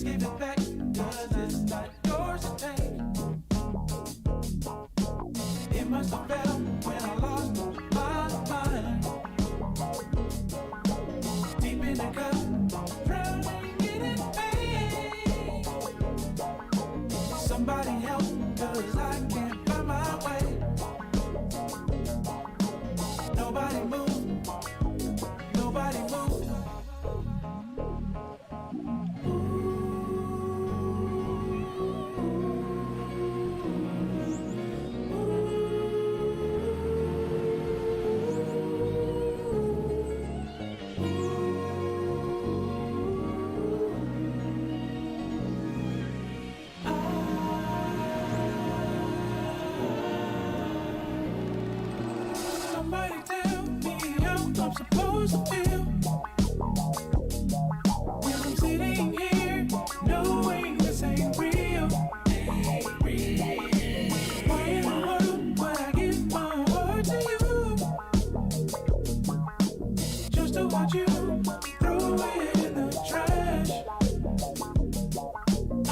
give it back, 'cause it's not yours to take. It must have felt when I lost my mind. Deep in the cup, drowning in pain. Somebody help, 'cause I can't find my way. Nobody move, nobody move. Somebody tell me how I'm supposed to feel when I'm sitting here knowing this ain't real. Why in the world would I give my heart to you just to watch you throw it in the trash?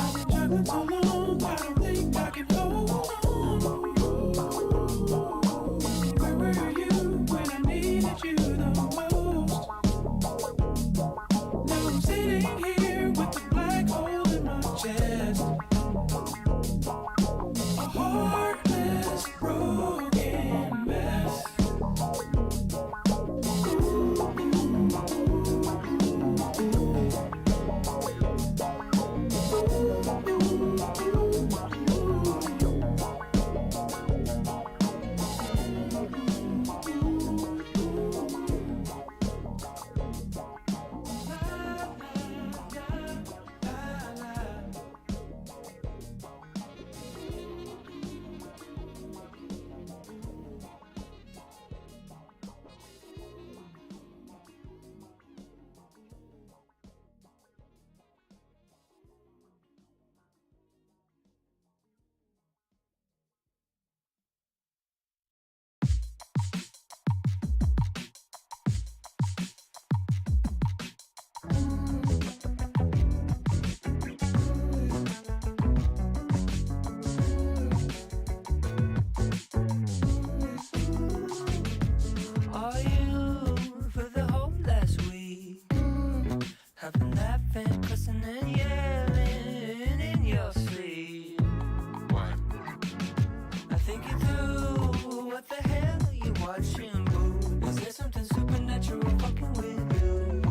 I've been juggling so long, I don't think I can hold on. Where were you when I needed you the most? Now I'm sitting here with the black hole in my chest. A heartless, broken mess. Are you for the whole last week? Have been laughing, cussing and yelling in your sleep. I think you through. What the hell are you watching, boo? Is there something supernatural fucking with you?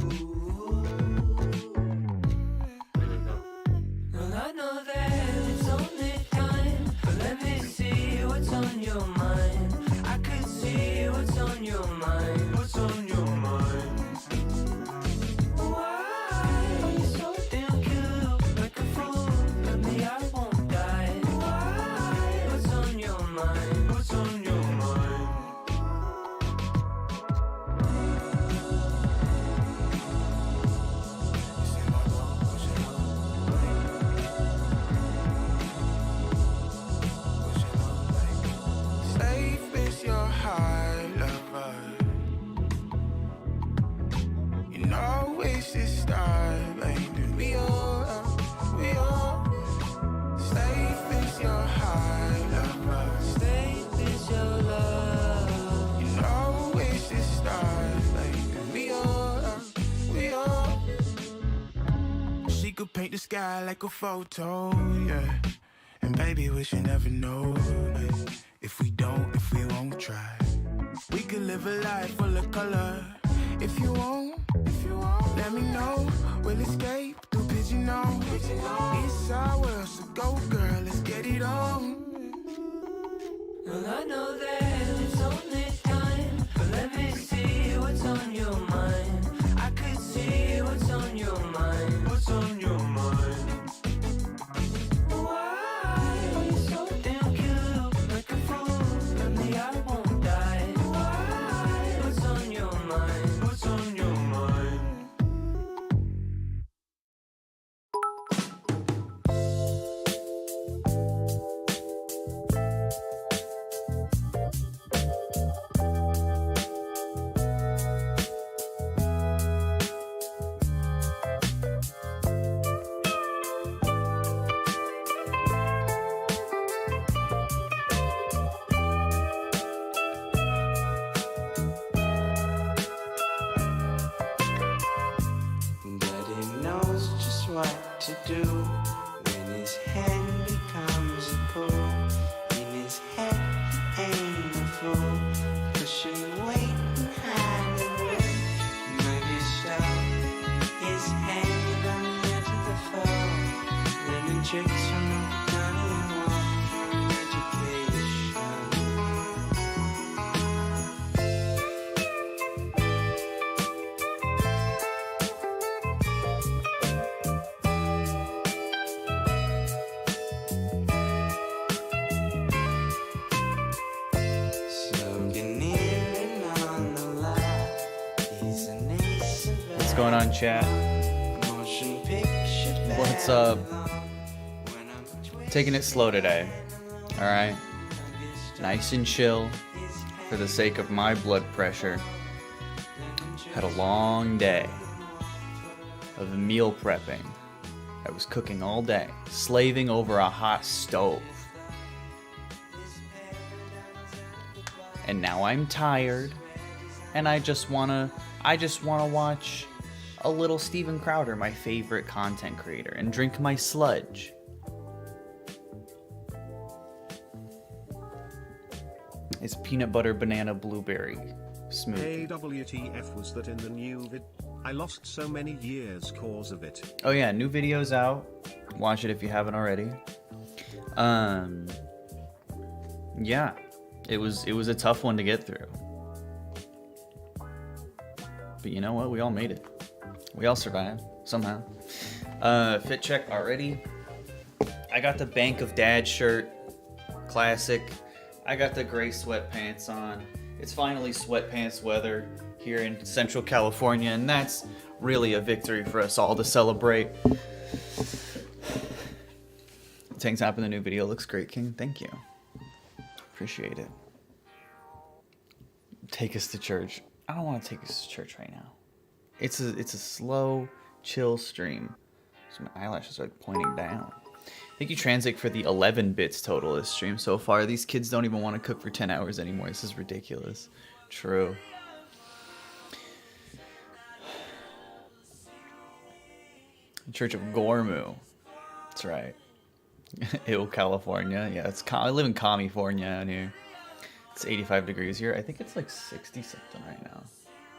Well, I know that it's only time, but let me see what's on your mind. I could see what's on your mind. What's on your mind? Why are you so damn cute? Like a fool, but me, I won't die. Why? What's on your mind? What's on your mind? Safe is your high lover. You know it's just style, baby. We all. Safe is your high lover. State is your love. You know it's just style, baby. We all. She could paint the sky like a photo, yeah. And baby, we should never know, if we won't try. We could live a life full of color. If you won't, let me know. We'll escape through Pigeon. It's our world, so go girl, let's get it on. Well, I know that it's only time, but let me see what's on your mind. I could see what's on your mind. What's on your mind? Why are you so damn cute? Like a fool, but me, I won't die. Why? What's on your mind? What's on your mind? true. When his head becomes a pool, in his head he ain't a fool. Pushing weight and hiding weight. Maybe stop is hanging on the edge of the fall. Learning tricks from Uncle Johnny and walking education. What's going on, chat? What's up? Taking it slow today. Alright? Nice and chill for the sake of my blood pressure. Had a long day of meal prepping. I was cooking all day, slaving over a hot stove. And now I'm tired, and I just wanna watch a little Steven Crowder, my favorite content creator, and drink my sludge. It's peanut butter, banana, blueberry smoothie. WTF was that in the new vid? I lost so many years cause of it. Oh yeah, new video's out. Watch it if you haven't already. Yeah, it was a tough one to get through. But you know what? We all made it. We all survived somehow. Fit check already. I got the Bank of Dad shirt, classic. I got the gray sweatpants on. It's finally sweatpants weather here in Central California, and that's really a victory for us all to celebrate. Tank top in the new video looks great, King. Thank you. Appreciate it. Take us to church. I don't want to take us to church right now. It's a slow, chill stream. So my eyelashes are like pointing down. Thank you, Transic, for the 11 bits total this stream so far. These kids don't even want to cook for 10 hours anymore. This is ridiculous. True. Church of Gormu. That's right. Ew, California. Yeah, I live in California out here. It's 85 degrees here. I think it's like 60 something right now.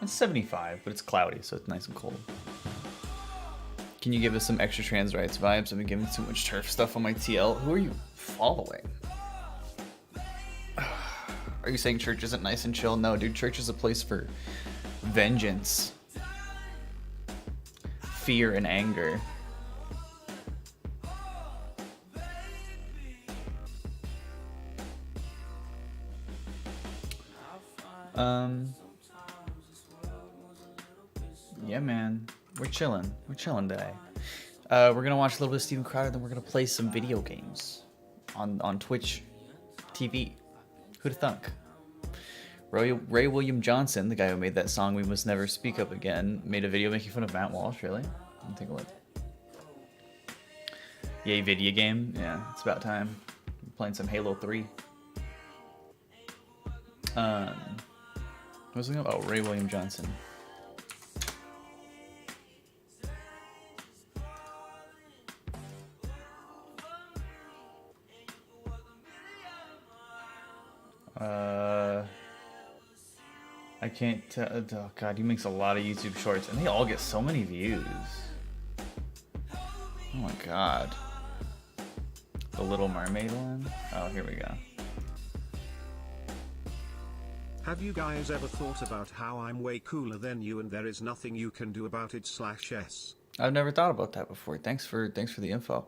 It's 75, but it's cloudy, so it's nice and cold. Can you give us some extra trans rights vibes? I've been giving too much turf stuff on my TL. Who are you following? Are you saying church isn't nice and chill? No, dude, church is a place for vengeance, fear, and anger. Yeah, man, we're chilling today. We're gonna watch a little bit of Steven Crowder, then we're gonna play some video games on Twitch TV. Who'd have thunk? Ray William Johnson, the guy who made that song "We Must Never Speak Up Again," made a video making fun of Matt Walsh. Really? Let me take a look. Yay, video game. Yeah, it's about time. I'm playing some Halo 3. What was I about? Oh, Ray William Johnson. I can't tell. Oh god, he makes a lot of YouTube shorts, and they all get so many views. Oh my god. The Little Mermaid one? Oh, here we go. Have you guys ever thought about how I'm way cooler than you and there is nothing you can do about it /s? I've never thought about that before. Thanks for the info.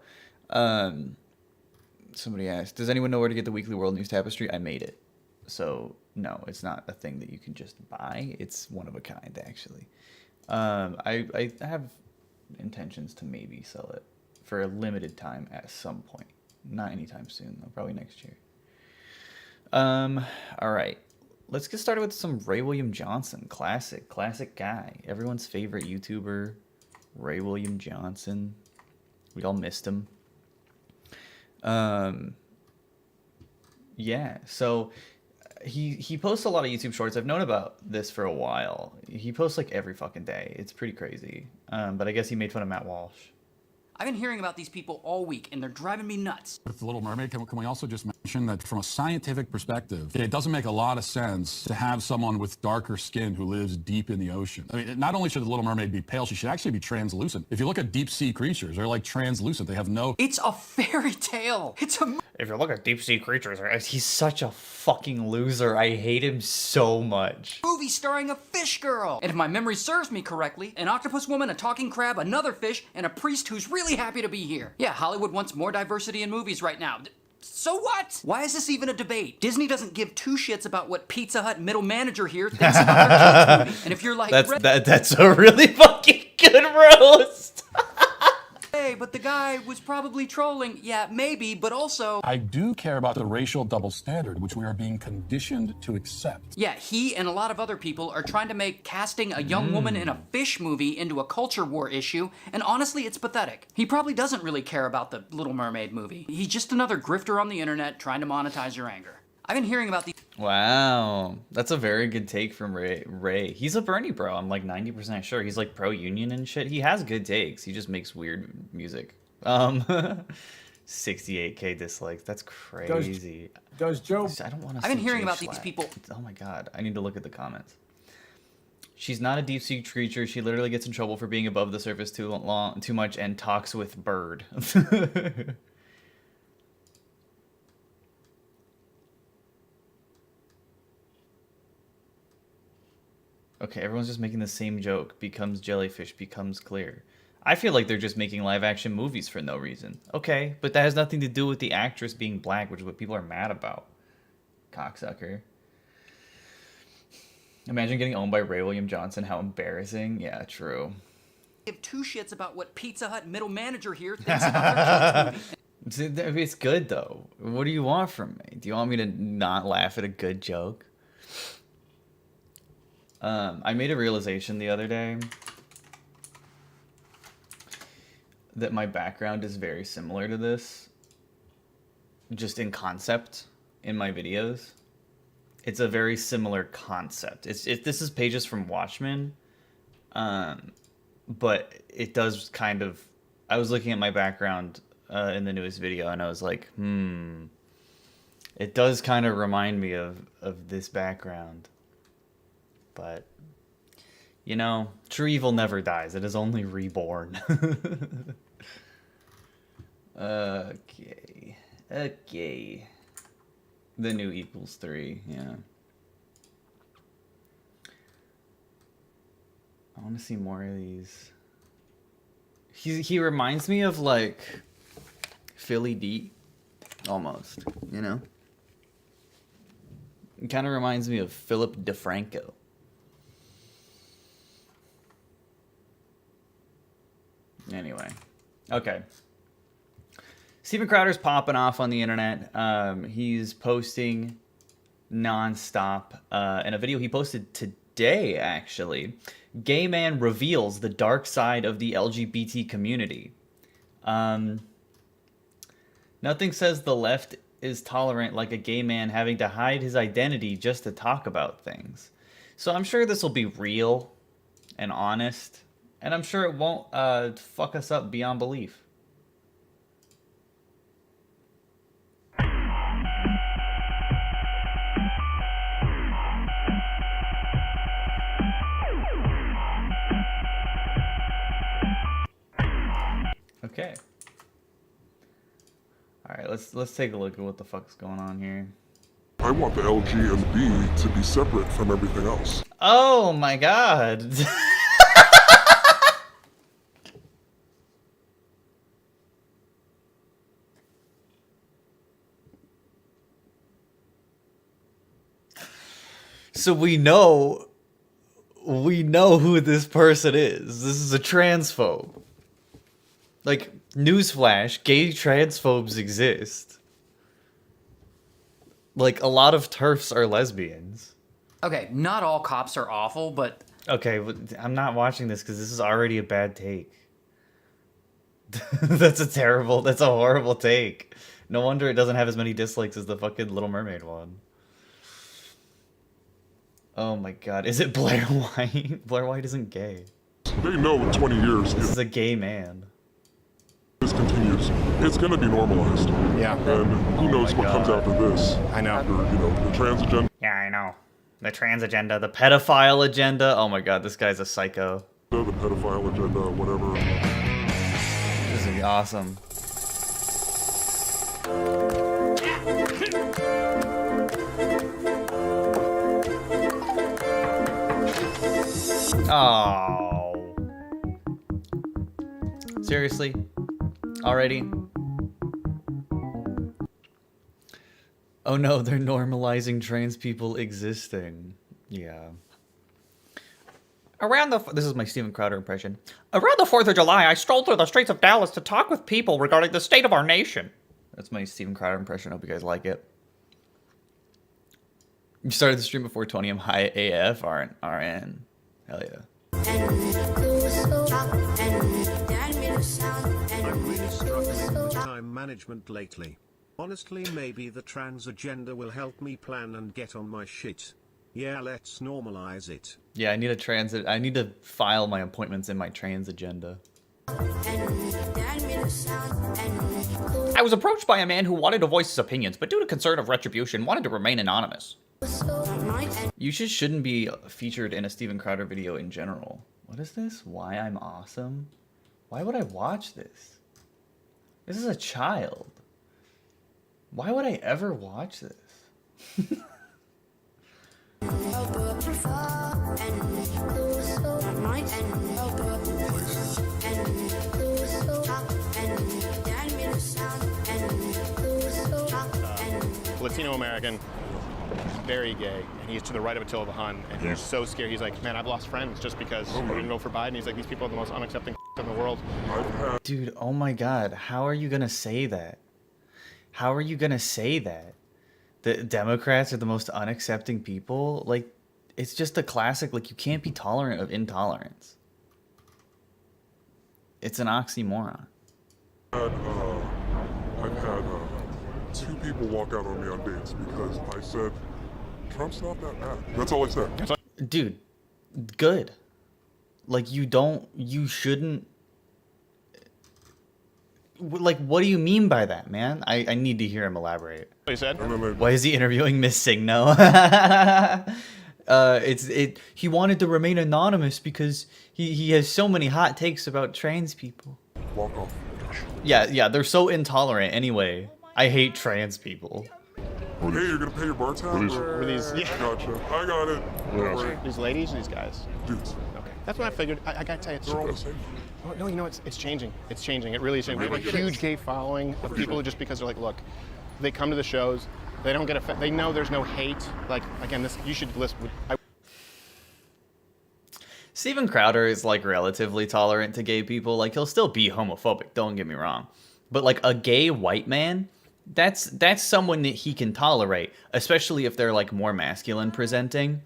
Somebody asked, does anyone know where to get the Weekly World News Tapestry? I made it. So, no, it's not a thing that you can just buy. It's one of a kind, actually. I have intentions to maybe sell it for a limited time at some point. Not anytime soon, though. Probably next year. All right. Let's get started with some Ray William Johnson. Classic guy. Everyone's favorite YouTuber, Ray William Johnson. We all missed him. Yeah, so he posts a lot of YouTube shorts. I've known about this for a while. He posts like every fucking day. It's pretty crazy. But I guess he made fun of Matt Walsh. I've been hearing about these people all week, and they're driving me nuts. With The Little Mermaid, can we also just mention that from a scientific perspective, it doesn't make a lot of sense to have someone with darker skin who lives deep in the ocean. I mean, not only should The Little Mermaid be pale, she should actually be translucent. If you look at deep sea creatures, they're like translucent. They have no... It's a fairy tale. It's a If you look at deep sea creatures, he's such a fucking loser. I hate him so much. movie starring a fish girl. And if my memory serves me correctly, an octopus woman, a talking crab, another fish, and a priest who's really happy to be here. Yeah, Hollywood wants more diversity in movies right now. So what? Why is this even a debate? Disney doesn't give two shits about what Pizza Hut middle manager here thinks about their kids' movie. And if you're like, That's a really fucking good roast. hey, but the guy was probably trolling. Yeah, maybe, but also... I do care about the racial double standard, which we are being conditioned to accept. Yeah, he and a lot of other people are trying to make casting a young woman in a fish movie into a culture war issue, and honestly, it's pathetic. He probably doesn't really care about the Little Mermaid movie. He's just another grifter on the internet trying to monetize your anger. I've been hearing about these... Wow, that's a very good take from Ray. He's a Bernie bro. I'm like 90% sure. He's like pro-union and shit. He has good takes. He just makes weird music. 68K dislikes. That's crazy. Does Joe... I don't want to. I've been hearing about these people... Oh my god, I need to look at the comments. She's not a deep sea creature. She literally gets in trouble for being above the surface too much, and talks with bird. Okay, everyone's just making the same joke. Becomes jellyfish, becomes clear. I feel like they're just making live-action movies for no reason. Okay, but that has nothing to do with the actress being black, which is what people are mad about. Cocksucker. Imagine getting owned by Ray William Johnson. How embarrassing. Yeah, true. Give two shits about what Pizza Hut middle manager here thinks about their kids' movie. It's good, though. What do you want from me? Do you want me to not laugh at a good joke? I made a realization the other day that my background is very similar to this, just in concept in my videos. It's a very similar concept. This is pages from Watchmen, but it does kind of... I was looking at my background in the newest video, and I was like, it does kind of remind me of this background. But, you know, true evil never dies. It is only reborn. Okay. The new equals 3, yeah. I want to see more of these. He reminds me of, like, Philly D, almost, you know? It kind of reminds me of Philip DeFranco. Anyway, okay. Steven Crowder's popping off on the internet. He's posting nonstop. In a video he posted today, actually, gay man reveals the dark side of the LGBT community. Nothing says the left is tolerant like a gay man having to hide his identity just to talk about things. So I'm sure this will be real and honest. And I'm sure it won't fuck us up beyond belief. Okay. All right, let's take a look at what the fuck's going on here. I want the LG and B to be separate from everything else. Oh my god. So we know who this person is. This is a transphobe. Like, newsflash, gay transphobes exist. Like, a lot of TERFs are lesbians. Okay, not all cops are awful, but... Okay, but I'm not watching this because this is already a bad take. That's a horrible take. No wonder it doesn't have as many dislikes as the fucking Little Mermaid one. Oh my god, is it Blair White? Blair White isn't gay. They know in 20 years... This is a gay man. it's gonna be normalized. Yeah. And who knows my what comes God. after this? I know. After, the trans agenda, Yeah, I know. The trans agenda, the pedophile agenda. Oh my god, this guy's a psycho. the pedophile agenda, whatever. This is gonna be awesome. Oh. Seriously? Already? Oh no, they're normalizing trans people existing. Yeah. This is my Steven Crowder impression. Around the 4th of July, I strolled through the streets of Dallas to talk with people regarding the state of our nation. That's my Steven Crowder impression. Hope you guys like it. You started the stream before 20. I'm high AF. RN. Hell yeah. I'm really struggling with time management lately. Honestly, maybe the trans agenda will help me plan and get on my shit. Yeah, let's normalize it. Yeah, I need to file my appointments in my trans agenda. I was approached by a man who wanted to voice his opinions, but due to concern of retribution, wanted to remain anonymous. You just shouldn't be featured in a Steven Crowder video in general. What is this? Why I'm awesome? Why would I watch this? This is a child. Why would I ever watch this? Latino American, very gay, and he's to the right of Attila the Hun, and he's so scared. He's like, man, I've lost friends just because we didn't vote for Biden. He's like, these people are the most unaccepting in the world. Dude, oh my god, how are you gonna say that? How are you gonna say that? The Democrats are the most unaccepting people? Like, it's just a classic, like, you can't be tolerant of intolerance. It's an oxymoron. I've had 2 people walk out on me on dates because I said, Trump's not that bad. That's all I said. Dude, good. Like, you shouldn't. Like, what do you mean by that, man? I need to hear him elaborate. What he said? Why is he interviewing Miss Signo? He wanted to remain anonymous because he has so many hot takes about trans people. Walk off. Yeah, they're so intolerant anyway. I hate trans people. Hey, you're gonna pay your bar tab? Were these, Gotcha. I got it. Don't worry. these ladies or these guys? Dudes. Okay, that's what I figured. I gotta tell you, They're all the same. Oh, no, you know, it's changing. It's changing. It really is changing. We have a huge gay following of people just because they're like, look, they come to the shows, they don't get offended. They know there's no hate. Like, again, you should listen. Steven Crowder is like relatively tolerant to gay people. Like, he'll still be homophobic, don't get me wrong. But like a gay white man, that's someone that he can tolerate, especially if they're like more masculine presenting.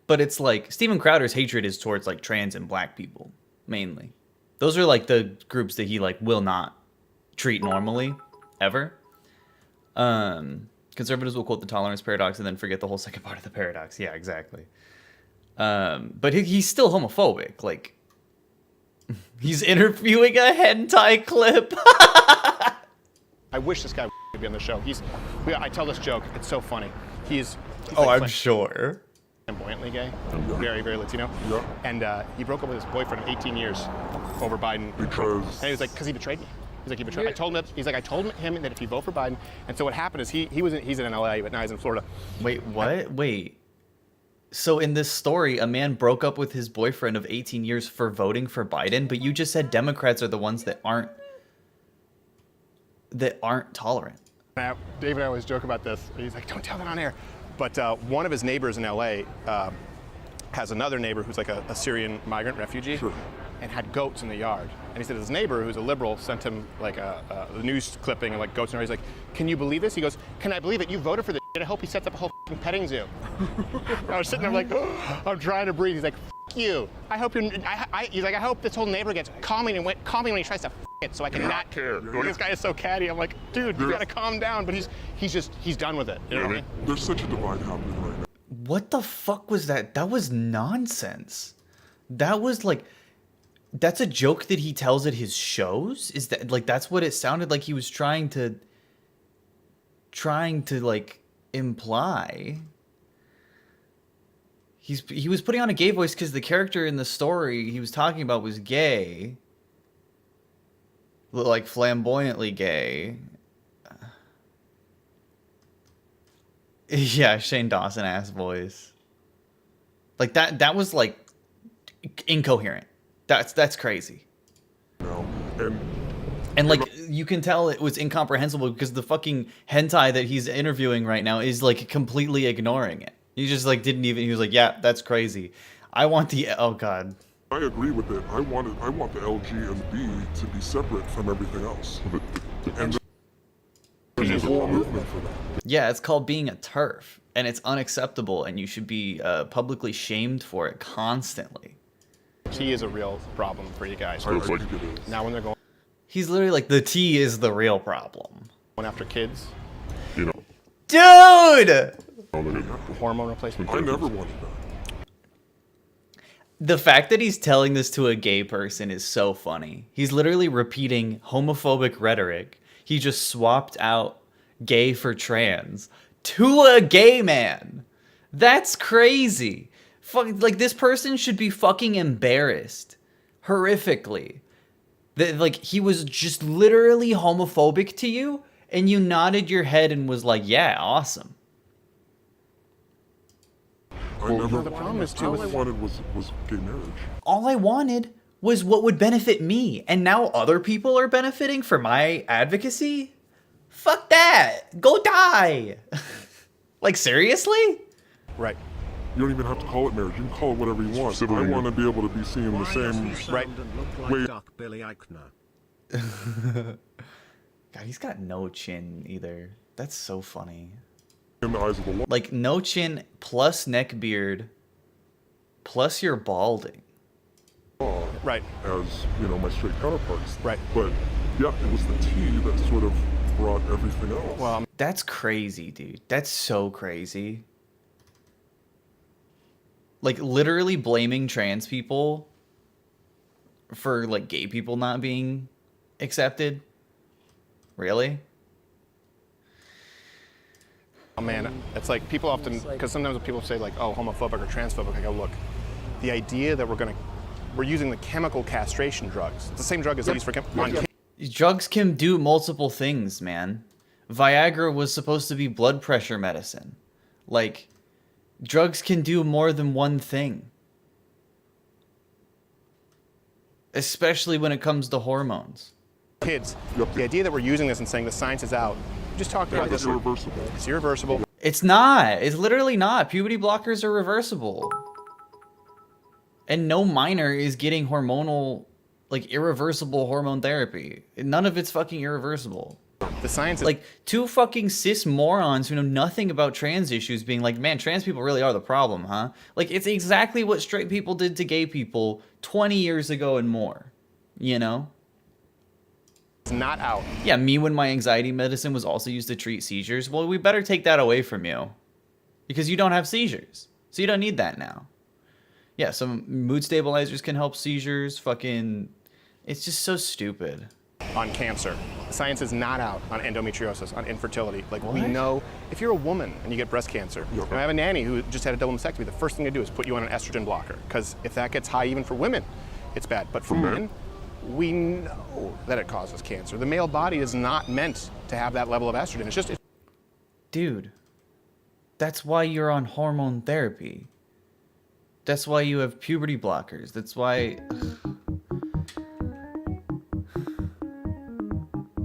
But it's like Steven Crowder's hatred is towards like trans and black people mainly. Those are like the groups that he like will not treat normally ever. Conservatives will quote the tolerance paradox and then forget the whole second part of the paradox. Yeah, exactly. But he's still homophobic. Like, he's interviewing a hentai clip. I wish this guy would be on the show. I tell this joke. It's so funny. He's Oh, like I'm sure. flamboyantly gay, very, very Latino. Yeah. And he broke up with his boyfriend of 18 years over Biden. Because And he was like, because he betrayed me. He's like, he betrayed. I told him that. He's like, I told him that if you vote for Biden. And so what happened is he's in LA, but now he's in Florida. Wait, what? Wait. So in this story, a man broke up with his boyfriend of 18 years for voting for Biden, but you just said Democrats are the ones that aren't tolerant. Now, Dave and I always joke about this. He's like, don't tell that on air. But one of his neighbors in LA has another neighbor who's like a Syrian migrant refugee and had goats in the yard. And he said his neighbor, who's a liberal, sent him like a news clipping of like goats in the yard. He's like, can you believe this? He goes, can I believe it? You voted for this shit. I hope he sets up a whole petting zoo. I was sitting there like, oh, I'm trying to breathe. He's like, you. I hope you're, he's like, I hope this whole neighbor gets calming when he tries to it so I can not care. This guy is so catty. I'm like, dude, you gotta calm down. But he's done with it. You know what I mean? there's such a divide happening right now. What the fuck was that? That was nonsense. That was like, That's a joke that he tells at his shows? Is that like that's what it sounded like he was trying to like imply? He was putting on a gay voice because the character in the story he was talking about was gay. Like flamboyantly gay. Yeah, Shane Dawson ass voice. Like that was like incoherent. That's crazy. now, And like you can tell it was incomprehensible because the fucking hentai that he's interviewing right now is like completely ignoring it. He just like didn't even. He was like, "Yeah, that's crazy. I want the oh god." I agree with it. I want the LG and the B to be separate from everything else. And there's a whole movement for that. Yeah, it's called being a TERF, and it's unacceptable, and you should be publicly shamed for it constantly. T is a real problem for you guys. I think it is. Now when they're going He's literally like, the T is the real problem. after kids, You know, Dude! hormone replacement. I never wanted that. The fact that he's telling this to a gay person is so funny. He's literally repeating homophobic rhetoric. He just swapped out gay for trans to a gay man. That's crazy. Fuck, like, this person should be fucking embarrassed. Horrifically. Like, he was just literally homophobic to you, and you nodded your head and was like, yeah, awesome. the problem is too all I wanted was gay marriage. All I wanted was what would benefit me, and now other people are benefiting for my advocacy? Fuck that! Go die! Like, seriously? right. You don't even have to call it marriage. You can call it whatever you want. I want to be able to be seen in the same Right. way. Duck Billy Eichner. God, he's got no chin either. That's so funny. In the eyes of the law. Like, no chin plus neck beard plus you're balding. Right. As you know, my straight counterparts. Right. But yeah, it was the T that sort of brought everything else. Well, That's crazy, dude. That's so crazy. Like, literally blaming trans people for, like, gay people not being accepted? Really? oh man, it's like people often, because sometimes when people say like, oh, homophobic or transphobic, I go, look, the idea that we're using the chemical castration drugs. It's the same drug as used for on kids. Drugs can do multiple things, man. Viagra was supposed to be blood pressure medicine. Like, drugs can do more than one thing. Especially when it comes to hormones. kids. The idea that we're using this and saying the science is out. We just talked about It's this. irreversible. It's irreversible. It's not. It's literally not. Puberty blockers are reversible. And no minor is getting hormonal, like, irreversible hormone therapy. None of it's fucking irreversible. The science is Like, two fucking cis morons who know nothing about trans issues being like, man, trans people really are the problem, huh? Like, it's exactly what straight people did to gay people 20 years ago and more. You know? not out. Yeah, me when my anxiety medicine was also used to treat seizures. Well, we better take that away from you. Because you don't have seizures. So you don't need that now. Yeah, some mood stabilizers can help seizures. Fucking... It's just so stupid. On cancer. The science is not out on endometriosis, on infertility. Like, we What? know if you're a woman and you get breast cancer, and I have a nanny who just had a double mastectomy, the first thing to do is put you on an estrogen blocker. Because if that gets high even for women, it's bad. But for men, we know that it causes cancer. The male body is not meant to have that level of estrogen. It's just... Dude, that's why you're on hormone therapy. That's why you have puberty blockers. That's why...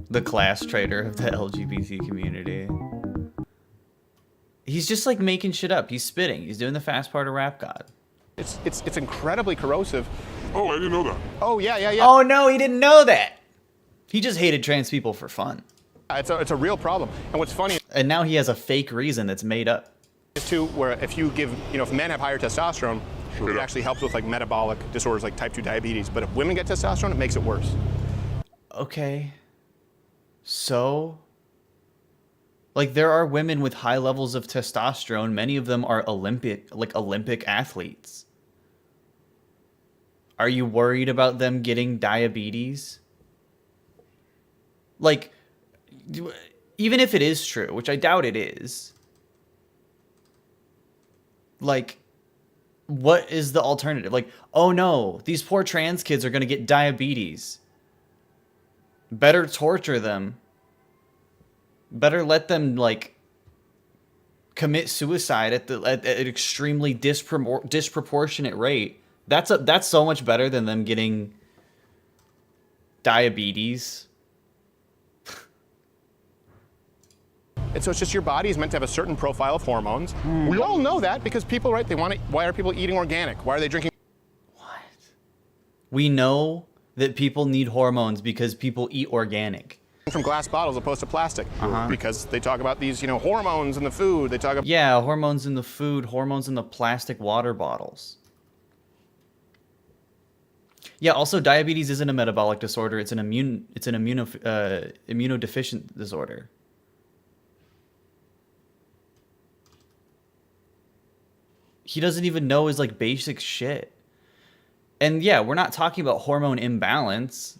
The class traitor of the LGBT community. He's just like making shit up. He's spitting. He's doing the fast part of Rap God. It's incredibly corrosive. Oh, I didn't know that. Oh, yeah. Oh no, he didn't know that. He just hated trans people for fun. It's a real problem. And what's funny And now he has a fake reason that's made up. is too, where if you give, if men have higher testosterone, it actually helps with like metabolic disorders like type 2 diabetes. But if women get testosterone, it makes it worse. Okay. So, like, there are women with high levels of testosterone. Many of them are Olympic athletes. Are you worried about them getting diabetes? Like, even if it is true, which I doubt it is, like, what is the alternative? Like, oh no, these poor trans kids are going to get diabetes. Better torture them. Better let them, like, commit suicide at an extremely disproportionate rate. That's so much better than them getting diabetes. And so it's just your body is meant to have a certain profile of hormones. We all know that because people, right, they want to, why are people eating organic? Why are they drinking? We know that people need hormones because people eat organic. From glass bottles opposed to plastic. Because they talk about these, hormones in the food. They talk about... Yeah, hormones in the food, hormones in the plastic water bottles. Yeah, also diabetes isn't a metabolic disorder, it's an immunodeficient disorder. He doesn't even know his, like, basic shit. And yeah, we're not talking about hormone imbalance.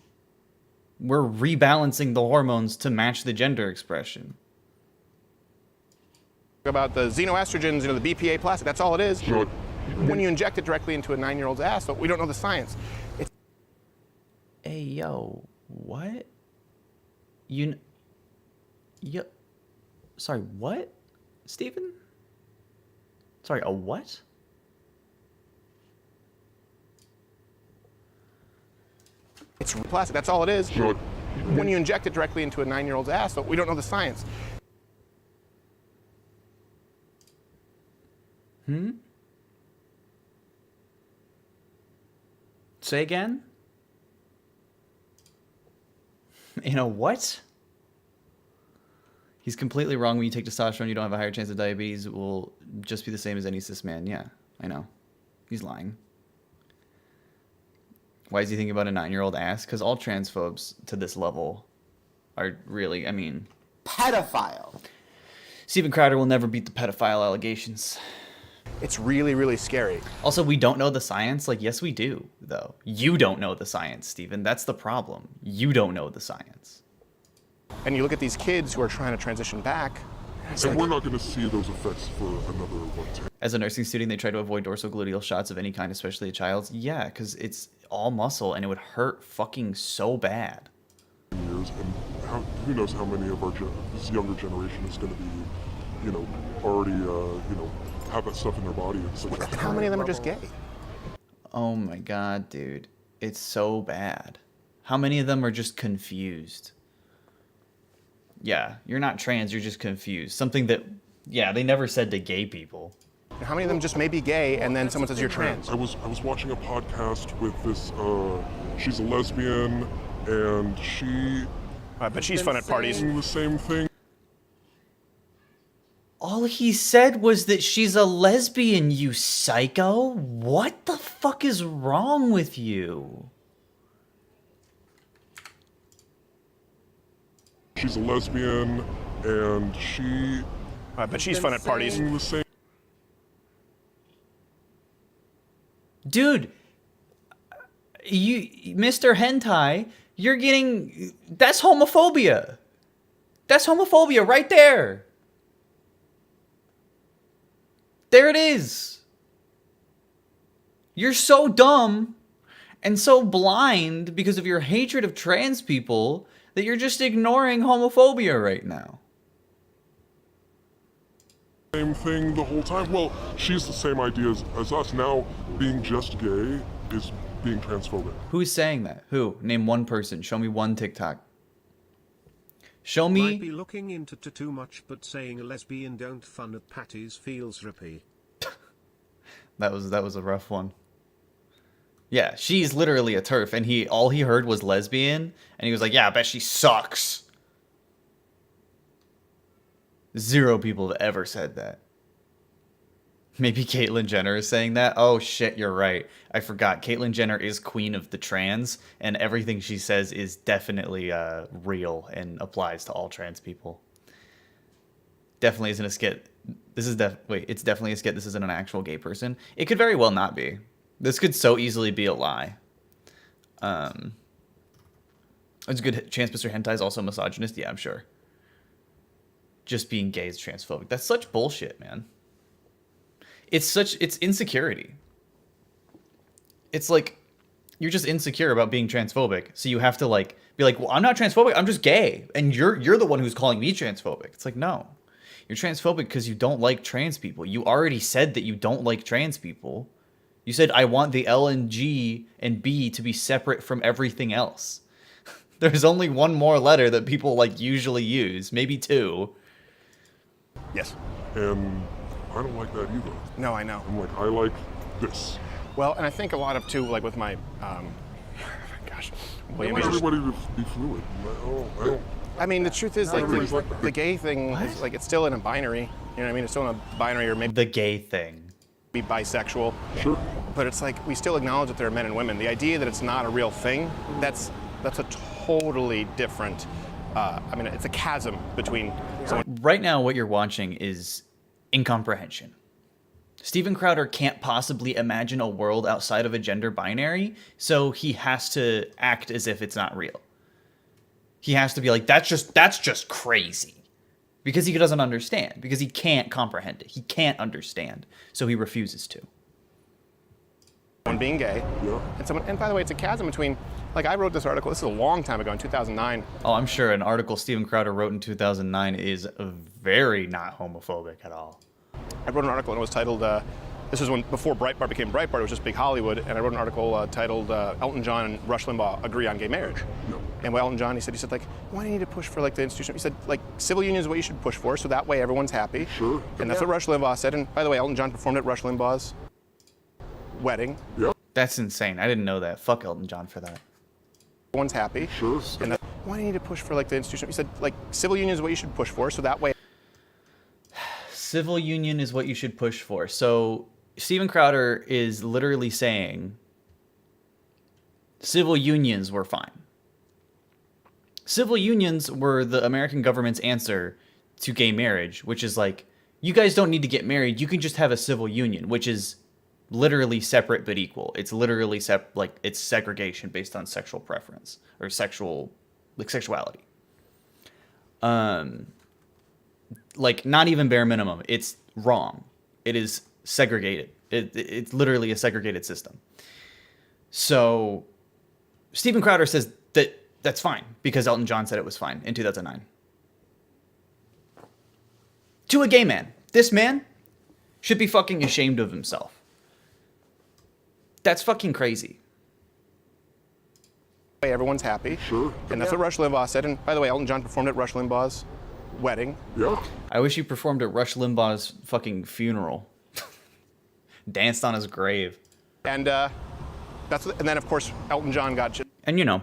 We're rebalancing the hormones to match the gender expression. About the xenoestrogens, the BPA plastic, that's all it is. When you inject it directly into a 9-year-old's ass, we don't know the science. Hey, yo, what? Sorry, what? Steven? Sorry, a what? It's plastic, that's all it is. When you inject it directly into a 9-year-old's ass, we don't know the science. Say again? You know what? He's completely wrong. When you take testosterone, you don't have a higher chance of diabetes. It will just be the same as any cis man. Yeah, I know. He's lying. Why is he thinking about a 9-year-old ass? Because all transphobes to this level are really, I mean... Pedophile. Steven Crowder will never beat the pedophile allegations. It's really, really scary. Also, we don't know the science. Like, yes, we do, though. You don't know the science, Steven. That's the problem. You don't know the science. And you look at these kids who are trying to transition back. And we're not going to see those effects for another, 10 As a nursing student, they try to avoid dorsogluteal shots of any kind, especially a child's. Yeah, because it's all muscle, and it would hurt fucking so bad. years. And who knows how many of this younger generation is going to be, already, have that stuff in their body. How many of them are just gay? Oh my god, dude. It's so bad. How many of them are just confused? Yeah, you're not trans, you're just confused. Something that, yeah, they never said to gay people. How many of them just may be gay and then someone says you're trans? I was watching a podcast with this, she's a lesbian, and she... but she's fun at parties. The same thing. All he said was that she's a lesbian, you psycho. What the fuck is wrong with you? She's a lesbian, and she... but she's fun at parties. The same. Dude, you, Mr. Hentai, you're getting... That's homophobia. That's homophobia right there. There it is. You're so dumb and so blind because of your hatred of trans people that you're just ignoring homophobia right now. Same thing the whole time. Well, she's the same idea as us. Now, being just gay is being transphobic. Who's saying that? Who? Name one person. Show me one TikTok. Show me... Might be looking into too much, but saying a lesbian don't fun at patties feels rippy. That was a rough one. Yeah, she's literally a TERF, and all he heard was lesbian, and he was like, yeah, I bet she sucks. 0 people have ever said that. Maybe Caitlyn Jenner is saying that? Oh shit, you're right. I forgot. Caitlyn Jenner is queen of the trans, and everything she says is definitely real and applies to all trans people. Definitely isn't a skit. This is it's definitely a skit. This isn't an actual gay person. It could very well not be. This could so easily be a lie. It's a good chance Mr. Hentai is also misogynist. Yeah, I'm sure. Just being gay is transphobic. That's such bullshit, man. It's insecurity. It's like you're just insecure about being transphobic, so you have to like be like, well, I'm not transphobic, I'm just gay, and you're the one who's calling me transphobic. It's like, no, you're transphobic because you don't like trans people. You already said that you don't like trans people. You said I want the L and G and B to be separate from everything else. There's only one more letter that people like usually use, maybe two. Yes. And I don't like that either. No, I know. I'm like, I like this. Well, and I think a lot of too, like with my, gosh, I William want is just- everybody to be fluid. I don't. I mean, the truth is, like, everybody's like that. the gay thing is like it's still in a binary. You know what I mean? It's still in a binary, or maybe The gay thing. be bisexual. Sure. But it's like we still acknowledge that there are men and women. The idea that it's not a real thing, that's a totally different. I mean, it's a chasm between someone. Right now, what you're watching is incomprehension. Steven Crowder can't possibly imagine a world outside of a gender binary, so he has to act as if it's not real. He has to be like, that's just crazy. Because he doesn't understand. Because he can't comprehend it. He can't understand. So he refuses to. Being gay, Yeah. and someone. And by the way, it's a chasm between. Like I wrote this article. This is a long time ago in 2009. Oh, I'm sure an article Steven Crowder wrote in 2009 is very not homophobic at all. I wrote an article and it was titled. This was when before Breitbart became Breitbart. It was just Big Hollywood, and I wrote an article titled "Elton John and Rush Limbaugh Agree on Gay Marriage." And with Elton John, he said like, why do you need to push for like the institution? He said like civil union is what you should push for, so that way everyone's happy. Sure. And that's what Rush Limbaugh said. And by the way, Elton John performed at Rush Limbaugh's wedding. Yep. That's insane. I didn't know that. Fuck Elton John for that. Everyone's happy. Sure. And why do you need to push for like the institution? He said like civil union is what you should push for, so that way. Civil union is what you should push for. So Steven Crowder is literally saying civil unions were fine. Civil unions were the American government's answer to gay marriage, which is like, you guys don't need to get married. You can just have a civil union, which is literally separate but equal. It's literally like it's segregation based on sexual preference or sexuality. Like not even bare minimum. It's wrong. It is segregated. It's literally a segregated system. So Steven Crowder says that that's fine because Elton John said it was fine in 2009. To a gay man. This man should be fucking ashamed of himself. That's fucking crazy. Everyone's happy. Sure. And that's what Rush Limbaugh said. And by the way, Elton John performed at Rush Limbaugh's wedding. Yeah. I wish you performed at Rush Limbaugh's fucking funeral. Danced on his grave. And and then of course Elton John got just. And you know,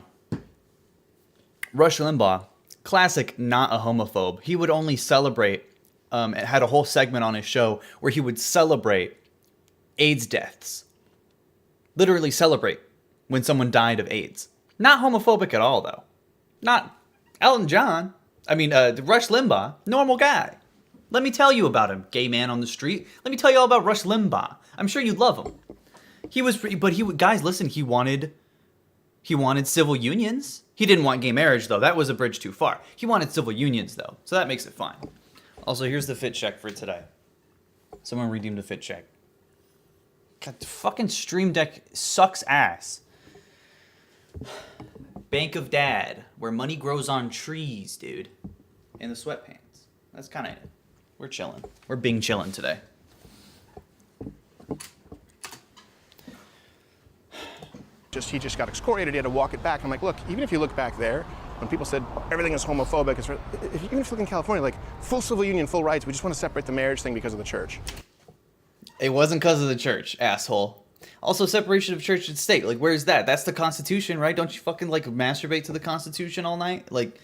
Rush Limbaugh, classic not a homophobe. He would only celebrate, had a whole segment on his show where he would celebrate AIDS deaths. Literally celebrate when someone died of AIDS. Not homophobic at all, though. Not Elton John. Rush Limbaugh, normal guy. Let me tell you about him, gay man on the street. Let me tell you all about Rush Limbaugh. I'm sure you'd love him. Guys, listen, he wanted civil unions. He didn't want gay marriage, though. That was a bridge too far. He wanted civil unions, though. So that makes it fine. Also, here's the fit check for today. Someone redeemed a fit check. God, the fucking Stream Deck sucks ass. Bank of Dad, where money grows on trees, dude. In the sweatpants. That's kind of it. We're chilling. We're being chillin' today. He just got excoriated. He had to walk it back. I'm like, look, even if you look back there, when people said everything is homophobic, even if you look in California, like full civil union, full rights, we just want to separate the marriage thing because of the church. It wasn't because of the church, asshole. Also, separation of church and state. Like, where's that? That's the Constitution, right? Don't you fucking, like, masturbate to the Constitution all night? Like,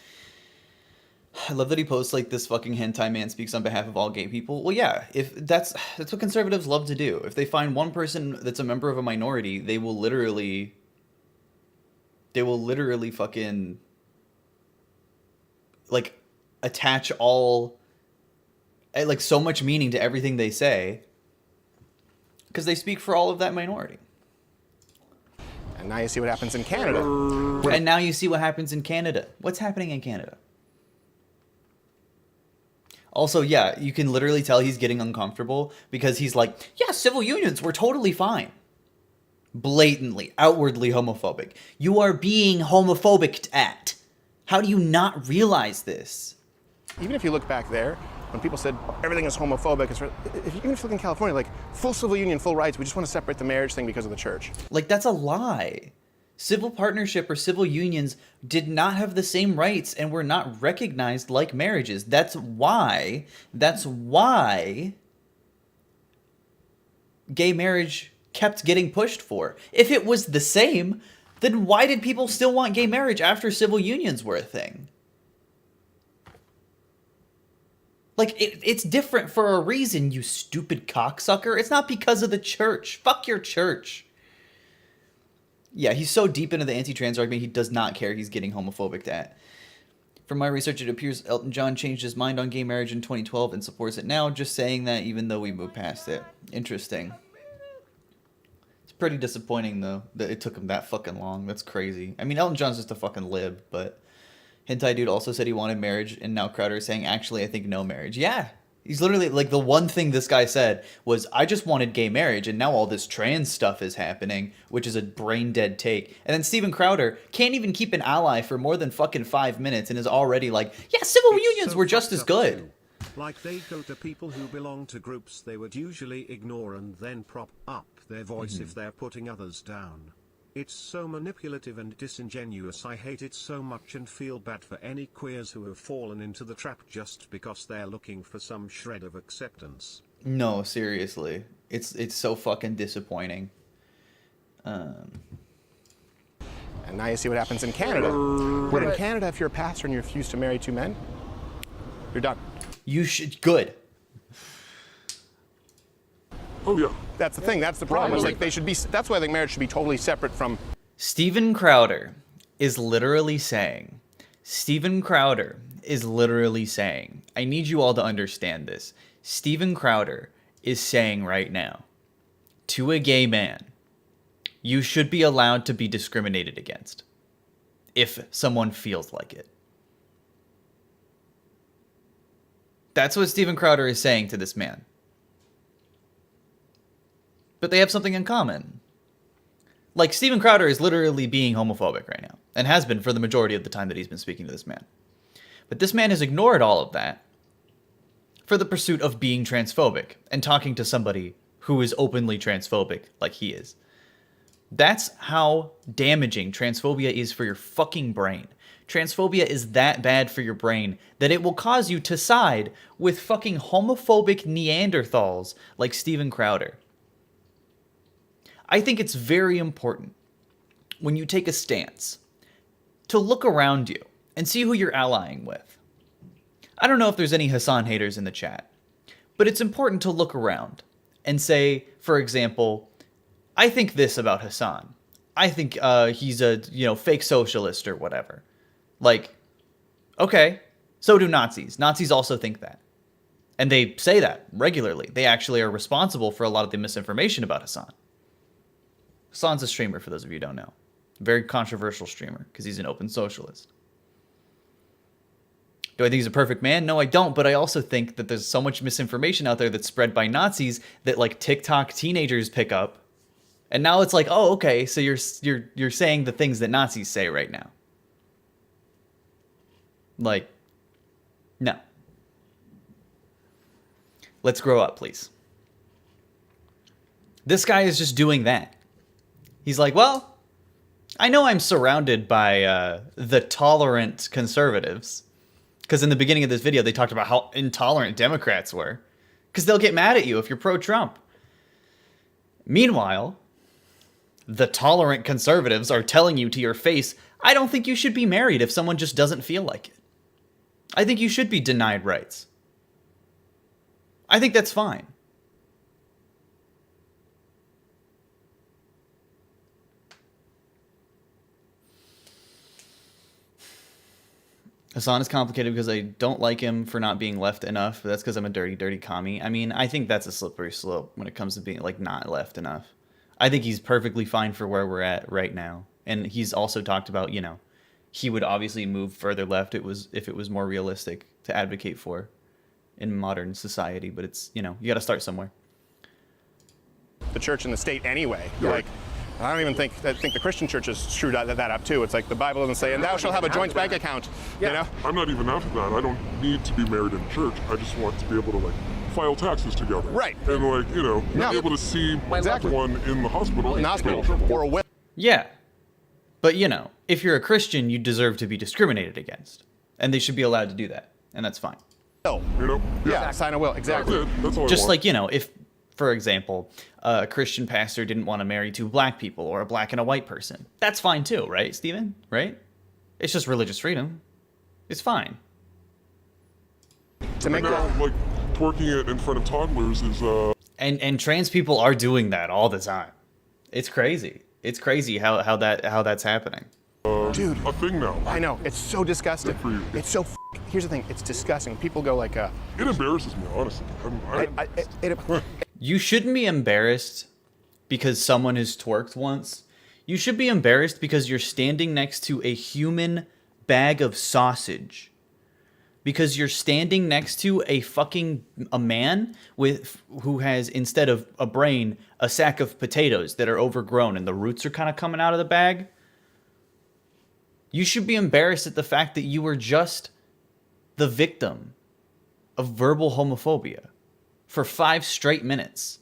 I love that he posts, like, this fucking hentai man speaks on behalf of all gay people. Well, yeah, if that's what conservatives love to do. If they find one person that's a member of a minority, they will literally fucking, like, attach all, like, so much meaning to everything they say. Because they speak for all of that minority. And now you see what happens in Canada. And now you see what happens in Canada. What's happening in Canada? Also, yeah, you can literally tell he's getting uncomfortable because he's like, yeah, civil unions were totally fine. Blatantly, outwardly homophobic. You are being homophobic at. How do you not realize this? Even if you look back there, when people said everything is homophobic, even if you look in California, like full civil union, full rights, we just want to separate the marriage thing because of the church. Like, that's a lie. Civil partnership or civil unions did not have the same rights and were not recognized like marriages. That's why gay marriage kept getting pushed for. If it was the same, then why did people still want gay marriage after civil unions were a thing? Like, it's different for a reason, you stupid cocksucker. It's not because of the church. Fuck your church. Yeah, he's so deep into the anti-trans argument, he does not care he's getting homophobic at. From my research, it appears Elton John changed his mind on gay marriage in 2012 and supports it now, just saying that even though we moved past it. Interesting. It's pretty disappointing, though, that it took him that fucking long. That's crazy. I mean, Elton John's just a fucking lib, but... Hentai Dude also said he wanted marriage, and now Crowder is saying, actually, I think no marriage. Yeah. He's literally, like, the one thing this guy said was, I just wanted gay marriage, and now all this trans stuff is happening, which is a brain-dead take. And then Steven Crowder can't even keep an ally for more than fucking 5 minutes and is already like, yeah, civil unions were just as good. Like they go to people who belong to groups they would usually ignore and then prop up their voice if they're putting others down. It's so manipulative and disingenuous. I hate it so much and feel bad for any queers who have fallen into the trap just because they're looking for some shred of acceptance. No, seriously. It's so fucking disappointing. And now you see what happens in Canada. But in Canada, if you're a pastor and you refuse to marry 2 men, you're done. You should... Good. Oh yeah. That's the thing. That's the problem. It's like they should be. That's why I think marriage should be totally separate from. Steven Crowder is literally saying, I need you all to understand this. Steven Crowder is saying right now, to a gay man, you should be allowed to be discriminated against if someone feels like it. That's what Steven Crowder is saying to this man. But they have something in common. Like, Steven Crowder is literally being homophobic right now, and has been for the majority of the time that he's been speaking to this man. But this man has ignored all of that for the pursuit of being transphobic and talking to somebody who is openly transphobic like he is. That's how damaging transphobia is for your fucking brain. Transphobia is that bad for your brain that it will cause you to side with fucking homophobic Neanderthals like Steven Crowder. I think it's very important when you take a stance to look around you and see who you're allying with. I don't know if there's any Hassan haters in the chat, but it's important to look around and say, for example, I think this about Hassan. I think he's a, fake socialist or whatever. Like, okay, so do Nazis. Nazis also think that. And they say that regularly. They actually are responsible for a lot of the misinformation about Hassan. Hassan's a streamer, for those of you who don't know. Very controversial streamer, because he's an open socialist. Do I think he's a perfect man? No, I don't, but I also think that there's so much misinformation out there that's spread by Nazis that, like, TikTok teenagers pick up. And now it's like, oh, okay, so you're saying the things that Nazis say right now. Like, no. Let's grow up, please. This guy is just doing that. He's like, well, I know I'm surrounded by the tolerant conservatives. Because in the beginning of this video, they talked about how intolerant Democrats were. Because they'll get mad at you if you're pro-Trump. Meanwhile, the tolerant conservatives are telling you to your face, I don't think you should be married if someone just doesn't feel like it. I think you should be denied rights. I think that's fine. Hassan is complicated because I don't like him for not being left enough. But that's because I'm a dirty, dirty commie. I mean, I think that's a slippery slope when it comes to being, like, not left enough. I think he's perfectly fine for where we're at right now. And he's also talked about, you know, he would obviously move further left if it was more realistic to advocate for in modern society, but it's, you know, you got to start somewhere. The church and the state anyway. Like, I don't even think the Christian church has screwed that up too. It's like the Bible doesn't say, and thou shalt have a joint bank account. You know? I'm not even after that. I don't need to be married in church. I just want to be able to like file taxes together. Right. And like, you know, Yeah. be able to see Exactly. one in the hospital. In the hospital or a will. Yeah. But, you know, if you're a Christian, you deserve to be discriminated against. And they should be allowed to do that. And that's fine. You know? Yeah, sign a will. Exactly. That's it. That's all I Just want. like, you know, if, for example, a Christian pastor didn't want to marry two black people or a black and a white person. That's fine too, right, Steven? Right? It's just religious freedom. It's fine. To make now, that. like, twerking it in front of toddlers is, And trans people are doing that all the time. It's crazy. It's crazy how that's happening. Dude, a thing now. I know. It's so disgusting. Good for you. It's so. Here's the thing. It's disgusting. People go like, It embarrasses me, honestly. You shouldn't be embarrassed because someone has twerked once. You should be embarrassed because you're standing next to a human bag of sausage. Because you're standing next to a man who has, instead of a brain, a sack of potatoes that are overgrown and the roots are kind of coming out of the bag. You should be embarrassed at the fact that you were just the victim of verbal homophobia for 5 straight minutes.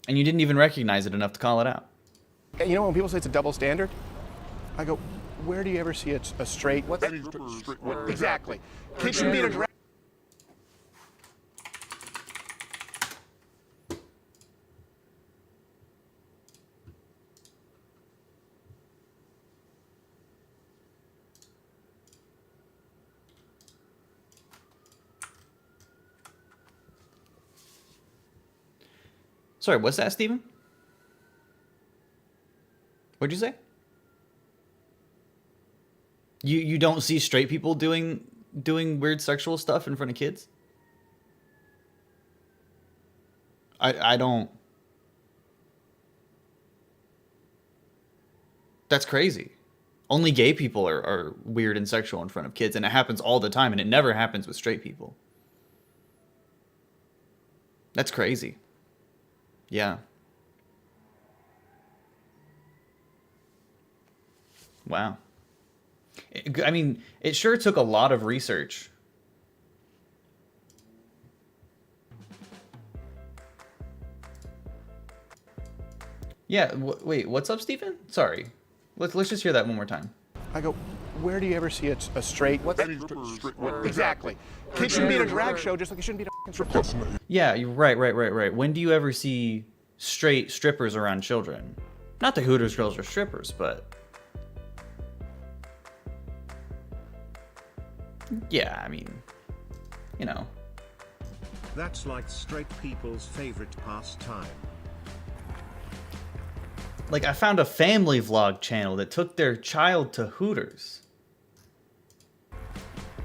And you didn't even recognize it enough to call it out. you know when people say it's a double standard, I go, where do you ever see a straight? Exactly. Kids shouldn't be in a drag. Sorry, what's that, Steven? What'd you say? You don't see straight people doing weird sexual stuff in front of kids? I don't. That's crazy. Only gay people are weird and sexual in front of kids, and it happens all the time, and it never happens with straight people. That's crazy. Yeah. Wow. I mean, it sure took a lot of research. Yeah, wait, what's up, Stephen? Sorry. Let's just hear that one more time. I go, where do you ever see a straight? Exactly. Kids shouldn't be in a drag show just like you shouldn't be in a strip club. Yeah, you're right. When do you ever see straight strippers around children? Not the Hooters girls are strippers, but... Yeah, I mean, you know. That's like straight people's favorite pastime. Like, I found a family vlog channel that took their child to Hooters.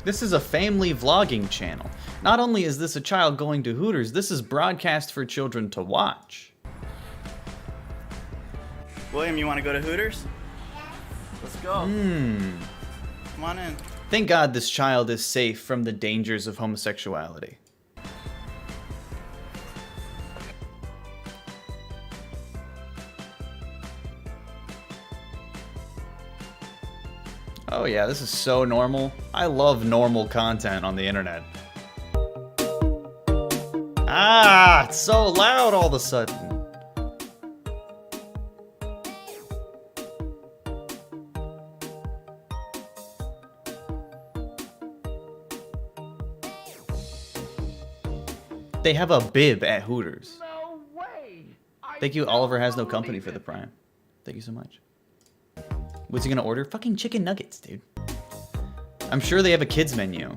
This is a family vlogging channel. Not only is this a child going to Hooters, this is broadcast for children to watch. William, you want to go to Hooters? Let's go. Come on in. Thank God this child is safe from the dangers of homosexuality. Oh yeah, this is so normal. I love normal content on the internet. Ah, it's so loud all of a sudden. They have a bib at Hooters. No way! Thank you, Oliver Has No Company, for the Prime. Thank you so much. What's he gonna order? Fucking chicken nuggets, dude. I'm sure they have a kids menu.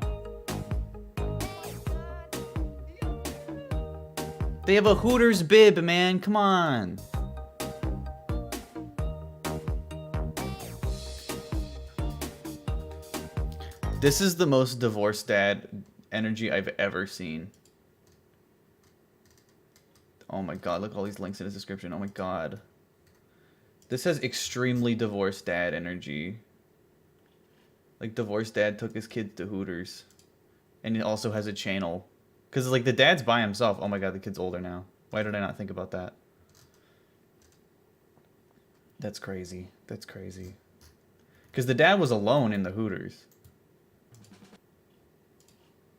They have a Hooters bib, man. Come on. This is the most divorced dad energy I've ever seen. Oh my god, look at all these links in his description. Oh my god. This has extremely divorced dad energy. Like, divorced dad took his kids to Hooters. And it also has a channel. Because, like, the dad's by himself. Oh my god, the kid's older now. Why did I not think about that? That's crazy. That's crazy. Because the dad was alone in the Hooters.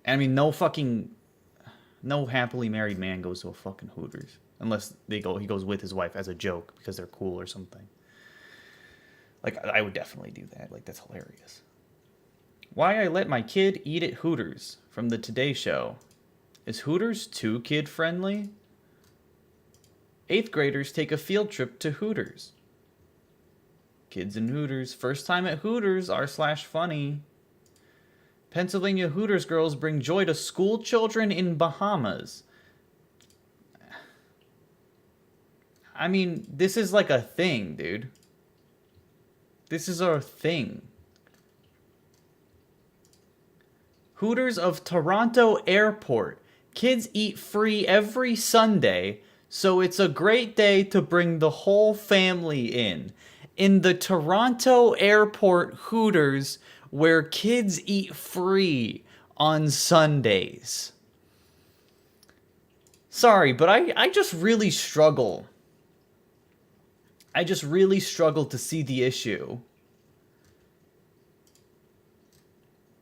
I mean, no happily married man goes to a fucking Hooters. Unless he goes with his wife as a joke because they're cool or something. Like, I would definitely do that. Like, that's hilarious. Why I let my kid eat at Hooters from the Today Show. Is Hooters too kid-friendly? 8th graders take a field trip to Hooters. Kids in Hooters. First time at Hooters r/funny. Pennsylvania Hooters girls bring joy to school children in Bahamas. I mean, this is like a thing, dude. This is a thing. Hooters of Toronto Airport. Kids eat free every Sunday, so it's a great day to bring the whole family in. In the Toronto Airport Hooters, where kids eat free on Sundays. Sorry, but I just really struggle. I just really struggle to see the issue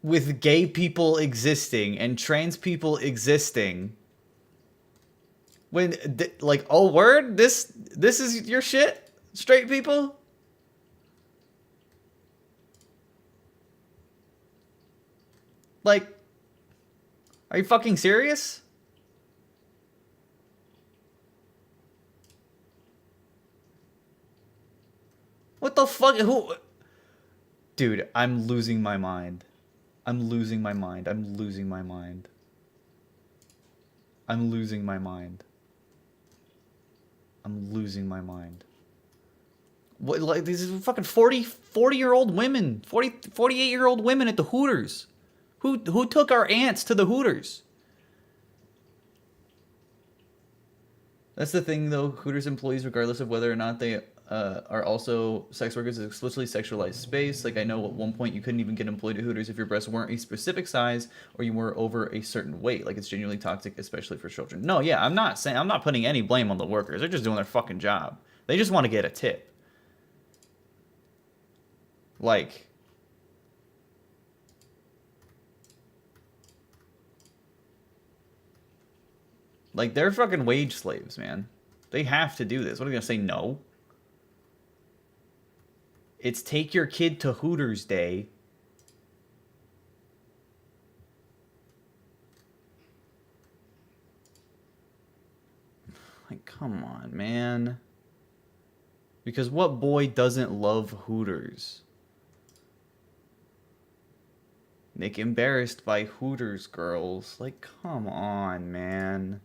with gay people existing and trans people existing. When, like, oh, word? This is your shit? Straight people? Like, are you fucking serious? What the fuck? Who? Dude, I'm losing my mind. I'm losing my mind. I'm losing my mind. I'm losing my mind. I'm losing my mind. What, like, these fucking 40-year-old women, 48-year-old women at the Hooters. Who took our aunts to the Hooters? That's the thing, though. Hooters employees, regardless of whether or not they are also sex workers, is explicitly sexualized space. Like, I know at one point you couldn't even get employed at Hooters if your breasts weren't a specific size or you were over a certain weight. Like, it's genuinely toxic, especially for children. No, yeah, I'm not putting any blame on the workers. They're just doing their fucking job. They just want to get a tip. Like, they're fucking wage slaves, man. They have to do this. What are they gonna say? No. It's take your kid to Hooters Day. Like, come on, man. Because what boy doesn't love Hooters? Nick embarrassed by Hooters girls. Like, come on, man.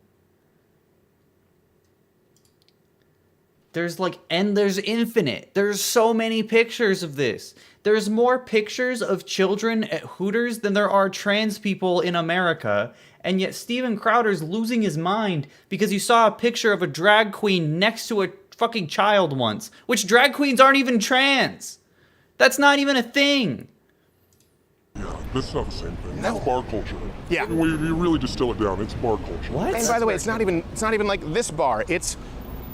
There's there's infinite. There's so many pictures of this. There's more pictures of children at Hooters than there are trans people in America. And yet Steven Crowder's losing his mind because you saw a picture of a drag queen next to a fucking child once. Which drag queens aren't even trans. That's not even a thing. Yeah, this is not the same thing. That's bar culture. Yeah. We really distill it down. It's bar culture. What? And by the way, it's not even like this bar. It's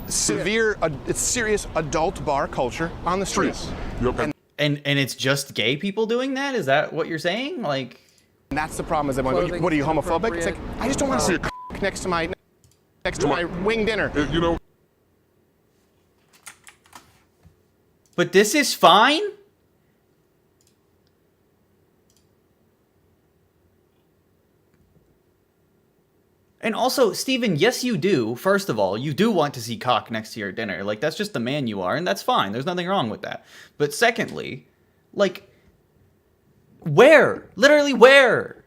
it's serious adult bar culture on the streets. Yep. And it's just gay people doing that? Is that what you're saying? Like, And that's the problem. Is that what are you, homophobic? It's like, I just don't want to see a next to my wing dinner. You know. but this is fine? And also, Steven, yes, you do. First of all, you do want to see cock next to your dinner. Like, that's just the man you are, and that's fine. There's nothing wrong with that. But secondly, like, where? Literally where?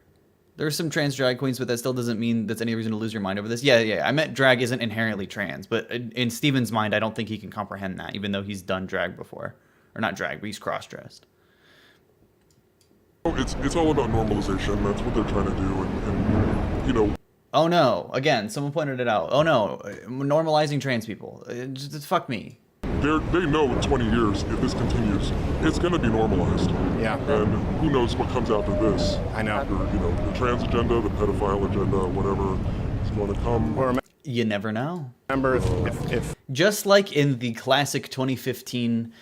There's some trans drag queens, but that still doesn't mean that's any reason to lose your mind over this. Yeah, I meant drag isn't inherently trans. But in Steven's mind, I don't think he can comprehend that, even though he's done drag before. Or not drag, but he's cross-dressed. It's all about normalization. That's what they're trying to do. And you know, Oh no, again, someone pointed it out. Oh no, normalizing trans people. Just fuck me. They know in 20 years, if this continues, it's going to be normalized. Yeah. And who knows what comes after this? I know. After, the trans agenda, the pedophile agenda, whatever is going to come. Or You never know. remember if Just like in the classic 2015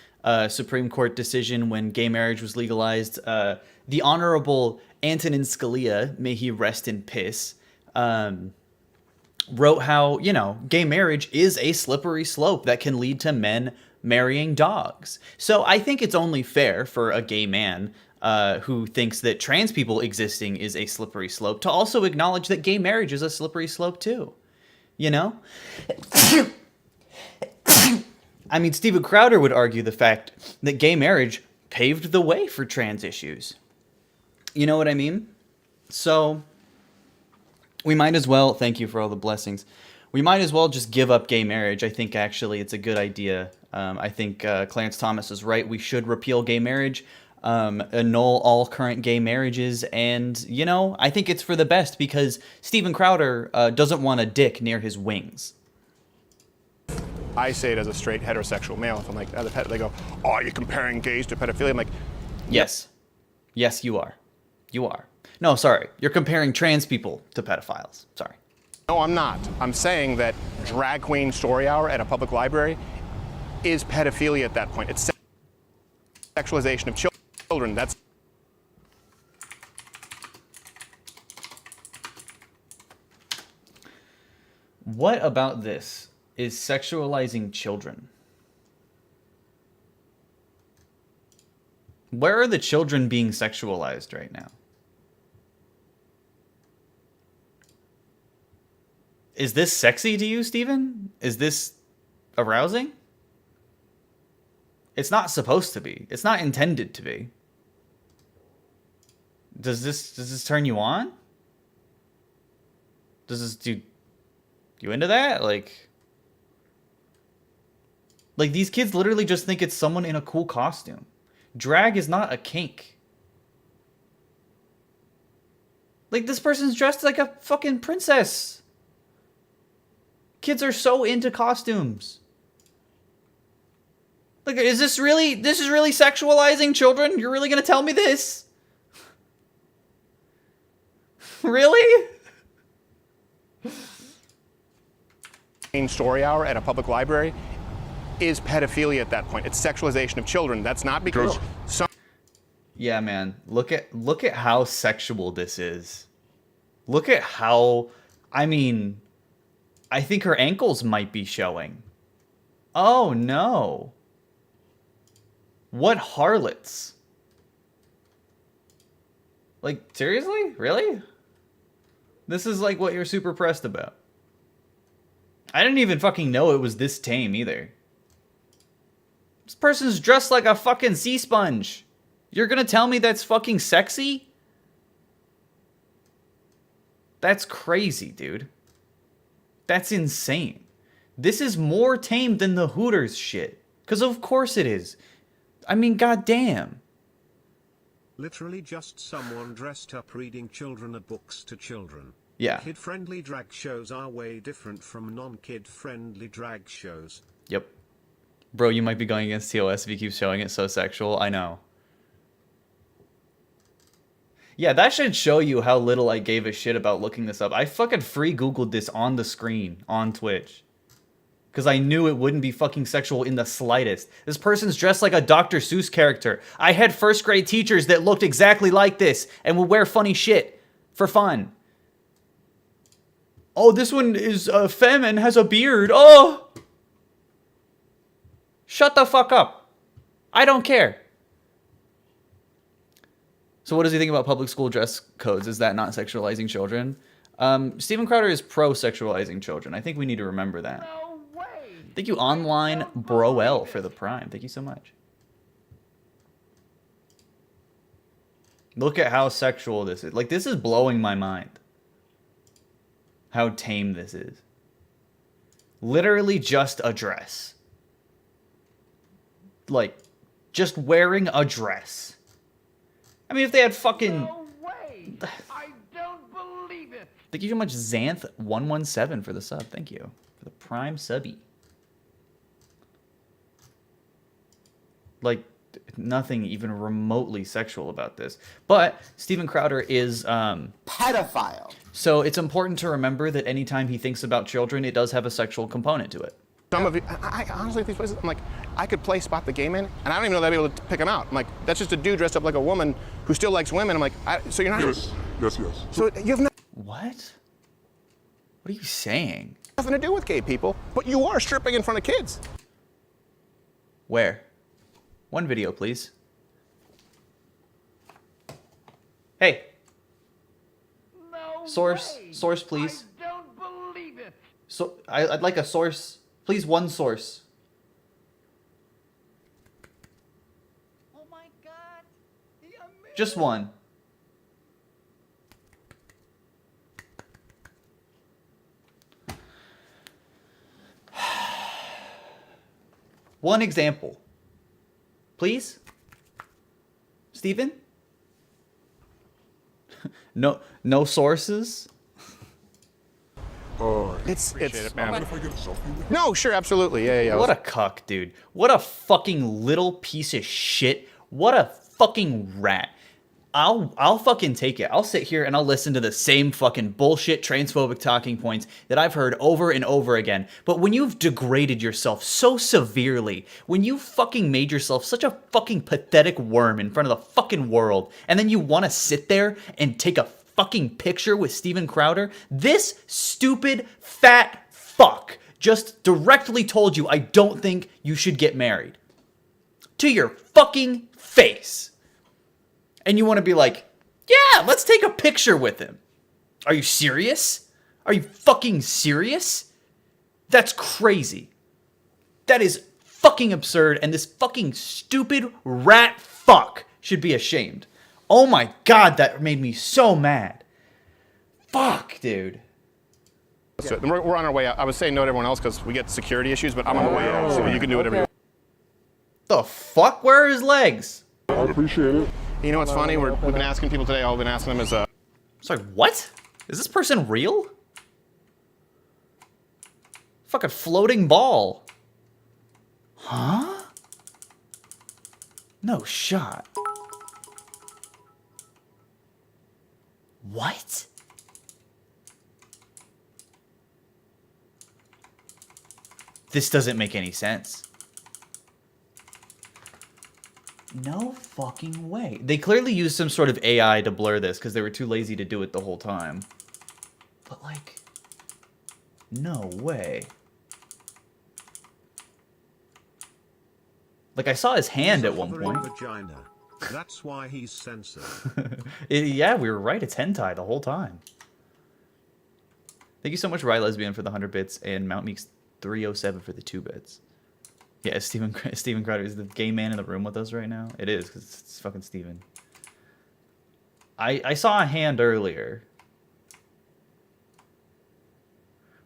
Supreme Court decision when gay marriage was legalized, the Honorable Antonin Scalia, may he rest in piss, wrote how, gay marriage is a slippery slope that can lead to men marrying dogs. So I think it's only fair for a gay man who thinks that trans people existing is a slippery slope to also acknowledge that gay marriage is a slippery slope too. I mean, Steven Crowder would argue the fact that gay marriage paved the way for trans issues. You know what I mean? So we might as well, thank you for all the blessings, we might as well just give up gay marriage. I think actually it's a good idea. I think Clarence Thomas is right. We should repeal gay marriage, annul all current gay marriages, and, I think it's for the best because Steven Crowder doesn't want a dick near his wings. I say it as a straight heterosexual male, if I'm like, they go, oh, you're comparing gays to pedophilia? I'm like, Yes. Yes, you are. You are. No, sorry. You're comparing trans people to pedophiles. Sorry. no, I'm not. I'm saying that drag queen story hour at a public library is pedophilia at that point. It's sexualization of children. That's What about this is sexualizing children? Where are the children being sexualized right now? Is this sexy to you, Steven? Is this arousing? It's not supposed to be. It's not intended to be. Does this turn you on? Does this do you into that? Like these kids literally just think it's someone in a cool costume. Drag is not a kink. Like, this person's dressed like a fucking princess. Kids are so into costumes. Like, this is really sexualizing children? You're really gonna tell me this? Really? story hour at a public library is pedophilia at that point. It's sexualization of children. That's not because some Yeah, man. Look at how sexual this is. Look at how, I mean, I think her ankles might be showing. Oh no. What harlots? Like, seriously? Really? This is like what you're super pressed about. I didn't even fucking know it was this tame either. This person's dressed like a fucking sea sponge. You're gonna tell me that's fucking sexy? That's crazy, dude. That's insane. This is more tame than the Hooters shit. Because of course it is. I mean, goddamn. Literally just someone dressed up reading children books to children. Yeah. Kid-friendly drag shows are way different from non-kid-friendly drag shows. Yep. Bro, you might be going against TOS if you keep showing it so sexual. I know. Yeah, that should show you how little I gave a shit about looking this up. I fucking free Googled this on the screen on Twitch. Because I knew it wouldn't be fucking sexual in the slightest. This person's dressed like a Dr. Seuss character. I had first grade teachers that looked exactly like this and would wear funny shit for fun. Oh, this one is femme and has a beard. Oh! Shut the fuck up. I don't care. So what does he think about public school dress codes? Is that not sexualizing children? Steven Crowder is pro-sexualizing children. I think we need to remember that. No way. Thank you, Online Broel, for the Prime. Thank you so much. Look at how sexual this is. Like, this is blowing my mind. How tame this is. Literally just a dress. Like, just wearing a dress. I mean, if they had fucking... No way. I don't believe it. Thank you so much, Xanth117 for the sub. Thank you for the prime subby. Like, nothing even remotely sexual about this. But Steven Crowder is Pedophile. so it's important to remember that anytime he thinks about children, it does have a sexual component to it. Some of you, I honestly, these places, I'm like, I could play Spot the Gay Man, and I don't even know that I'd be able to pick him out. I'm like, that's just a dude dressed up like a woman who still likes women. I'm like, so you're not. Yes, yes, yes. So you have What? What are you saying? nothing to do with gay people, but you are stripping in front of kids. Where? One video, please. Hey. Source, please. I don't believe it. So I'd like a source, please. One source. Oh my God. Just one. One example. Please? Steven? No sources? It's it, man. Mind if I get a selfie with you? No, sure, absolutely, yeah. What a cuck, dude. What a fucking little piece of shit. What a fucking rat. I'll fucking take it. I'll sit here and I'll listen to the same fucking bullshit transphobic talking points that I've heard over and over again. But when you've degraded yourself so severely, when you fucking made yourself such a fucking pathetic worm in front of the fucking world, and then you want to sit there and take a fucking picture with Steven Crowder, this stupid fat fuck just directly told you I don't think you should get married. To your fucking face. And you want to be like, yeah, let's take a picture with him. Are you serious? Are you fucking serious? That's crazy. That is fucking absurd, and this fucking stupid rat fuck should be ashamed. Oh my God, that made me so mad. Fuck, dude. So we're on our way out. I was saying no to everyone else because we get security issues, but I'm on the way out, so you can do whatever you want. The fuck? Where are his legs? I appreciate it. You know what's funny? We've been asking people today, all we've been asking them is, Sorry, what? Is this person real? Fucking floating ball. Huh? No shot. What? This doesn't make any sense. No fucking way. They clearly used some sort of AI to blur this because they were too lazy to do it the whole time. But like, no way. Like, I saw his hand at one point. Vagina. That's why he's censored. Yeah, we were right. It's hentai the whole time. Thank you so much, Rye Lesbian, for the 100 bits, and Mount Meeks 307 for the 2 bits. Yeah, Steven Crowder is the gay man in the room with us right now. It is, because it's fucking Steven. I saw a hand earlier.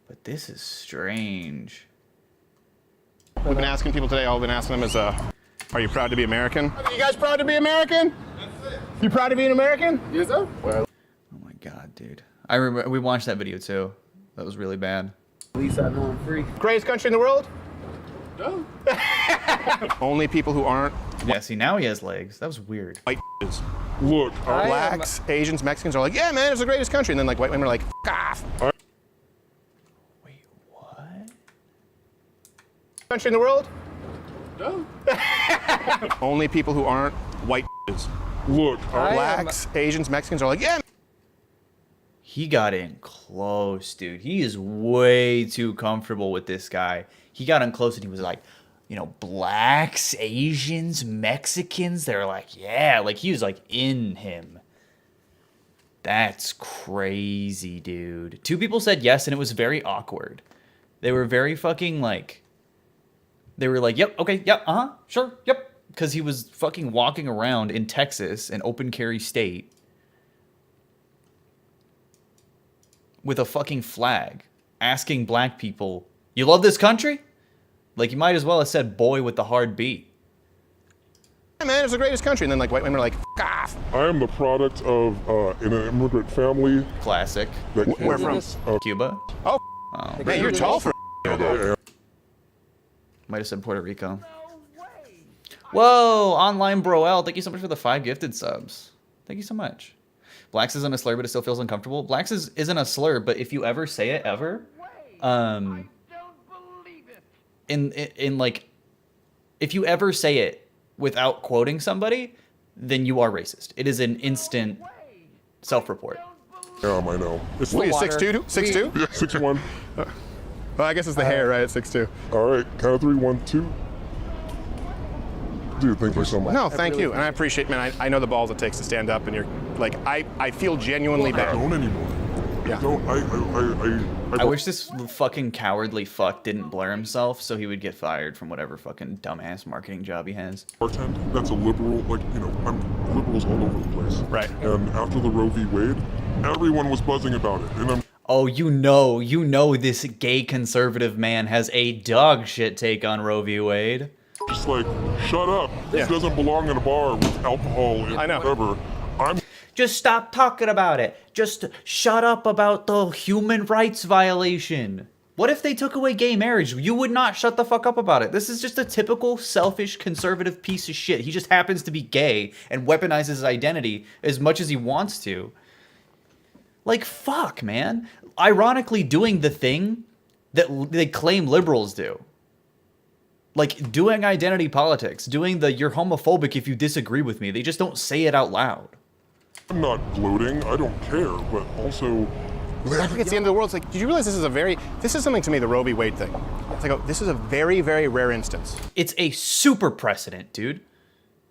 But this is strange. we've been asking people today, all we've been asking them is, are you proud to be American? Are you guys proud to be American? You proud to be an American? Yes, sir. Oh my God, dude. I remember we watched that video too. That was really bad. At least I know I'm free. Greatest country in the world? No. Only people who aren't Yeah, see, now he has legs. That was weird. white is. Look, Blacks, Asians, Mexicans are like, yeah, man, it's the greatest country. And then like white women are like, F off. Wait, what? Country in the world? No. Only people who aren't white is. look, Blacks, Asians, Mexicans are like, yeah. He got in close, dude. He is way too comfortable with this guy. He got in close and he was like, you know, blacks, Asians, Mexicans. They're like, yeah, like he was like in him. That's crazy, dude. 2 people said yes, and it was very awkward. They were very fucking like, they were like, yep, okay, yep, sure, yep. Because he was fucking walking around in Texas, an open carry state, with a fucking flag, asking black people, you love this country? Like, you might as well have said boy with the hard beat. man, it's the greatest country. And then like white women are like, F off. I am the product of an immigrant family. Classic. That Where from? Cuba? Oh, man, you're tall for And Might have said Puerto Rico. Whoa, online bro L, thank you so much for the 5 gifted subs. Thank you so much. Blacks isn't a slur, but it still feels uncomfortable. Blacks isn't a slur, but if you ever say it ever, in like, if you ever say it without quoting somebody, then you are racist. It is an instant self-report. I know. It's What are you, 6'2"? 6'2"? Yeah, 6'1". Well, I guess it's the hair, right? At 6'2". All right, count of 3, 1, 2. Dude, thank you so much. No, thank you. And I appreciate, man, I know the balls it takes to stand up, and you're like, I feel genuinely I bad. don't anymore. Yeah. I wish this fucking cowardly fuck didn't blur himself so he would get fired from whatever fucking dumbass marketing job he has. Bartend, that's a liberal, like, you know, I'm liberals all over the place. Right. And after the Roe v. Wade, everyone was buzzing about it. And I'm Oh, you know this gay conservative man has a dog shit take on Roe v. Wade. just like, shut up. This Yeah. doesn't belong in a bar with alcohol and I know. whatever. I'm Just stop talking about it. Just shut up about the human rights violation. What if they took away gay marriage? You would not shut the fuck up about it. This is just a typical selfish conservative piece of shit. He just happens to be gay and weaponizes his identity as much as he wants to. Like, fuck, man. Ironically doing the thing that they claim liberals do. Like, doing identity politics. Doing the you're homophobic if you disagree with me. They just don't say it out loud. not gloating. I don't care. But also, I think it's the end of the world. It's like, did you realize this is something to me, the Roe v. Wade thing. It's like, this is a very, very rare instance. It's a super precedent, dude.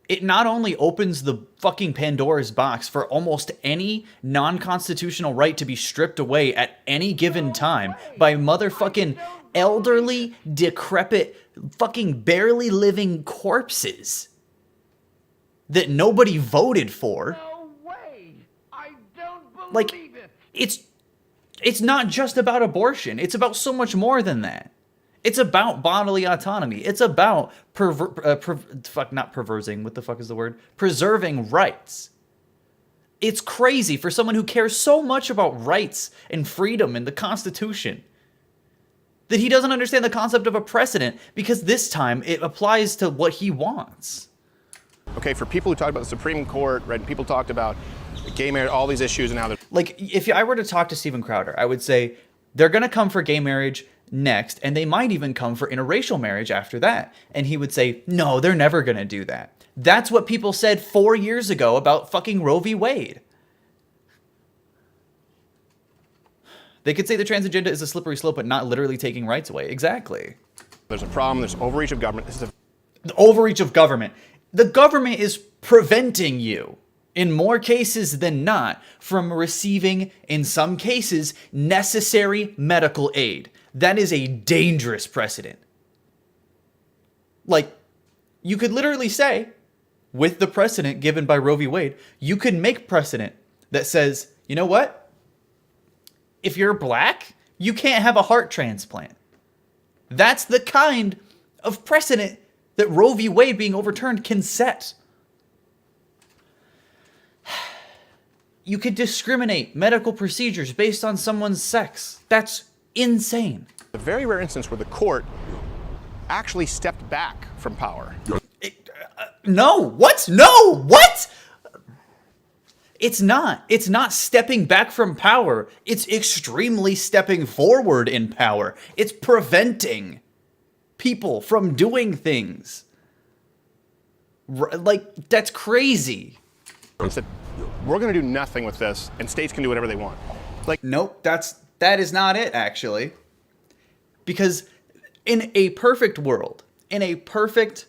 It not only opens the fucking Pandora's box for almost any non-constitutional right to be stripped away at any given time by motherfucking elderly, decrepit, fucking barely living corpses that nobody voted for. No way! I don't believe Like, it! it's not just about abortion. It's about so much more than that. It's about bodily autonomy. It's about preserving rights. It's crazy for someone who cares so much about rights and freedom and the Constitution that he doesn't understand the concept of a precedent because this time it applies to what he wants. Okay, for people who talked about the Supreme Court, right, and people talked about gay marriage, all these issues, and how they're... Like, if I were to talk to Steven Crowder, I would say they're going to come for gay marriage next, and they might even come for interracial marriage after that. And he would say, no, they're never going to do that. That's what people said 4 years ago about fucking Roe v. Wade. They could say the trans agenda is a slippery slope, but not literally taking rights away. Exactly. There's a problem, there's overreach of government. This is a... The overreach of government. The government is preventing you, in more cases than not, from receiving, in some cases, necessary medical aid. That is a dangerous precedent. Like, you could literally say, with the precedent given by Roe v. Wade, you could make precedent that says, you know what? If you're black, you can't have a heart transplant. That's the kind of precedent that Roe v. Wade being overturned can set. You could discriminate medical procedures based on someone's sex. That's insane. a very rare instance where the court actually stepped back from power. No, what? No, what? It's not. It's not stepping back from power. It's extremely stepping forward in power. It's preventing people from doing things. Like, that's crazy. He said, we're going to do nothing with this, and states can do whatever they want. Like, nope, that is not it, actually. Because in a perfect world, in a perfect,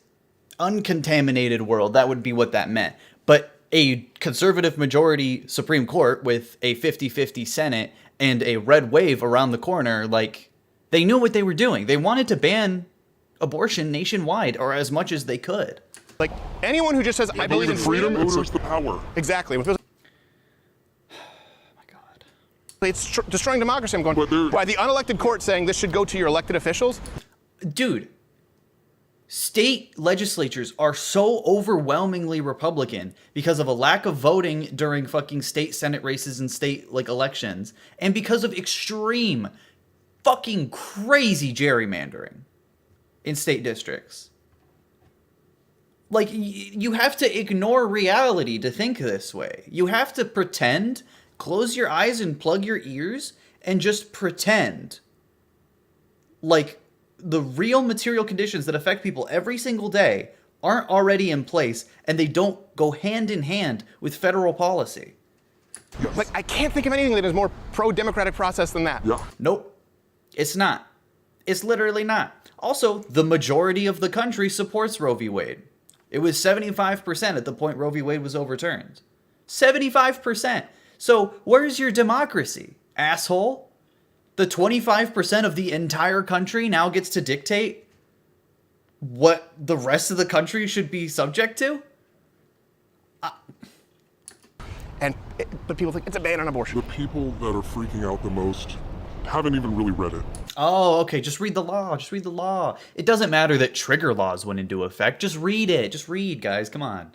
uncontaminated world, that would be what that meant. But a conservative majority Supreme Court with a 50-50 Senate and a red wave around the corner, like, they knew what they were doing. They wanted to ban abortion nationwide, or as much as they could. Like, anyone who just says, I believe in freedom, Voters the power. Exactly. Oh my God. It's destroying democracy. I'm going, why the unelected court saying this should go to your elected officials? Dude, State legislatures are so overwhelmingly Republican because of a lack of voting during fucking state Senate races and state like elections, and because of extreme fucking crazy gerrymandering in state districts. Like, you have to ignore reality to think this way. You have to pretend, close your eyes and plug your ears, and just pretend like the real material conditions that affect people every single day aren't already in place, and they don't go hand in hand with federal policy. Like, I can't think of anything that is more pro-democratic process than that. Yeah. Nope. It's not. It's literally not. Also, the majority of the country supports Roe v. Wade. It was 75% at the point Roe v. Wade was overturned. 75%. So where's your democracy, asshole? The 25% of the entire country now gets to dictate what the rest of the country should be subject to? But people think it's a ban on abortion. The people that are freaking out the most haven't even really read it. Oh, okay. Just read the law. Just read the law. It doesn't matter that trigger laws went into effect. Just read it. Just read, guys. Come on.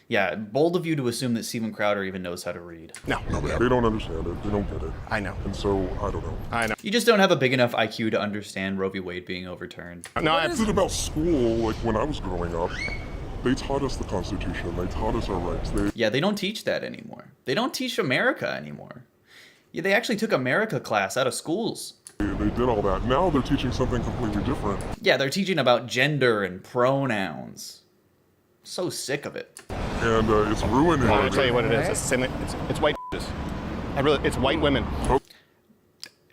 Yeah, bold of you to assume that Steven Crowder even knows how to read. No. They don't understand it. They don't get it. I know. And so, I don't know. I know. You just don't have a big enough IQ to understand Roe v. Wade being overturned. No, Is it about school? Like, when I was growing up, they taught us the Constitution. They taught us our rights. Yeah, they don't teach that anymore. They don't teach America anymore. Yeah, they actually took America class out of schools. They did all that. Now they're teaching something completely different. Yeah, they're teaching about gender and pronouns. So sick of it. And it's ruining. I'll tell you what it is. It's white. It's white women.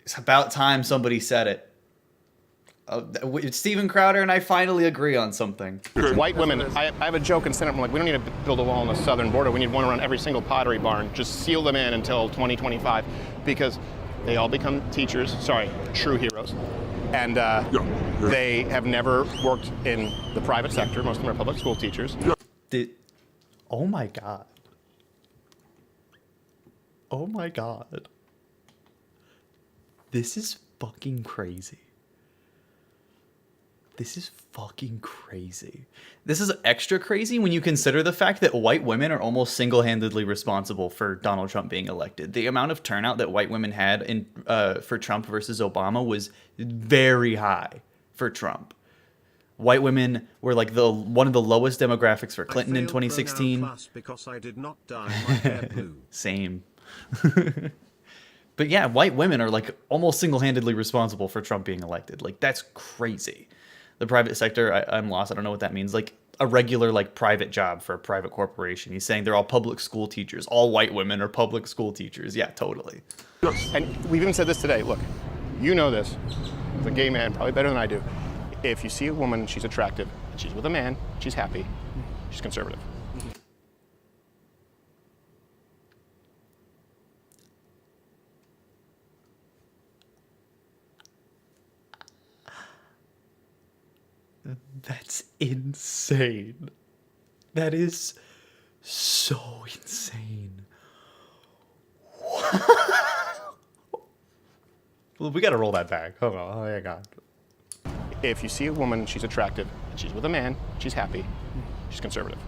It's about time somebody said it. Steven Crowder and I finally agree on something. It's white women. I have a joke in Senate. I'm like, we don't need to build a wall on the southern border. We need one around every single pottery barn. Just seal them in until 2025, because they all become teachers. Sorry, true heroes. And they have never worked in the private sector. Most of them are public school teachers. Oh my God. Oh my God. This is fucking crazy. This is fucking crazy. This is extra crazy when you consider the fact that white women are almost single-handedly responsible for Donald Trump being elected. The amount of turnout that white women had in for Trump versus Obama was very high for Trump. White women were like one of the lowest demographics for Clinton in 2016. Class because I did not dye my hair blue. Same. But yeah, white women are like almost single-handedly responsible for Trump being elected. Like, that's crazy. The private sector, I'm lost. I don't know what that means. Like a regular like private job for a private corporation. He's saying they're all public school teachers. All white women are public school teachers. Yeah, totally. And we've even said this today. Look, you know this. As a gay man, probably better than I do. If you see a woman, she's attractive, she's with a man, she's happy, she's conservative. That's insane. That is so insane. Well, we gotta roll that back. Hold on. Oh my God. If you see a woman, she's attractive, she's with a man, she's happy, she's conservative.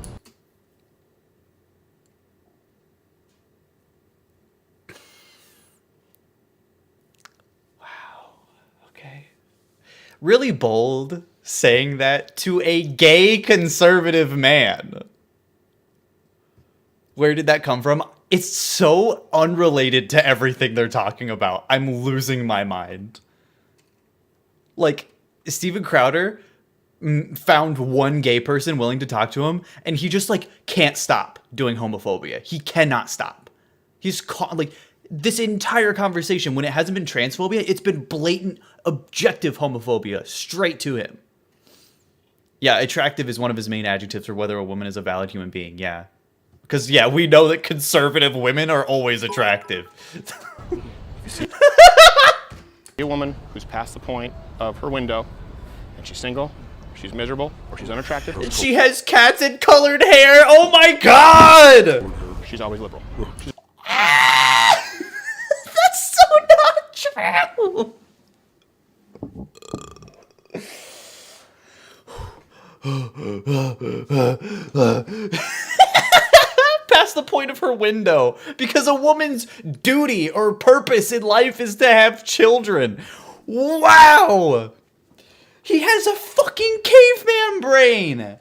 Wow. Okay. Really bold saying that to a gay conservative man. Where did that come from? It's so unrelated to everything they're talking about. I'm losing my mind. Like, Steven Crowder found one gay person willing to talk to him, and he just, like, can't stop doing homophobia. He cannot stop. He's like, this entire conversation, when it hasn't been transphobia, it's been blatant, objective homophobia straight to him. Yeah, attractive is one of his main adjectives for whether a woman is a valid human being. Yeah. Because, yeah, we know that conservative women are always attractive. See a woman who's past the point of her window, and she's single, she's miserable, or she's unattractive. She has cats and colored hair. Oh my God! She's always liberal. That's so not true. past the point of her window because a woman's duty or purpose in life is to have children. Wow! He has a fucking caveman brain!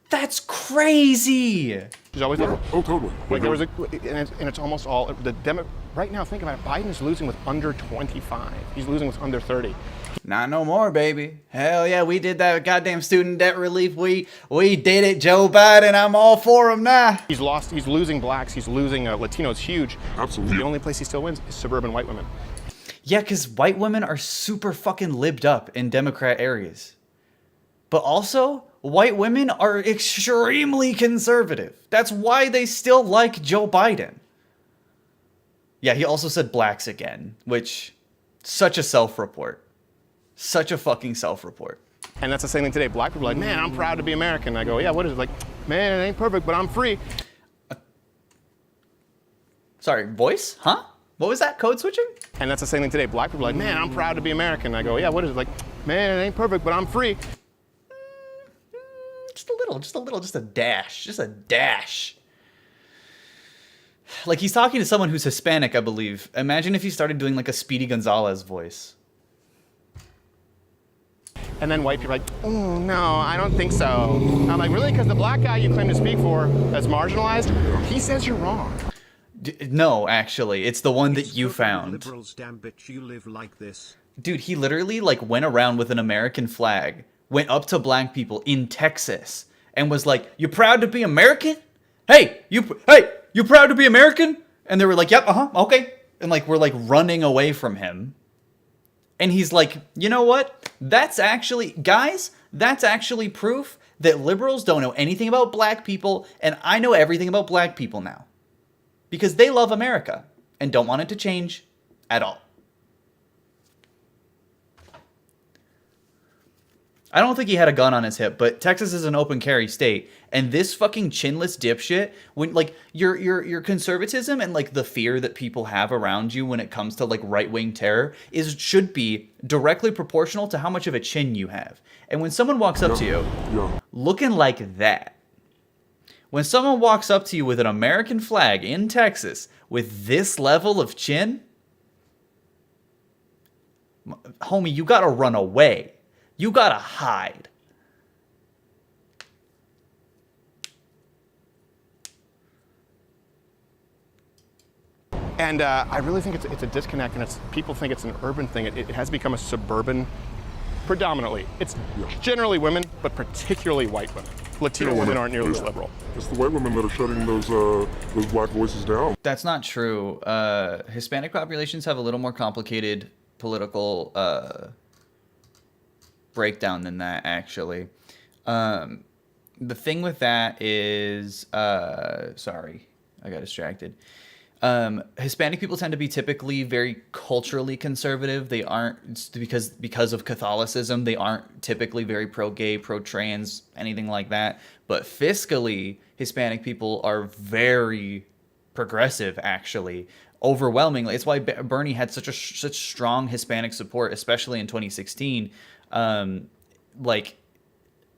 That's crazy! She's always Oh, totally. like there was a, and it's almost all the demo. Right now, think about it. Biden is losing with under 25. He's losing with under 30. Not no more, baby. Hell yeah, we did that goddamn student debt relief. We did it, Joe Biden. I'm all for him now. He's lost. He's losing blacks. He's losing Latinos. Huge. Absolutely. The only place he still wins is suburban white women. Yeah, because white women are super fucking libbed up in Democrat areas. But also, white women are extremely conservative. That's why they still like Joe Biden. Yeah, he also said blacks again, which, such a self-report. Such a fucking self-report. And that's the same thing today. Black people are like, man, I'm proud to be American. I go, yeah, what is it? Like, man, it ain't perfect, but I'm free. Sorry, voice? Huh? What was that? Code switching? And that's the same thing today. Black people are like, man, I'm proud to be American. I go, yeah, what is it? Like, man, it ain't perfect, but I'm free. Just a dash. Like he's talking to someone who's Hispanic, I believe. Imagine if he started doing like a Speedy Gonzalez voice. And then white people are like, oh, no, I don't think so. I'm like, really? Because the black guy you claim to speak for as marginalized, he says you're wrong. No, actually, it's the one that It's you totally found. Liberals, damn bitch, you live like this. Dude, he literally like went around with an American flag, went up to black people in Texas, and was like, "You proud to be American? Hey, you proud to be American?" And they were like, "Yep, okay." And like we're like running away from him. And he's like, "You know what? That's actually, guys, that's actually proof that liberals don't know anything about black people, and I know everything about black people now. Because they love America and don't want it to change at all." I don't think he had a gun on his hip, but Texas is an open carry state, and this fucking chinless dipshit, when like your conservatism and like the fear that people have around you when it comes to like right-wing terror should be directly proportional to how much of a chin you have. And when someone walks up to you looking like that, when someone walks up to you with an American flag in Texas with this level of chin, homie, you gotta run away. You gotta hide. And I really think it's a disconnect, and people think it's an urban thing. It has become a suburban, predominantly. It's generally women, but particularly white women. Latino women aren't nearly as liberal. It's the white women that are shutting those black voices down. That's not true. Hispanic populations have a little more complicated political breakdown than that, actually. The thing with that is, sorry, I got distracted. Hispanic people tend to be typically very culturally conservative. They aren't, because of Catholicism, they aren't typically very pro-gay, pro-trans, anything like that. But fiscally, Hispanic people are very progressive, actually. Overwhelmingly. It's why Bernie had such strong Hispanic support, especially in 2016. Like,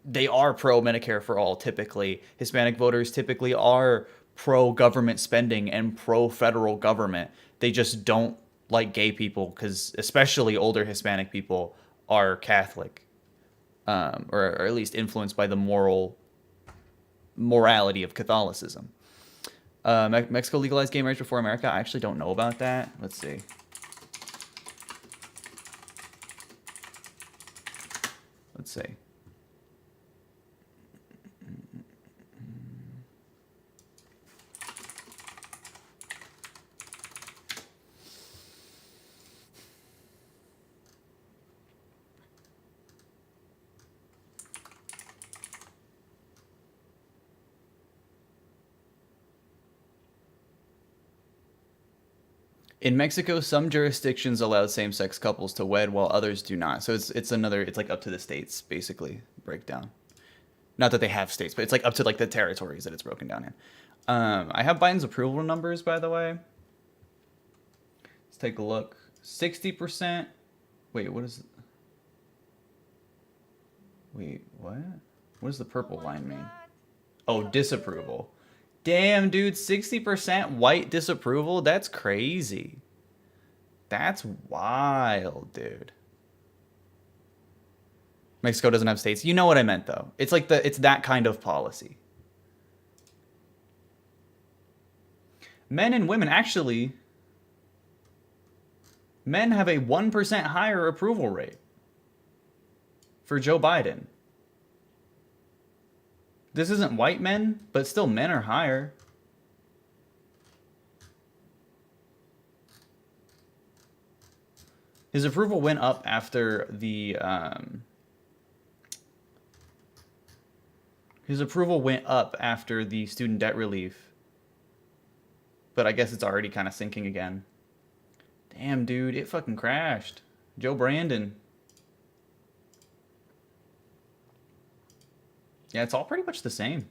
they are pro-Medicare for all, typically. Hispanic voters typically are pro-government spending and pro-federal government. They just don't like gay people because especially older Hispanic people are Catholic, or at least influenced by the morality of Catholicism. Mexico legalized gay marriage before America. I actually don't know about that. Let's see. Let's see. In Mexico, some jurisdictions allow same-sex couples to wed while others do not. So it's like up to the states, basically, breakdown. Not that they have states, but it's like up to like the territories that it's broken down in. I have Biden's approval numbers, by the way. Let's take a look. 60%. Wait, what is it? Wait, what? What does the purple line mean? Oh, disapproval. Damn, dude, 60% white disapproval? That's crazy. That's wild, dude. Mexico doesn't have states. You know what I meant, though. It's like it's that kind of policy. Men and women, actually, men have a 1% higher approval rate for Joe Biden. This isn't white men, but still men are higher. His approval went up after the student debt relief. But I guess it's already kind of sinking again. Damn, dude, it fucking crashed. Joe Brandon. Yeah, it's all pretty much the same.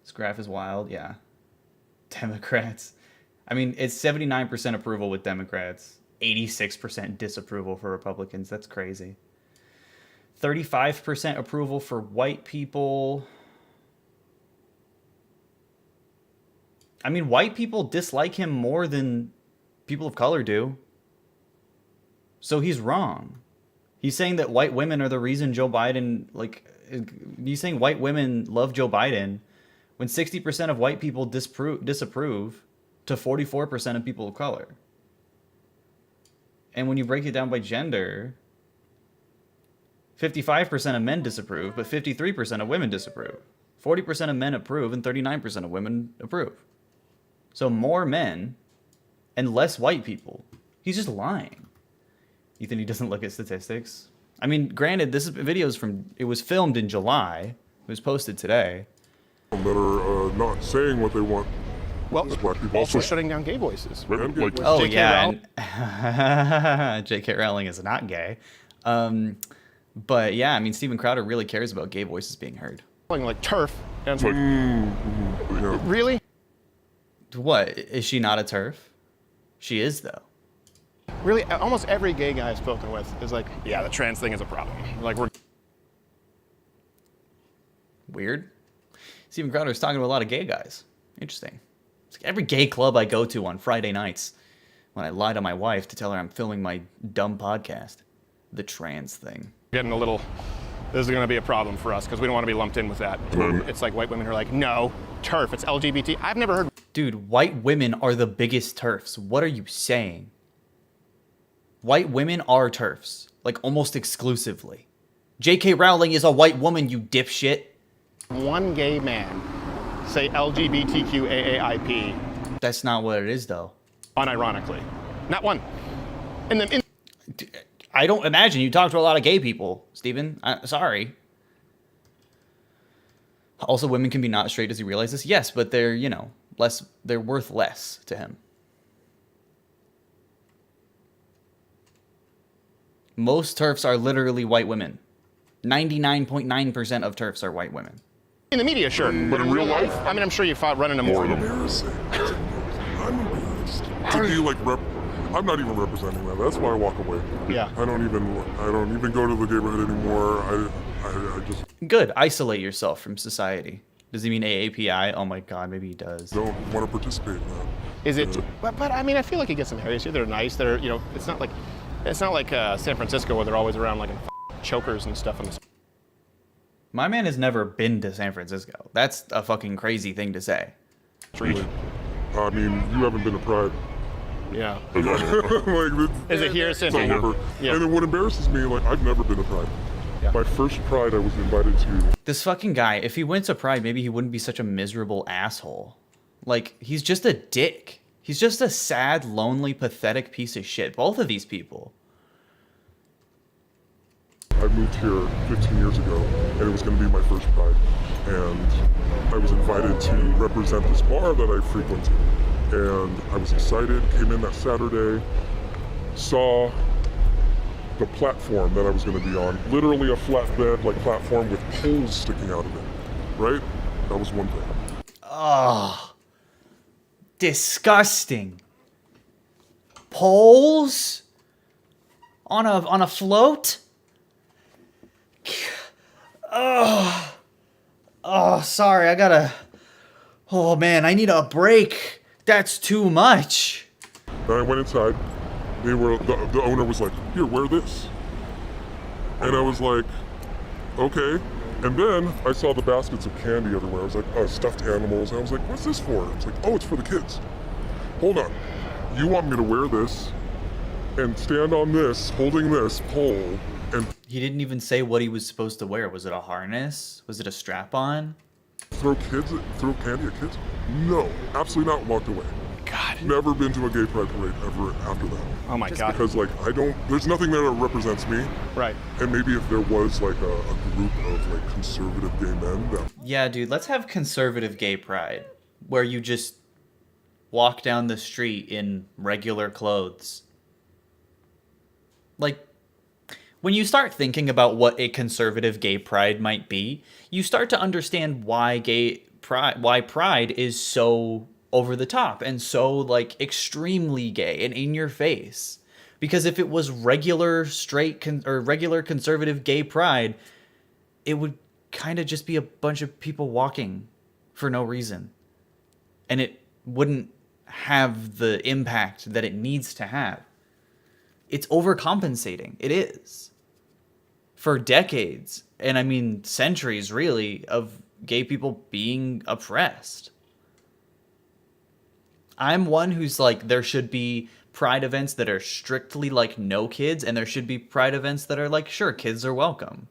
This graph is wild, yeah. Democrats. I mean, it's 79% approval with Democrats, 86% disapproval for Republicans. That's crazy. 35% approval for white people. I mean, white people dislike him more than people of color do. So he's wrong. He's saying that white women are the reason Joe Biden, like, he's saying white women love Joe Biden when 60% of white people disapprove to 44% of people of color. And when you break it down by gender, 55% of men disapprove, but 53% of women disapprove. 40% of men approve and 39% of women approve. So more men and less white people. He's just lying. Ethan, he doesn't look at statistics. I mean, granted, this video is it was filmed in July. It was posted today. That are not saying what they want. Well, Black people also shutting down gay voices. Like, Oh, J.K. yeah. J.K. Rowling is not gay. But yeah, I mean, Steven Crowder really cares about gay voices being heard. Like turf. And it's like, yeah. really? What? Is she not a turf? She is, though. Really? Almost every gay guy I've spoken with is like, yeah, the trans thing is a problem. Like, we're Weird. Steven Crowder is talking to a lot of gay guys. Interesting. It's like every gay club I go to on Friday nights when I lie to my wife to tell her I'm filming my dumb podcast. The trans thing. getting a little, this is going to be a problem for us because we don't want to be lumped in with that. It's like white women are like, no, turf, it's LGBT. I've never heard. Dude, white women are the biggest turfs. What are you saying? White women are turfs, like almost exclusively. J.K. Rowling is a white woman, you dipshit. One gay man say LGBTQAAIP. That's not what it is, though. Unironically. Not one. I don't imagine you talk to a lot of gay people, Steven. Sorry. Also, women can be not straight. Does he realize this? Yes, but they're, you know, less. They're worth less to him. Most TERFs are literally white women. 99.9% of TERFs are white women. In the media, sure. But in real life, I mean, I'm sure you run into more of them. embarrassing. I'm embarrassed. To be like I'm not even representing that. That's why I walk away. Yeah. I don't even go to the neighborhood anymore. I just Good. Isolate yourself from society. Does he mean AAPI? Oh my God, maybe he does. don't want to participate in that. Is it? But I mean, I feel like he gets some areas here. They're nice. They're, you know, it's not like San Francisco where they're always around like in chokers and stuff. My man has never been to San Francisco. That's a fucking crazy thing to say. Street. I mean, you haven't been to Pride. Yeah. Like, Is it here, San it's all Diego? over. Yeah. And then what embarrasses me, like, I've never been to Pride. Yeah. My first Pride I was invited to. This fucking guy, if he went to Pride, maybe he wouldn't be such a miserable asshole. Like, he's just a dick. He's just a sad, lonely, pathetic piece of shit. Both of these people. I moved here 15 years ago, and it was going to be my first Pride. And I was invited to represent this bar that I frequented. And I was excited, came in that Saturday, saw the platform that I was going to be on. Literally a flatbed, like, platform with poles sticking out of it, right? That was one thing. Ugh. Disgusting. Poles? On a float? Oh, sorry, I gotta... Oh, man, I need a break. That's too much. And I went inside. The owner was like, here, wear this. And I was like, okay. And then I saw the baskets of candy everywhere. I was like, stuffed animals. And I was like, what's this for? I was like, oh, it's for the kids. Hold on. You want me to wear this and stand on this, holding this pole, and He didn't even say what he was supposed to wear. Was it a harness? Was it a strap-on? throw candy at kids? No, absolutely not. Walked away. God. Never been to a gay pride parade ever after that. Oh my God. Because like there's nothing there that represents me. Right. And maybe if there was like a group of like conservative gay men that Yeah, dude, let's have conservative gay pride, where you just walk down the street in regular clothes. Like, when you start thinking about what a conservative gay pride might be, you start to understand why pride is so over the top and so like extremely gay and in your face. Because if it was regular regular conservative gay pride, it would kind of just be a bunch of people walking for no reason. And it wouldn't have the impact that it needs to have. It's overcompensating. It is. For decades, and I mean centuries really, of gay people being oppressed. I'm one who's like, there should be pride events that are strictly like no kids, and there should be pride events that are like, sure, kids are welcome.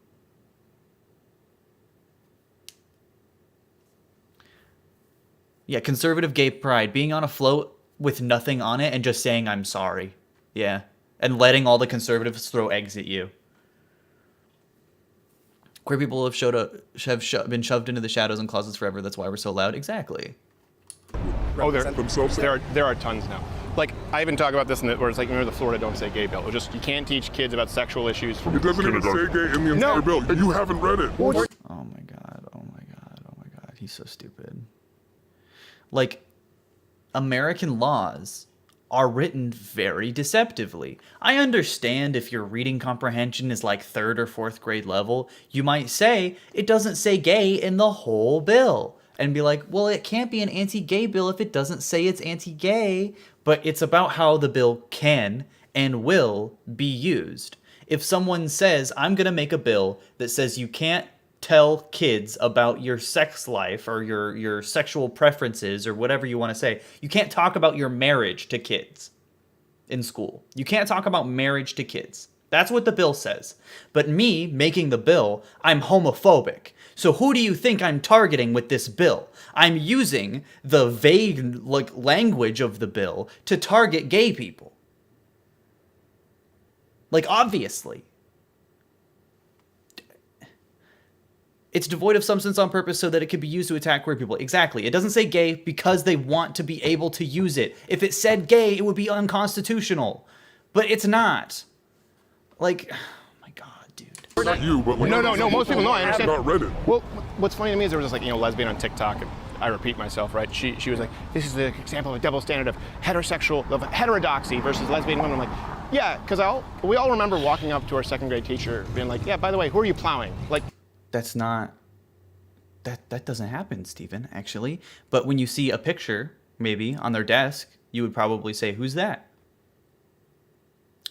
Yeah, conservative gay pride, being on a float with nothing on it and just saying I'm sorry. Yeah. And letting all the conservatives throw eggs at you. Queer people have been shoved into the shadows and closets forever. That's why we're so loud. Exactly. Oh, themselves. there are tons now. Like, I even talk about this where it's like, remember the Florida Don't Say Gay bill. It's just, you can't teach kids about sexual issues from it doesn't even say gay in the entire bill. You haven't read it. Oh my god, oh my god, oh my god. He's so stupid. Like, American laws are written very deceptively. I understand if your reading comprehension is like 3rd or 4th grade level, you might say, it doesn't say gay in the whole bill. And be like, well, it can't be an anti-gay bill if it doesn't say it's anti-gay. But it's about how the bill can and will be used. If someone says, I'm going to make a bill that says you can't tell kids about your sex life or your sexual preferences or whatever you want to say. You can't talk about your marriage to kids in school. You can't talk about marriage to kids. That's what the bill says. But me making the bill, I'm homophobic. So who do you think I'm targeting with this bill? I'm using the vague language of the bill to target gay people. Like, obviously. It's devoid of substance on purpose so that it can be used to attack queer people. Exactly. It doesn't say gay because they want to be able to use it. If it said gay, it would be unconstitutional. But it's not. Like, oh my god, dude. Not you, but like, No, most people know, I understand. Not read it. Well, what's funny to me is there was this, like, lesbian on TikTok, and I repeat myself, right? She was like, this is the example of a double standard of heterodoxy versus lesbian women. I'm like, yeah, because we all remember walking up to our 2nd grade teacher being like, yeah, by the way, who are you plowing? Like, that's not, that doesn't happen, Stephen, actually. But when you see a picture, maybe, on their desk, you would probably say, who's that?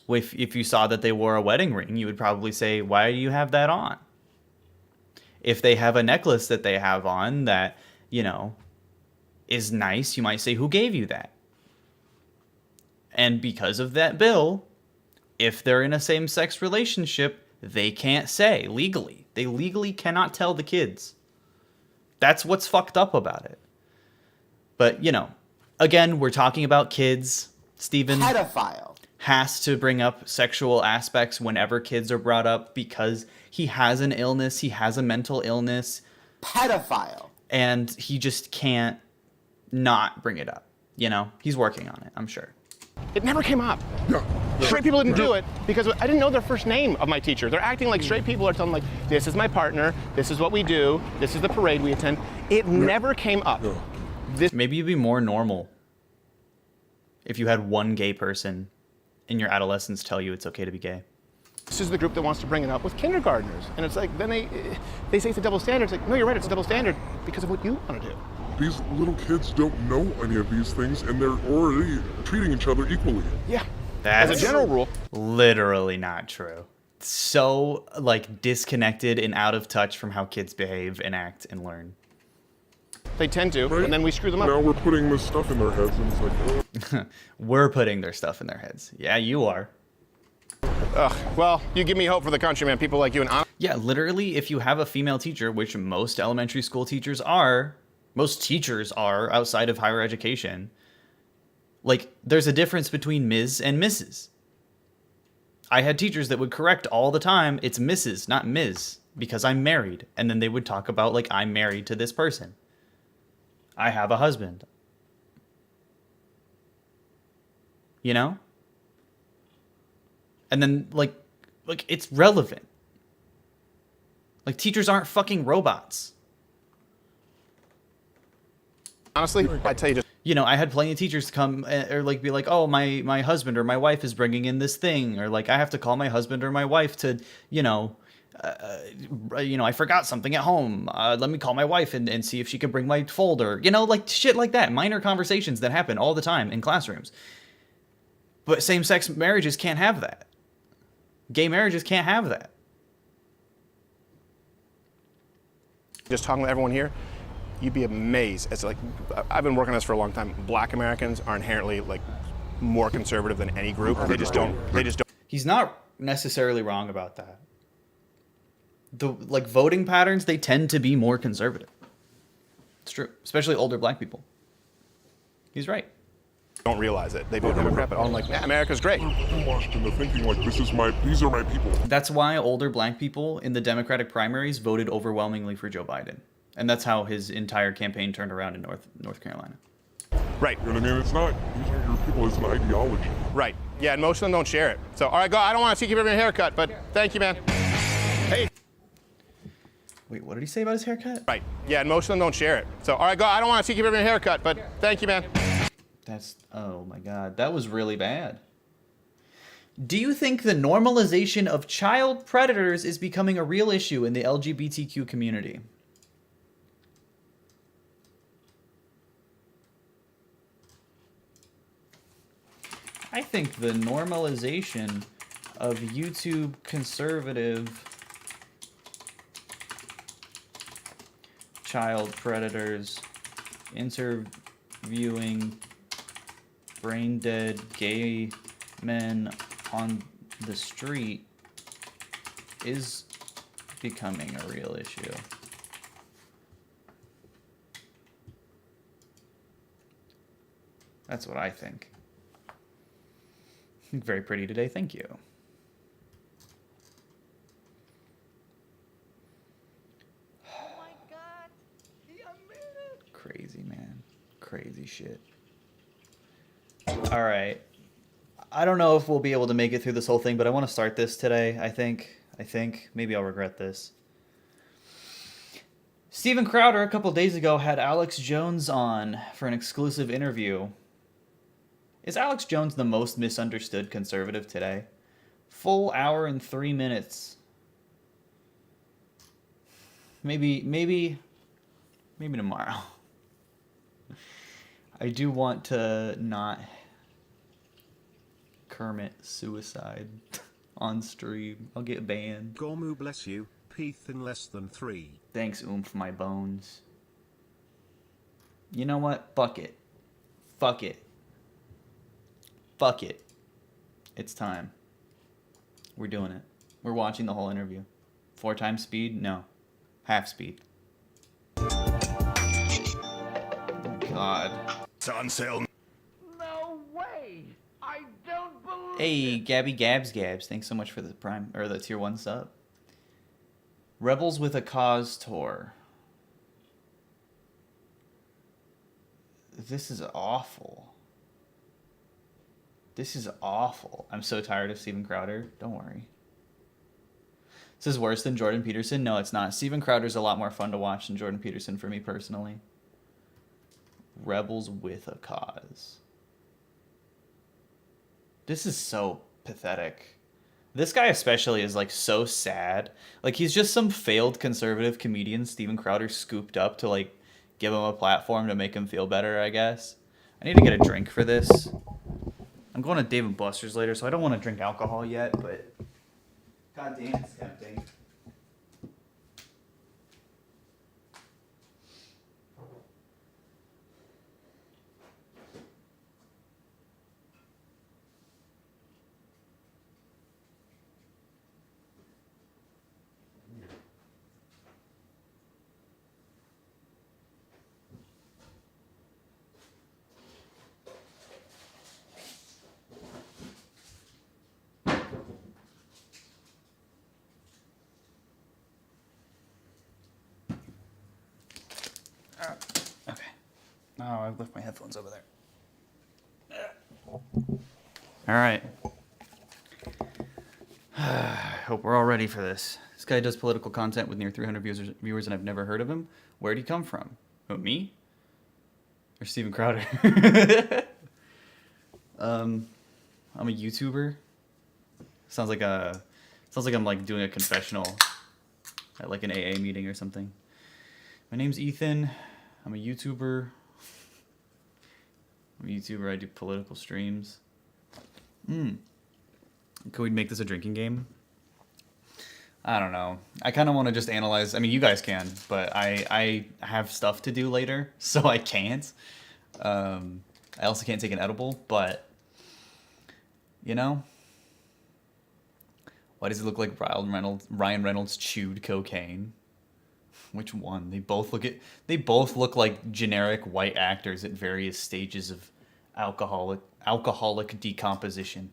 If you saw that they wore a wedding ring, you would probably say, why do you have that on? If they have a necklace that they have on that, is nice, you might say, who gave you that? And because of that bill, if they're in a same-sex relationship, they can't say legally. They legally cannot tell the kids. That's what's fucked up about it. But, again, we're talking about kids. Stephen Pedophile. has to bring up sexual aspects whenever kids are brought up because he has an illness. He has a mental illness. Pedophile. And he just can't not bring it up. He's working on it, I'm sure. it never came up. Straight people didn't do it because I didn't know their first name of my teacher. They're acting like straight people are telling them, like, this is my partner, this is what we do, this is the parade we attend. It never came up. Maybe you'd be more normal if you had one gay person in your adolescence tell you it's okay to be gay. This is the group that wants to bring it up with kindergartners. And it's like, then they say it's a double standard. It's like, no, you're right, it's a double standard because of what you want to do. These little kids don't know any of these things, and they're already treating each other equally. Yeah. That's As a general rule. literally not true. So, like, disconnected and out of touch from how kids behave and act and learn. They tend to, Right? and then we screw them up. Now we're putting this stuff in their heads, and it's like, oh. We're putting their stuff in their heads. Yeah, you are. Ugh, well, you give me hope for the country, man. People like you. And Yeah, literally, if you have a female teacher, which most elementary school teachers are, most teachers are outside of higher education, like, there's a difference between Ms. and Mrs. I had teachers that would correct all the time, it's Mrs., not Ms., because I'm married. And then they would talk about, like, I'm married to this person. I have a husband. You know? And then, like, it's relevant. Like, teachers aren't fucking robots. honestly, I tell you just. You know, I had plenty of teachers come or like be like, oh, my husband or my wife is bringing in this thing, or like I have to call my husband or my wife to, I forgot something at home. Let me call my wife and see if she can bring my folder. You know, like shit like that. Minor conversations that happen all the time in classrooms. But same-sex marriages can't have that. Gay marriages can't have that. Just talking to everyone here, you'd be amazed. It's like, I've been working on this for a long time. Black Americans are inherently like more conservative than any group. They just don't. He's not necessarily wrong about that. The like voting patterns, they tend to be more conservative. It's true, especially older black people. He's right. Don't realize it. They vote Democrat, but all like, yeah, America's great. Washed into thinking like these are my people. That's why older black people in the Democratic primaries voted overwhelmingly for Joe Biden. And that's how his entire campaign turned around in North Carolina. Right. You know what I mean? It's not, these are your people, it's an ideology. Right. Yeah, and most of them don't share it. So, all right, go. I don't want to see you give me a haircut, but thank you, man. Hey. Wait, what did he say about his haircut? Right. Yeah, and most of them don't share it. So, all right, go. I don't want to see you give me a haircut, but thank you, man. Oh my God, that was really bad. Do you think the normalization of child predators is becoming a real issue in the LGBTQ community? I think the normalization of YouTube conservative child predators interviewing brain dead gay men on the street is becoming a real issue. That's what I think. Very pretty today, thank you. Oh my God, he admitted. Crazy, man. Crazy shit. All right. I don't know if we'll be able to make it through this whole thing, but I want to start this today. I think. Maybe I'll regret this. Steven Crowder a couple days ago had Alex Jones on for an exclusive interview. Is Alex Jones the most misunderstood conservative today? Full hour and 3 minutes. Maybe tomorrow. I do want to not Kermit suicide on stream. I'll get banned. Gormu bless you, Peeth in less than 3. Thanks, oomph my bones. You know what? Fuck it. Fuck it. Fuck it. It's time. We're doing it. We're watching the whole interview. 4 times speed? No. Half speed. Oh God. It's on sale. No way! I don't believe Hey, Gabby Gabs. Thanks so much for the Prime or the tier 1 sub. Rebels with a Cause tour. This is awful. This is awful. I'm so tired of Steven Crowder. Don't worry. This is worse than Jordan Peterson. No, it's not. Steven Crowder's a lot more fun to watch than Jordan Peterson for me personally. Rebels with a Cause. This is so pathetic. This guy especially is like so sad. Like he's just some failed conservative comedian Steven Crowder scooped up to like give him a platform to make him feel better, I guess. I need to get a drink for this. I'm going to Dave & Buster's later, so I don't want to drink alcohol yet, but god damn, it's tempting. Okay. Oh, I left my headphones over there. All right. Hope we're all ready for this. This guy does political content with near 300 viewers, and I've never heard of him. Where'd he come from? Who, me? Or Steven Crowder? I'm a YouTuber. Sounds like I'm like doing a confessional at like an AA meeting or something. My name's Ethan. I'm a YouTuber. I do political streams. Could we make this a drinking game? I don't know. I kind of want to just analyze. I mean, you guys can, but I have stuff to do later, so I can't. I also can't take an edible, but you know, why does it look like Ryan Reynolds chewed cocaine? Which one? They both look like generic white actors at various stages of alcoholic decomposition.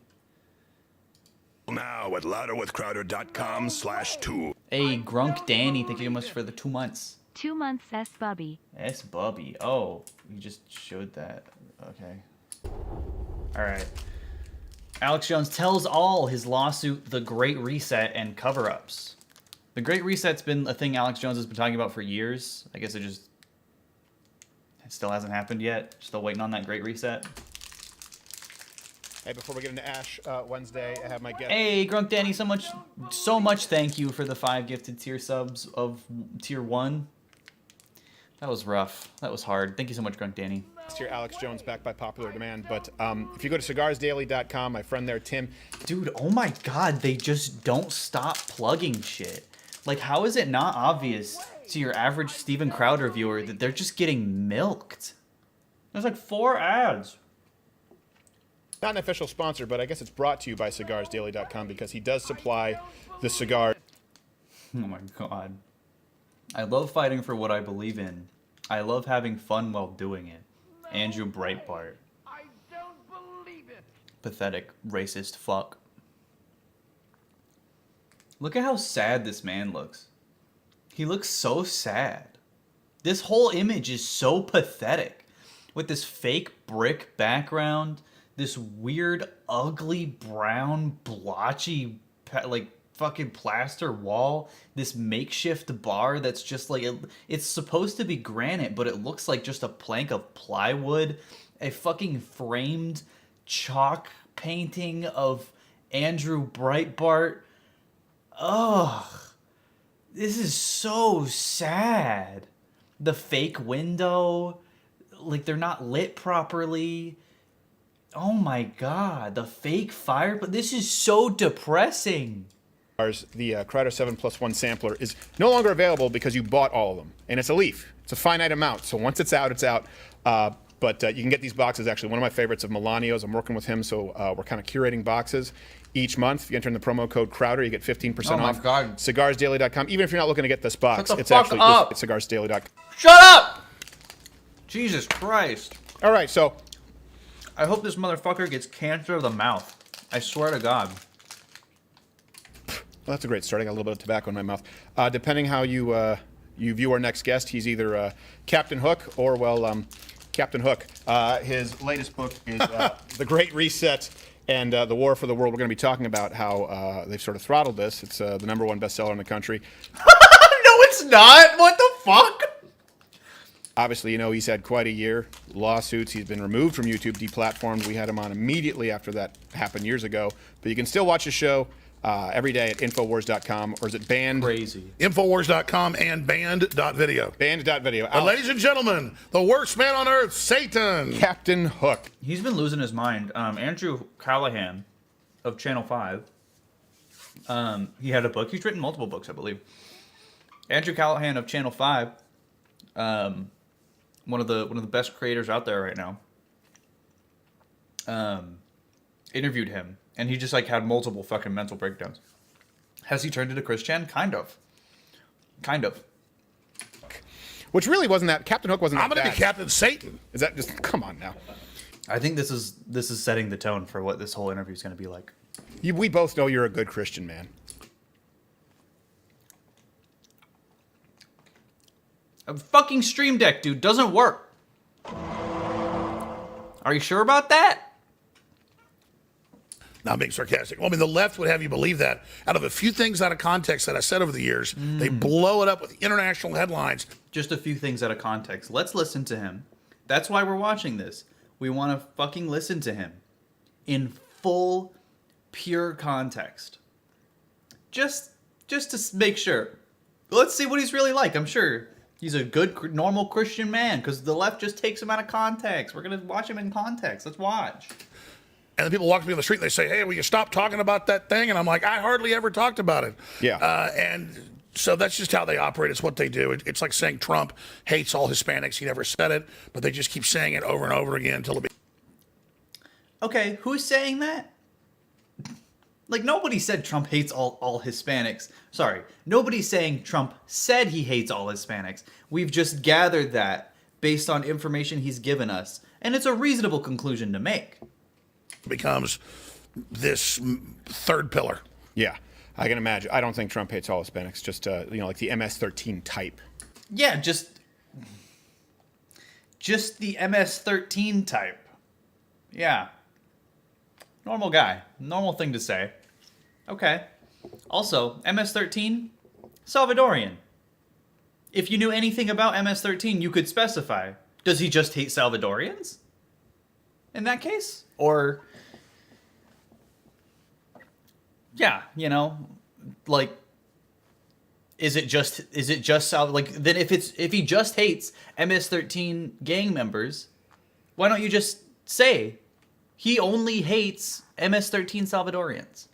Now at louderwithcrowder.com/2. Hey, Grunk Danny, thank you so much for the 2 months. 2 months, S. Bubby. S. Bubby. Oh, you just showed that. Okay. Alright. Alex Jones tells all his lawsuit, The Great Reset, and cover-ups. The Great Reset's been a thing Alex Jones has been talking about for years. I guess it still hasn't happened yet. Still waiting on that Great Reset. Hey, before we get into Ash Wednesday, I have my guest. Hey, Grunk Danny, so much thank you for the 5 gifted tier subs of tier 1. That was rough. That was hard. Thank you so much, Grunk Danny. Here, Alex Jones, back by popular demand. But if you go to cigarsdaily.com, my friend there, Tim. Dude, oh my god, they just don't stop plugging shit. Like, how is it not obvious to your average Steven Crowder viewer that they're just getting milked? There's like 4 ads. Not an official sponsor, but I guess it's brought to you by cigarsdaily.com because he does supply the cigar. Oh my god. I love fighting for what I believe in. I love having fun while doing it. Andrew Breitbart. I don't believe it. Pathetic, racist fuck. Look at how sad this man looks. He looks so sad. This whole image is so pathetic. With this fake brick background, this weird, ugly, brown, blotchy, like, fucking plaster wall, this makeshift bar that's just like, it's supposed to be granite, but it looks like just a plank of plywood, a fucking framed chalk painting of Andrew Breitbart. Ugh, this is so sad. The fake window, like they're not lit properly. Oh my god, the fake fire, but this is so depressing. The Crowder 7+1 sampler is no longer available because you bought all of them. And it's a leaf. It's a finite amount. So once it's out, it's out. But you can get these boxes. Actually, one of my favorites of Melanio's. I'm working with him, so we're kind of curating boxes each month. If you enter in the promo code Crowder, you get 15% off. Oh my god. Cigarsdaily.com. Even if you're not looking to get this box, Shut the it's fuck actually up. just cigarsdaily.com. Shut up! Jesus Christ. All right, so I hope this motherfucker gets cancer of the mouth. I swear to God. well, that's a great start. I got a little bit of tobacco in my mouth. Depending how you view our next guest, he's either Captain Hook or, well, Captain Hook. His latest book is The Great Reset and The War for the World. We're going to be talking about how they've sort of throttled this. It's the #1 bestseller in the country. No, it's not. What the fuck? Obviously, you know, he's had quite a year. Lawsuits. He's been removed from YouTube, deplatformed. We had him on immediately after that happened years ago. But you can still watch his show. every day at Infowars.com, or is it banned? Crazy. Infowars.com and band.video. Banned.video. But ladies and gentlemen, the worst man on earth, Satan. Captain Hook. He's been losing his mind. Andrew Callahan of Channel 5. He had a book. He's written multiple books, I believe. Andrew Callahan of Channel 5. One of the best creators out there right now. Interviewed him, and he just like had multiple fucking mental breakdowns. Has he turned into Christian? Kind of. Which really wasn't that. Captain Hook wasn't that I'm going to bad. be Captain Satan. Is that just, come on now. I think this is setting the tone for what this whole interview is going to be like. We both know you're a good Christian man. A fucking Stream Deck, dude, doesn't work. Are you sure about that? Not being sarcastic. Well, I mean, the left would have you believe that. Out of a few things out of context that I said over the years, they blow it up with international headlines. Just a few things out of context. Let's listen to him. That's why we're watching this. We want to fucking listen to him in full, pure context. Just to make sure. Let's see what he's really like. I'm sure he's a good, normal Christian man, because the left just takes him out of context. We're going to watch him in context. Let's watch. And then people walk to me on the street and they say, hey, will you stop talking about that thing? And I'm like, I hardly ever talked about it. Yeah. And so that's just how they operate. It's what they do. It's like saying Trump hates all Hispanics. He never said it, but they just keep saying it over and over again until it Okay, who's saying that? Like, nobody said Trump hates all Hispanics. Sorry, nobody's saying Trump said he hates all Hispanics. We've just gathered that based on information he's given us, and it's a reasonable conclusion to make. becomes this third pillar. Yeah, I can imagine. I don't think Trump hates all Hispanics, just, like the MS-13 type. Yeah, just the MS-13 type. Yeah. Normal guy. Normal thing to say. Okay. Also, MS-13, Salvadorian. If you knew anything about MS-13, you could specify. Does he just hate Salvadorians? In that case? Or... yeah, like... Is it just then if he just hates MS-13 gang members, why don't you just say he only hates MS-13 Salvadorians?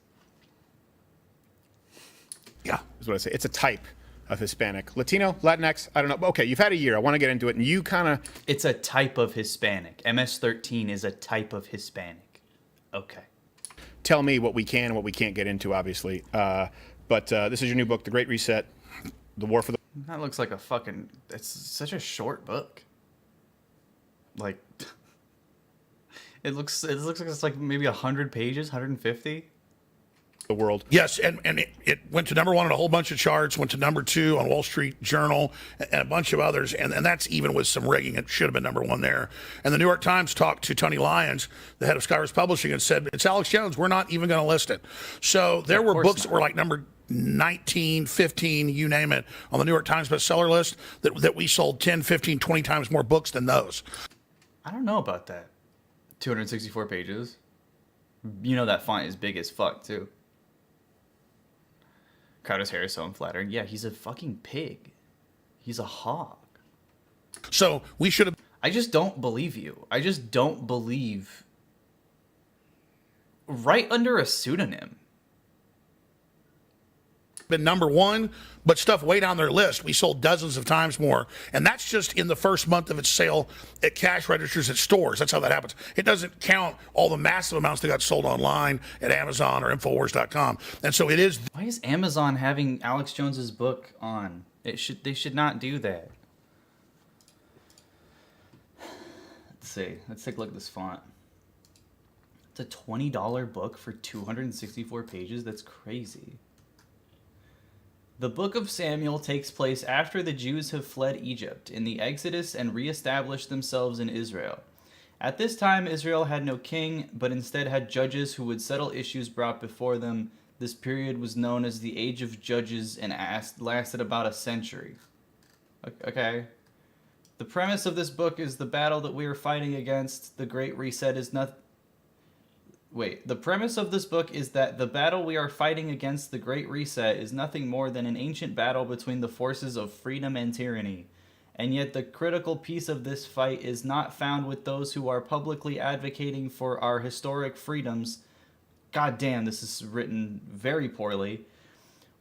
Yeah, is what I say. It's a type of Hispanic. Latino, Latinx, I don't know. Okay, you've had a year. I want to get into it, and you kind of... It's a type of Hispanic. MS-13 is a type of Hispanic. Okay. Tell me what we can and what we can't get into, obviously. But this is your new book, The Great Reset, The War for the... That looks like a fucking... It's such a short book. Like... It looks like it's like maybe 100 pages, 150. The world. Yes, and it went to number one on a whole bunch of charts, went to number two on Wall Street Journal, and a bunch of others, and that's even with some rigging. It should have been number one there. And the New York Times talked to Tony Lyons, the head of Skywars Publishing, and said, it's Alex Jones, we're not even going to list it. So there were books that were like number 19, 15, you name it, on the New York Times bestseller list that we sold 10, 15, 20 times more books than those. I don't know about that. 264 pages. You know that font is big as fuck, too. Crowder's hair is so unflattering. Yeah, he's a fucking pig. He's a hog. So we should have... I just don't believe you. I just don't believe... Right under a pseudonym. Been number one, but stuff way down their list. We sold dozens of times more. And that's just in the first month of its sale at cash registers at stores. That's how that happens. It doesn't count all the massive amounts that got sold online at Amazon or Infowars.com. And so it is... Why is Amazon having Alex Jones's book on? They should not do that. Let's see. Let's take a look at this font. It's a $20 book for 264 pages? That's crazy. The Book of Samuel takes place after the Jews have fled Egypt in the Exodus and reestablished themselves in Israel. At this time, Israel had no king, but instead had judges who would settle issues brought before them. This period was known as the Age of Judges and lasted about a century. Okay. The premise of this book is the battle that we are fighting against. The Great Reset is Wait, the premise of this book is that the battle we are fighting against the Great Reset is nothing more than an ancient battle between the forces of freedom and tyranny. And yet the critical piece of this fight is not found with those who are publicly advocating for our historic freedoms. God damn, this is written very poorly.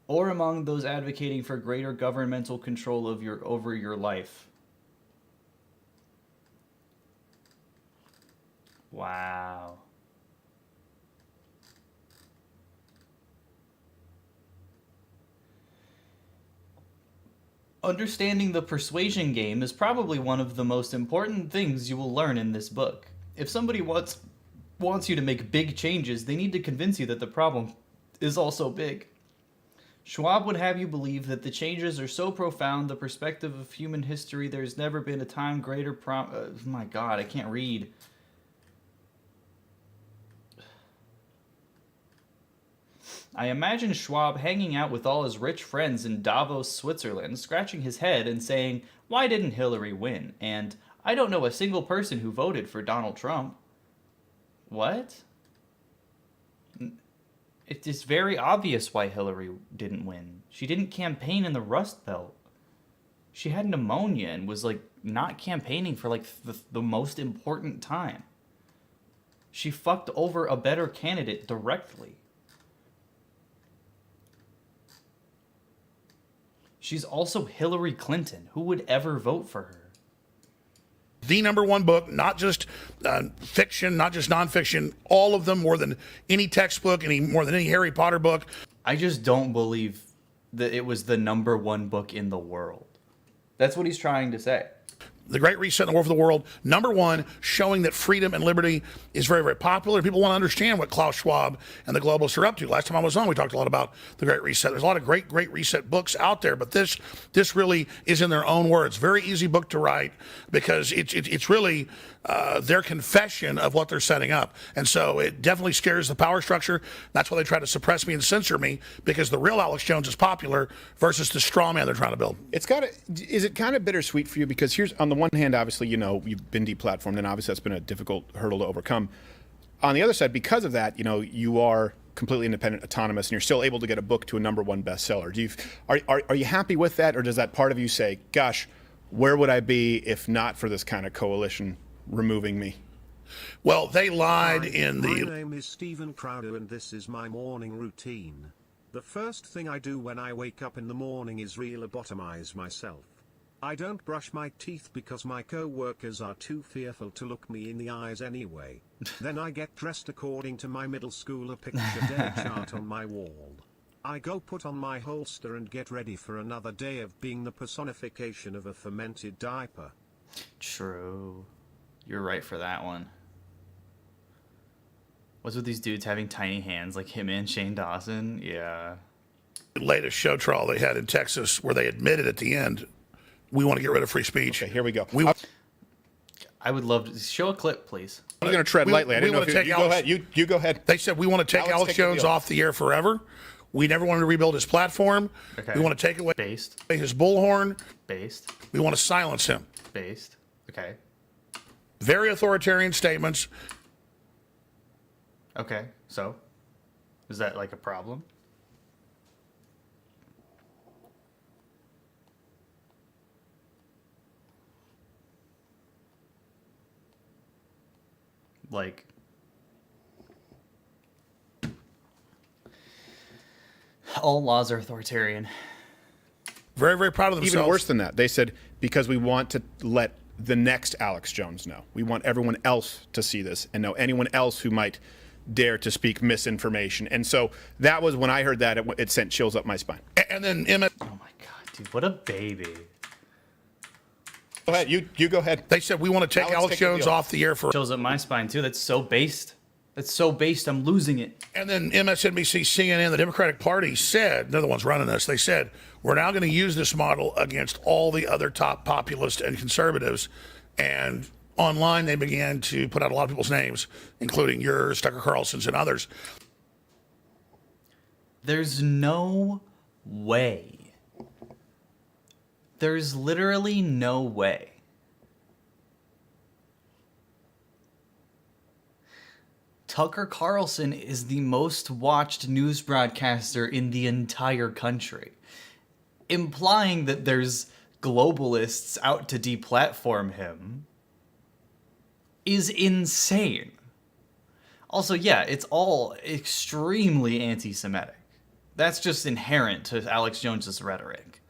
Or among those advocating for greater governmental control of over your life. Wow. Understanding the persuasion game is probably one of the most important things you will learn in this book. If somebody wants you to make big changes, they need to convince you that the problem is also big. Schwab would have you believe that the changes are so profound, the perspective of human history, there's never been a time greater my God, I can't read. I imagine Schwab hanging out with all his rich friends in Davos, Switzerland, scratching his head and saying, "Why didn't Hillary win?" And, "I don't know a single person who voted for Donald Trump." What? It is very obvious why Hillary didn't win. She didn't campaign in the Rust Belt. She had pneumonia and was, like, not campaigning for, like, the most important time. She fucked over a better candidate directly. She's also Hillary Clinton. Who would ever vote for her? The number one book, not just fiction, not just nonfiction, all of them, more than any textbook, more than any Harry Potter book. I just don't believe that it was the number one book in the world. That's what he's trying to say. The Great Reset and the War for the World, number one, showing that freedom and liberty is very, very popular. People want to understand what Klaus Schwab and the globalists are up to. Last time I was on, we talked a lot about the Great Reset. There's a lot of great Reset books out there, but this really is in their own words. Very easy book to write because it's really their confession of what they're setting up. And so it definitely scares the power structure. That's why they try to suppress me and censor me, because the real Alex Jones is popular versus the straw man they're trying to build. Is it kind of bittersweet for you? Because here's, on the one hand, obviously, you've been deplatformed, and obviously that's been a difficult hurdle to overcome. On the other side, because of that, you are completely independent, autonomous, and you're still able to get a book to a number one bestseller. Are you happy with that, or does that part of you say, gosh, where would I be if not for this kind of coalition removing me? Well, they lied My name is Stephen Crowder, and this is my morning routine. The first thing I do when I wake up in the morning is re-lobotomize myself. I don't brush my teeth because my co-workers are too fearful to look me in the eyes anyway. Then I get dressed according to my middle schooler picture day chart on my wall. I go put on my holster and get ready for another day of being the personification of a fermented diaper. True. You're right for that one. What's with these dudes having tiny hands like him and Shane Dawson? Yeah. Latest show trial they had in Texas where they admitted at the end, we want to get rid of free speech. Okay, here we go. I would love to show a clip, please. I'm going to tread lightly. I didn't know if you go ahead. You go ahead. They said we want to take Alex Jones off the air forever. We never wanted to rebuild his platform. Okay. We want to take away Based. his bullhorn. Based. We want to silence him. Based. Okay. Very authoritarian statements. Okay. So, is that like a problem? Like, all laws are authoritarian. Very, very proud of themselves. Even worse than that, they said, because we want to let the next Alex Jones know. We want everyone else to see this and know anyone else who might dare to speak misinformation. And so that was when I heard that, it sent chills up my spine. And then Emmett. Oh my God, dude, what a baby. Go ahead. You go ahead. They said we want to take Alex Jones off the air for. Chills up my spine too. That's so based. That's so based. I'm losing it. And then MSNBC, CNN, the Democratic Party said, they're the ones running this, they said, we're now going to use this model against all the other top populists and conservatives. And online, they began to put out a lot of people's names, including yours, Tucker Carlson's, and others. There's no way. There's literally no way. Tucker Carlson is the most watched news broadcaster in the entire country, implying that there's globalists out to deplatform him is insane. Also, yeah, it's all extremely anti-Semitic. That's just inherent to Alex Jones's rhetoric.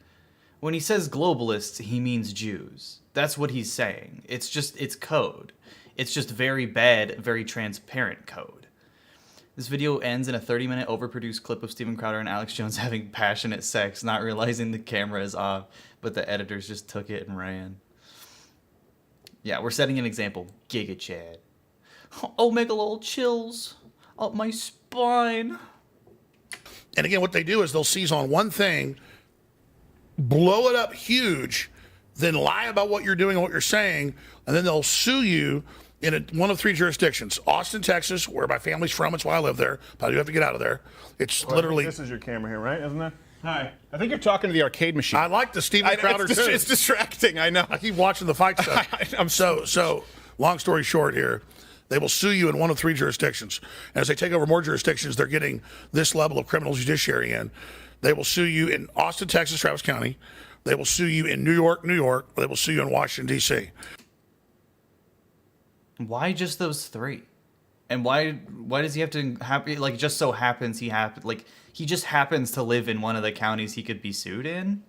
When he says globalists, he means Jews. That's what he's saying. It's code. It's just very bad, very transparent code. This video ends in a 30-minute overproduced clip of Steven Crowder and Alex Jones having passionate sex, not realizing the camera is off, but the editors just took it and ran. Yeah, we're setting an example. Giga Chad. Oh, make a little chills up my spine. And again, what they do is they'll seize on one thing, blow it up huge, then lie about what you're doing and what you're saying, and then they'll sue you in one of 3 jurisdictions. Austin, Texas, where my family's from. It's why I live there. But I do have to get out of there. It's literally... This is your camera here, right? Isn't it? Hi. I think you're talking to the arcade machine. I like the Steven Crowder too. It's distracting, I know. I keep watching the fight stuff. I'm so long story short here, they will sue you in one of 3 jurisdictions. And as they take over more jurisdictions, they're getting this level of criminal judiciary in. They will sue you in Austin, Texas, Travis County. They will sue you in New York, New York. They will sue you in Washington, D.C. Why just those 3? And why does he have to like just so happens he just happens to live in one of the counties he could be sued in?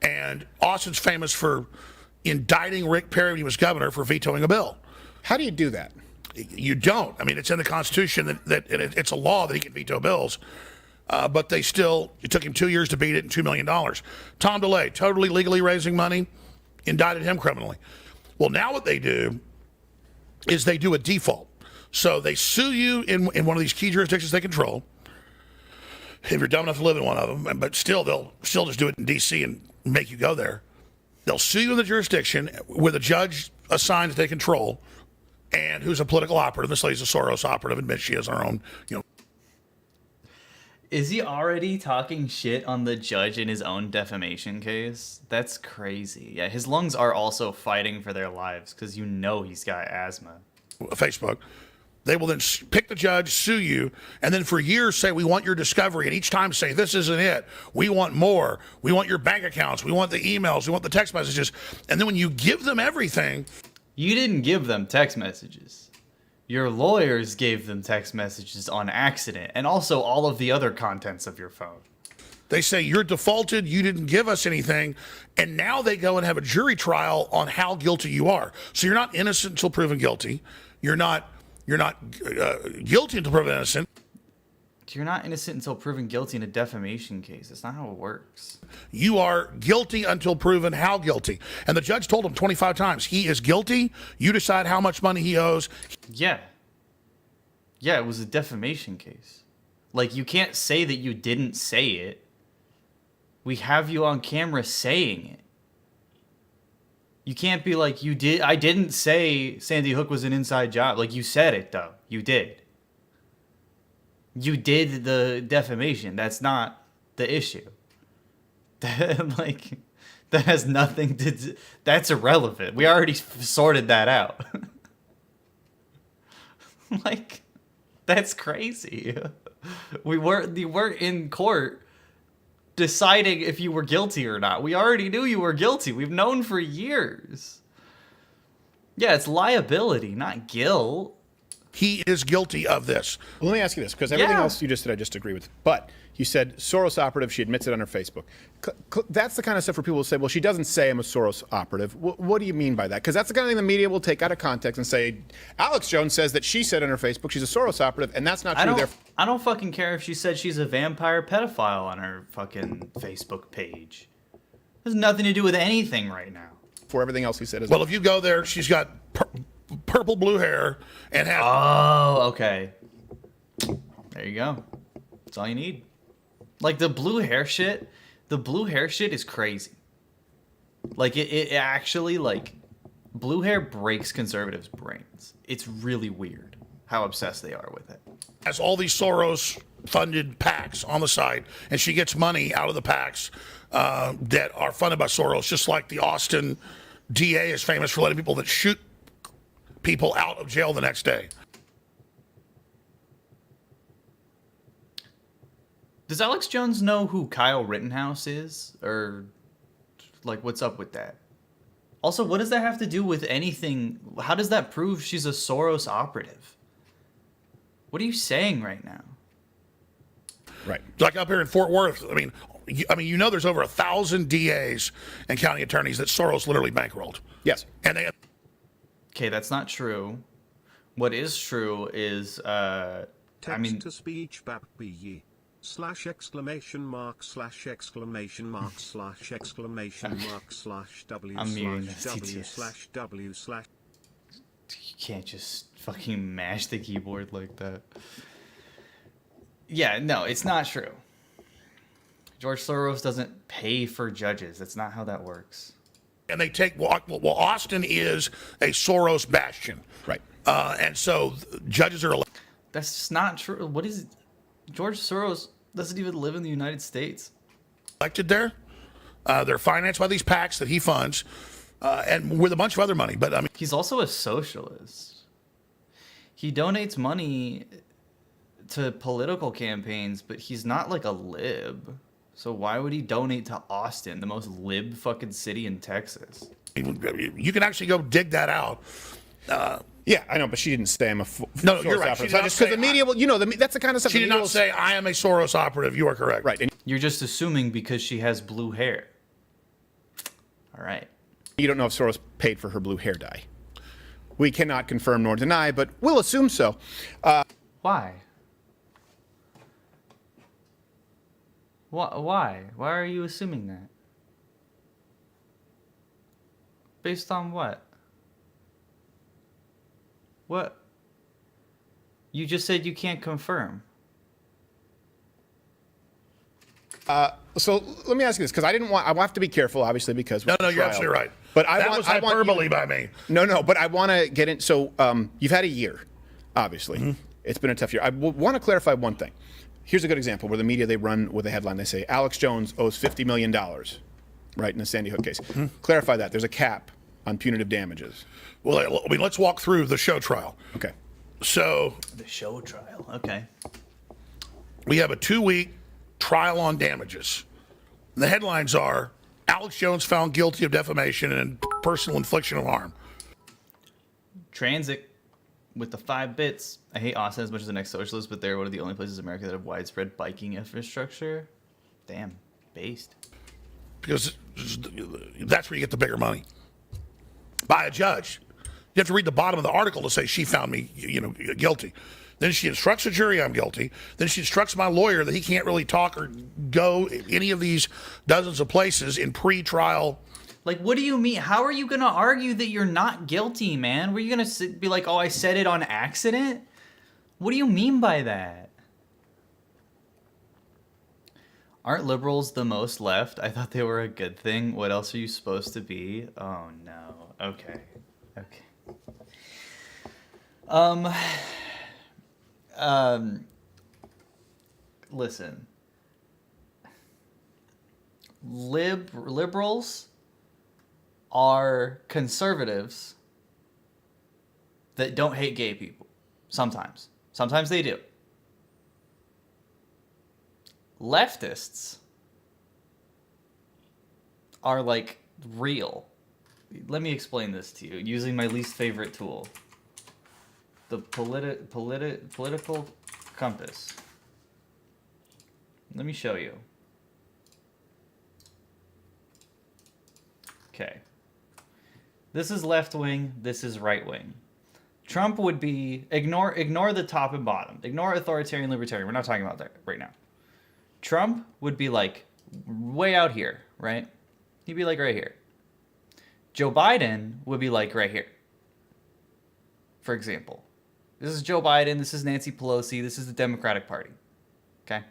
And Austin's famous for indicting Rick Perry when he was governor for vetoing a bill. How do you do that? You don't. I mean, it's in the Constitution that it's a law that he can veto bills. But it took him 2 years to beat it and $2 million. Tom DeLay, totally legally raising money, indicted him criminally. Well, now what they do is they do a default. So they sue you in one of these key jurisdictions they control, if you're dumb enough to live in one of them, but still, they'll still just do it in D.C. and make you go there. They'll sue you in the jurisdiction with a judge assigned that they control and who's a political operative. This lady's a Soros operative, admits she has her own, Is he already talking shit on the judge in his own defamation case? That's crazy. Yeah, his lungs are also fighting for their lives because he's got asthma. Facebook. They will then pick the judge, sue you, and then for years say, we want your discovery, and each time say, this isn't it. We want more. We want your bank accounts. We want the emails. We want the text messages. And then when you give them everything... You didn't give them text messages. Your lawyers gave them text messages on accident, and also all of the other contents of your phone. They say, you're defaulted, you didn't give us anything, and now they go and have a jury trial on how guilty you are. So you're not innocent until proven guilty. You're not guilty until proven innocent. You're not innocent until proven guilty in a defamation case. That's not how it works. You are guilty until proven how guilty. And the judge told him 25 times, he is guilty. You decide how much money he owes. Yeah. Yeah, it was a defamation case. Like, you can't say that you didn't say it. We have you on camera saying it. You can't be like, I didn't say Sandy Hook was an inside job. Like, you said it, though. You did. You did the defamation. That's not the issue. That has nothing to do. That's irrelevant. We already sorted that out. That's crazy. You weren't in court deciding if you were guilty or not. We already knew you were guilty. We've known for years. Yeah, it's liability, not guilt. He is guilty of this. Well, let me ask you this, because everything else you just said, I just agree with. But you said Soros operative, she admits it on her Facebook. That's the kind of stuff where people will say, well, she doesn't say I'm a Soros operative. What do you mean by that? Because that's the kind of thing the media will take out of context and say, Alex Jones says that she said on her Facebook she's a Soros operative, and that's not true. I don't fucking care if she said she's a vampire pedophile on her fucking Facebook page. It has nothing to do with anything right now. For everything else he said. Well, if you go there, she's got purple blue hair and has... Oh, okay. There you go. That's all you need. Like, the blue hair shit is crazy. Like, it actually, like, blue hair breaks conservatives' brains. It's really weird how obsessed they are with it. Has all these Soros-funded PACs on the side, and she gets money out of the PACs that are funded by Soros, just like the Austin DA is famous for letting people that shoot people out of jail the next day. Does Alex Jones know who Kyle Rittenhouse is? Or, like, what's up with that? Also, what does that have to do with anything? How does that prove she's a Soros operative? What are you saying right now? Right. Like up here in Fort Worth, I mean, you know, there's over 1,000 DAs and county attorneys that Soros literally bankrolled. Yes. And they. Okay, that's not true. What is true is, Text to speech /exclamation mark /w I'm muting this w TTS. w You can't just fucking mash the keyboard like that. Yeah, no, it's not true. George Soros doesn't pay for judges. That's not how that works. And they take, well, Austin is a Soros bastion. Right. And so judges are elected. That's just not true. What is George Soros doesn't even live in the United States. Elected there. They're financed by these PACs that he funds, and with a bunch of other money. But I mean, he's also a socialist. He donates money to political campaigns, but he's not like a lib. So why would he donate to Austin, the most lib fucking city in Texas? you can actually go dig that out. Yeah, I know, but she didn't say I'm a No, Soros you're right. operative. She did not Just say because the media will, you know, that's the kind of stuff. She the did media not will say I am a Soros operative. You are correct. Right. And You're just assuming because she has blue hair. All right. you don't know if Soros paid for her blue hair dye. We cannot confirm nor deny, but we'll assume so. Why? Why? Why are you assuming that? Based on what? What? You just said you can't confirm. So let me ask you this, because I have to be careful, obviously, because No, we're you're trial. absolutely right. But that was hyperbole by me. No, but I want to get in. So you've had a year, obviously. Mm-hmm. It's been a tough year. I want to clarify one thing. Here's a good example where the media, they run with a headline. They say Alex Jones owes $50 million, right, in the Sandy Hook case. Mm-hmm. Clarify that. There's a cap on punitive damages. Well, I mean, let's walk through the show trial. Okay. So The show trial. Okay. we have a 2-week trial on damages. The headlines are Alex Jones found guilty of defamation and personal infliction of harm. Transit with the 5 bits. I hate Austin as much as the next socialist, but they're one of the only places in America that have widespread biking infrastructure. Damn. Based. Because that's where you get the bigger money. By a judge. You have to read the bottom of the article to say she found me, guilty. Then she instructs the jury I'm guilty. Then she instructs my lawyer that he can't really talk or go any of these dozens of places in pre-trial. Like, what do you mean? How are you going to argue that you're not guilty, man? Were you going to be like, oh, I said it on accident? What do you mean by that? Aren't liberals the most left? I thought they were a good thing. What else are you supposed to be? Oh, no. Okay. Listen. Liberals are conservatives that don't hate gay people. Sometimes. Sometimes they do. Leftists are like real. Let me explain this to you using my least favorite tool. The political compass. Let me show you. Okay. This is left wing, this is right wing. Trump would be ignore the top and bottom. Ignore authoritarian libertarian. We're not talking about that right now. Trump would be like way out here, right? He'd be like right here. Joe Biden would be like right here. For example. This is Joe Biden, this is Nancy Pelosi, this is the Democratic Party. Okay?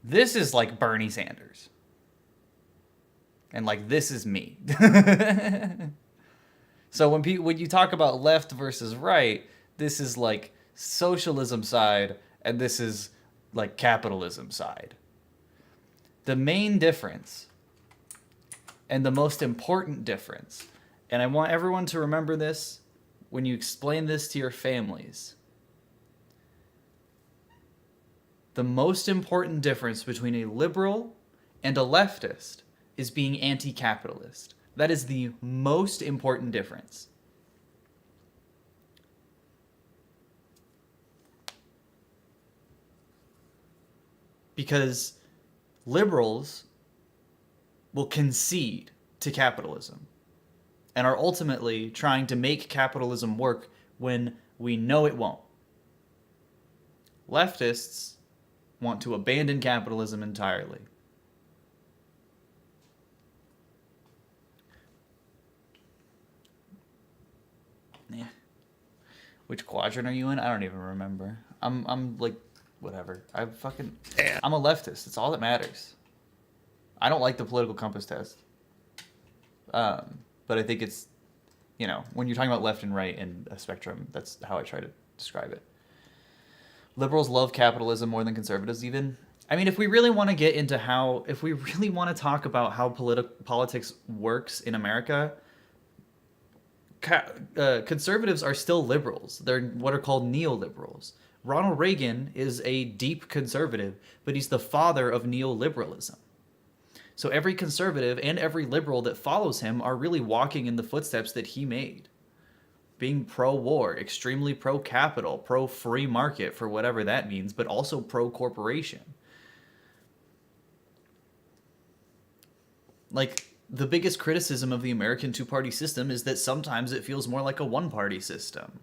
This is like Bernie Sanders. And like this is me. So when you talk about left versus right, this is like socialism side and this is like capitalism side. The main difference and the most important difference, and I want everyone to remember this when you explain this to your families. The most important difference between a liberal and a leftist is being anti-capitalist. That is the most important difference. Because liberals will concede to capitalism and are ultimately trying to make capitalism work when we know it won't. Leftists want to abandon capitalism entirely. Yeah. Which quadrant are you in? I don't even remember. I'm like, whatever. I'm a leftist. It's all that matters. I don't like the political compass test. But I think it's, you know, when you're talking about left and right in a spectrum, that's how I try to describe it. Liberals love capitalism more than conservatives even. I mean, if we really want to get into if we really want to talk about how politics works in America, conservatives are still liberals. They're what are called neoliberals. Ronald Reagan is a deep conservative, but he's the father of neoliberalism. So every conservative and every liberal that follows him are really walking in the footsteps that he made. Being pro-war, extremely pro-capital, pro-free market for whatever that means, but also pro-corporation. Like, the biggest criticism of the American two-party system is that sometimes it feels more like a one-party system.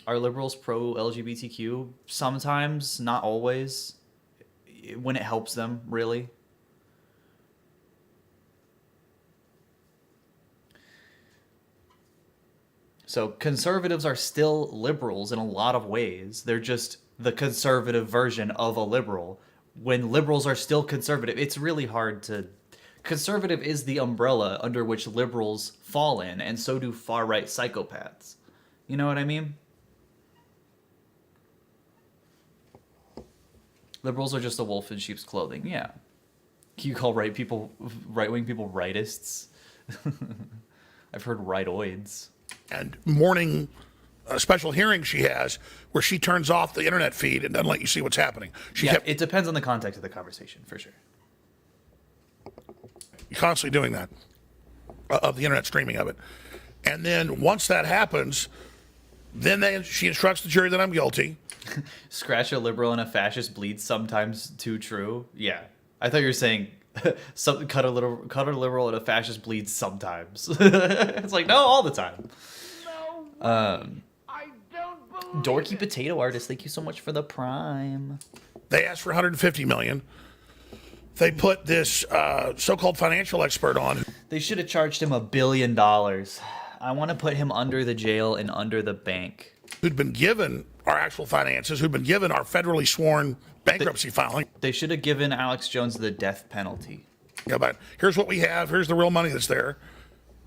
Are liberals pro-LGBTQ? Sometimes, not always. When it helps them, really. So conservatives are still liberals in a lot of ways. They're just the conservative version of a liberal. When liberals are still conservative, it's really hard to... Conservative is the umbrella under which liberals fall in, and so do far-right psychopaths. You know what I mean? Liberals are just a wolf in sheep's clothing, yeah. You call right-wing people rightists? I've heard rightoids. And morning special hearing she has where she turns off the internet feed and doesn't let you see what's happening. It depends on the context of the conversation, for sure. You're constantly doing that, of the internet streaming of it. And then once that happens, then she instructs the jury that I'm guilty. Scratch a liberal and a fascist bleeds sometimes too true. Yeah. I thought you were saying cut a liberal and a fascist bleeds sometimes. It's like, no, all the time. I don't believe Dorky Potato Artist, thank you so much for the prime. They asked for $150 million. They put this so-called financial expert on. They should have charged him $1 billion. I want to put him under the jail and under the bank. Who'd been given our actual finances, who'd been given our federally sworn bankruptcy filing. They should have given Alex Jones the death penalty. Yeah, but here's what we have. Here's the real money that's there.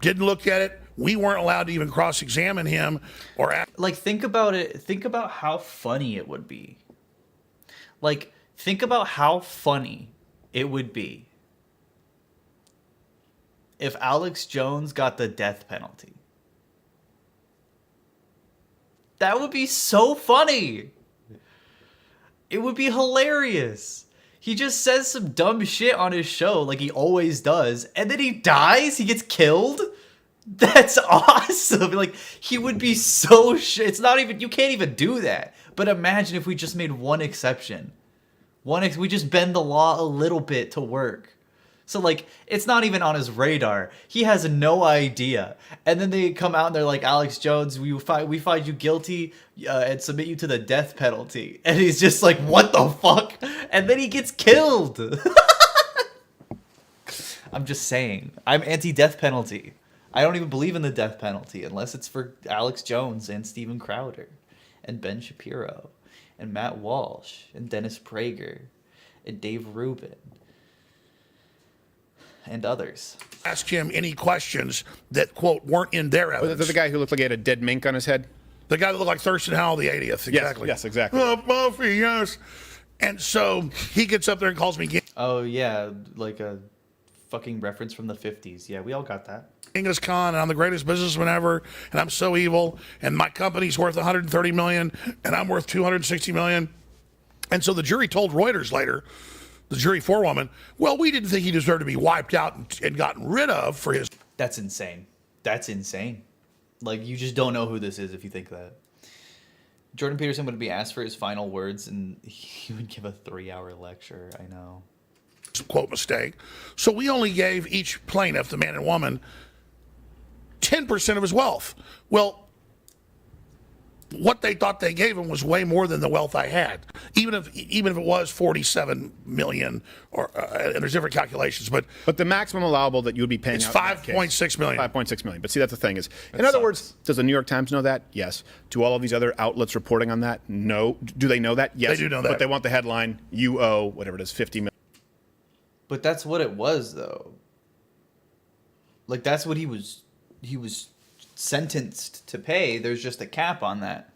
Didn't look at it. We weren't allowed to even cross-examine him or ask. Like, think about it. Think about how funny it would be. Like, think about how funny it would be if Alex Jones got the death penalty. That would be so funny. It would be hilarious. He just says some dumb shit on his show like he always does, and then he dies? He gets killed? That's awesome. Like, he would be so it's not even, you can't even do that. But imagine if we just made one exception. We just bend the law a little bit to work. So, like, it's not even on his radar. He has no idea. And then they come out and they're like, Alex Jones, we find you guilty and submit you to the death penalty. And he's just like, what the fuck? And then he gets killed. I'm just saying. I'm anti-death penalty. I don't even believe in the death penalty unless it's for Alex Jones and Steven Crowder and Ben Shapiro and Matt Walsh and Dennis Prager and Dave Rubin and others. Ask him any questions that, quote, weren't in their evidence. The guy who looked like he had a dead mink on his head? The guy that looked like Thurston Howell the 80th, exactly. Yes, exactly. Oh, Buffy, yes. And so he gets up there and calls me. Oh, yeah, like a fucking reference from the 50s. Yeah, we all got that. Genghis Khan, and I'm the greatest businessman ever, and I'm so evil, and my company's worth 130 million, and I'm worth 260 million. And so the jury told Reuters later, the jury forewoman, well, we didn't think he deserved to be wiped out and gotten rid of for his. That's insane. That's insane. Like, you just don't know who this is if you think that. Jordan Peterson would be asked for his final words, and he would give a 3-hour lecture. I know. Quote mistake. So we only gave each plaintiff, the man and woman, 10% of his wealth. Well, what they thought they gave him was way more than the wealth I had, even if it was 47 million, or and there's different calculations, but the maximum allowable that you would be paying it's out 5.6 million. 5.6 million. But see, that's the thing is, in other words, does the New York Times know that? Yes. Do all of these other outlets reporting on that? No. Do they know that? Yes. They do know that. But they want the headline, you owe, whatever it is, 50 million. But that's what it was, though. Like, that's what he was sentenced to pay. There's just a cap on that.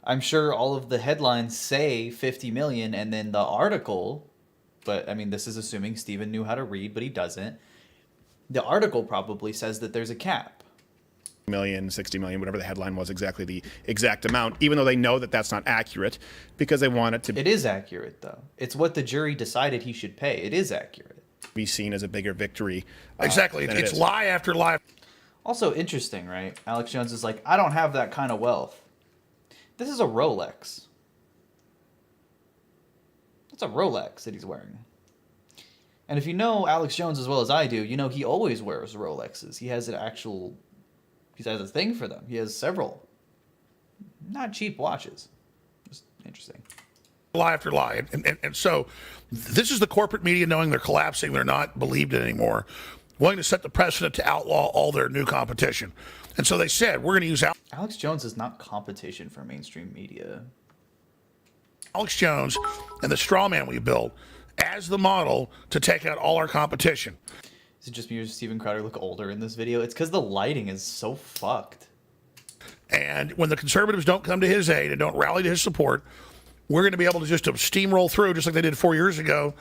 I'm sure all of the headlines say 50 million, and then the article, but I mean, this is assuming Steven knew how to read, but he doesn't. The article probably says that there's a cap. Million, 60 million, whatever the headline was, exactly the exact amount, even though they know that that's not accurate because they want it to It is accurate, though. It's what the jury decided he should pay. It is accurate. Be seen as a bigger victory. Exactly. Than It's it is. lie after lie. Also interesting, right? Alex Jones is like, I don't have that kind of wealth. This is a Rolex. It's a Rolex that he's wearing. And if you know Alex Jones as well as I do, you know he always wears Rolexes. He has he has a thing for them. He has several. Not cheap watches. Just interesting. Lie after lie. And so this is the corporate media knowing they're collapsing. They're not believed in anymore. Willing to set the precedent to outlaw all their new competition. And so they said, we're going to use Alex Jones is not competition for mainstream media. Alex Jones and the straw man we built as the model to take out all our competition. Is it just me or does Steven Crowder look older in this video? It's because the lighting is so fucked. And when the conservatives don't come to his aid and don't rally to his support, we're going to be able to just steamroll through just like they did 4 years ago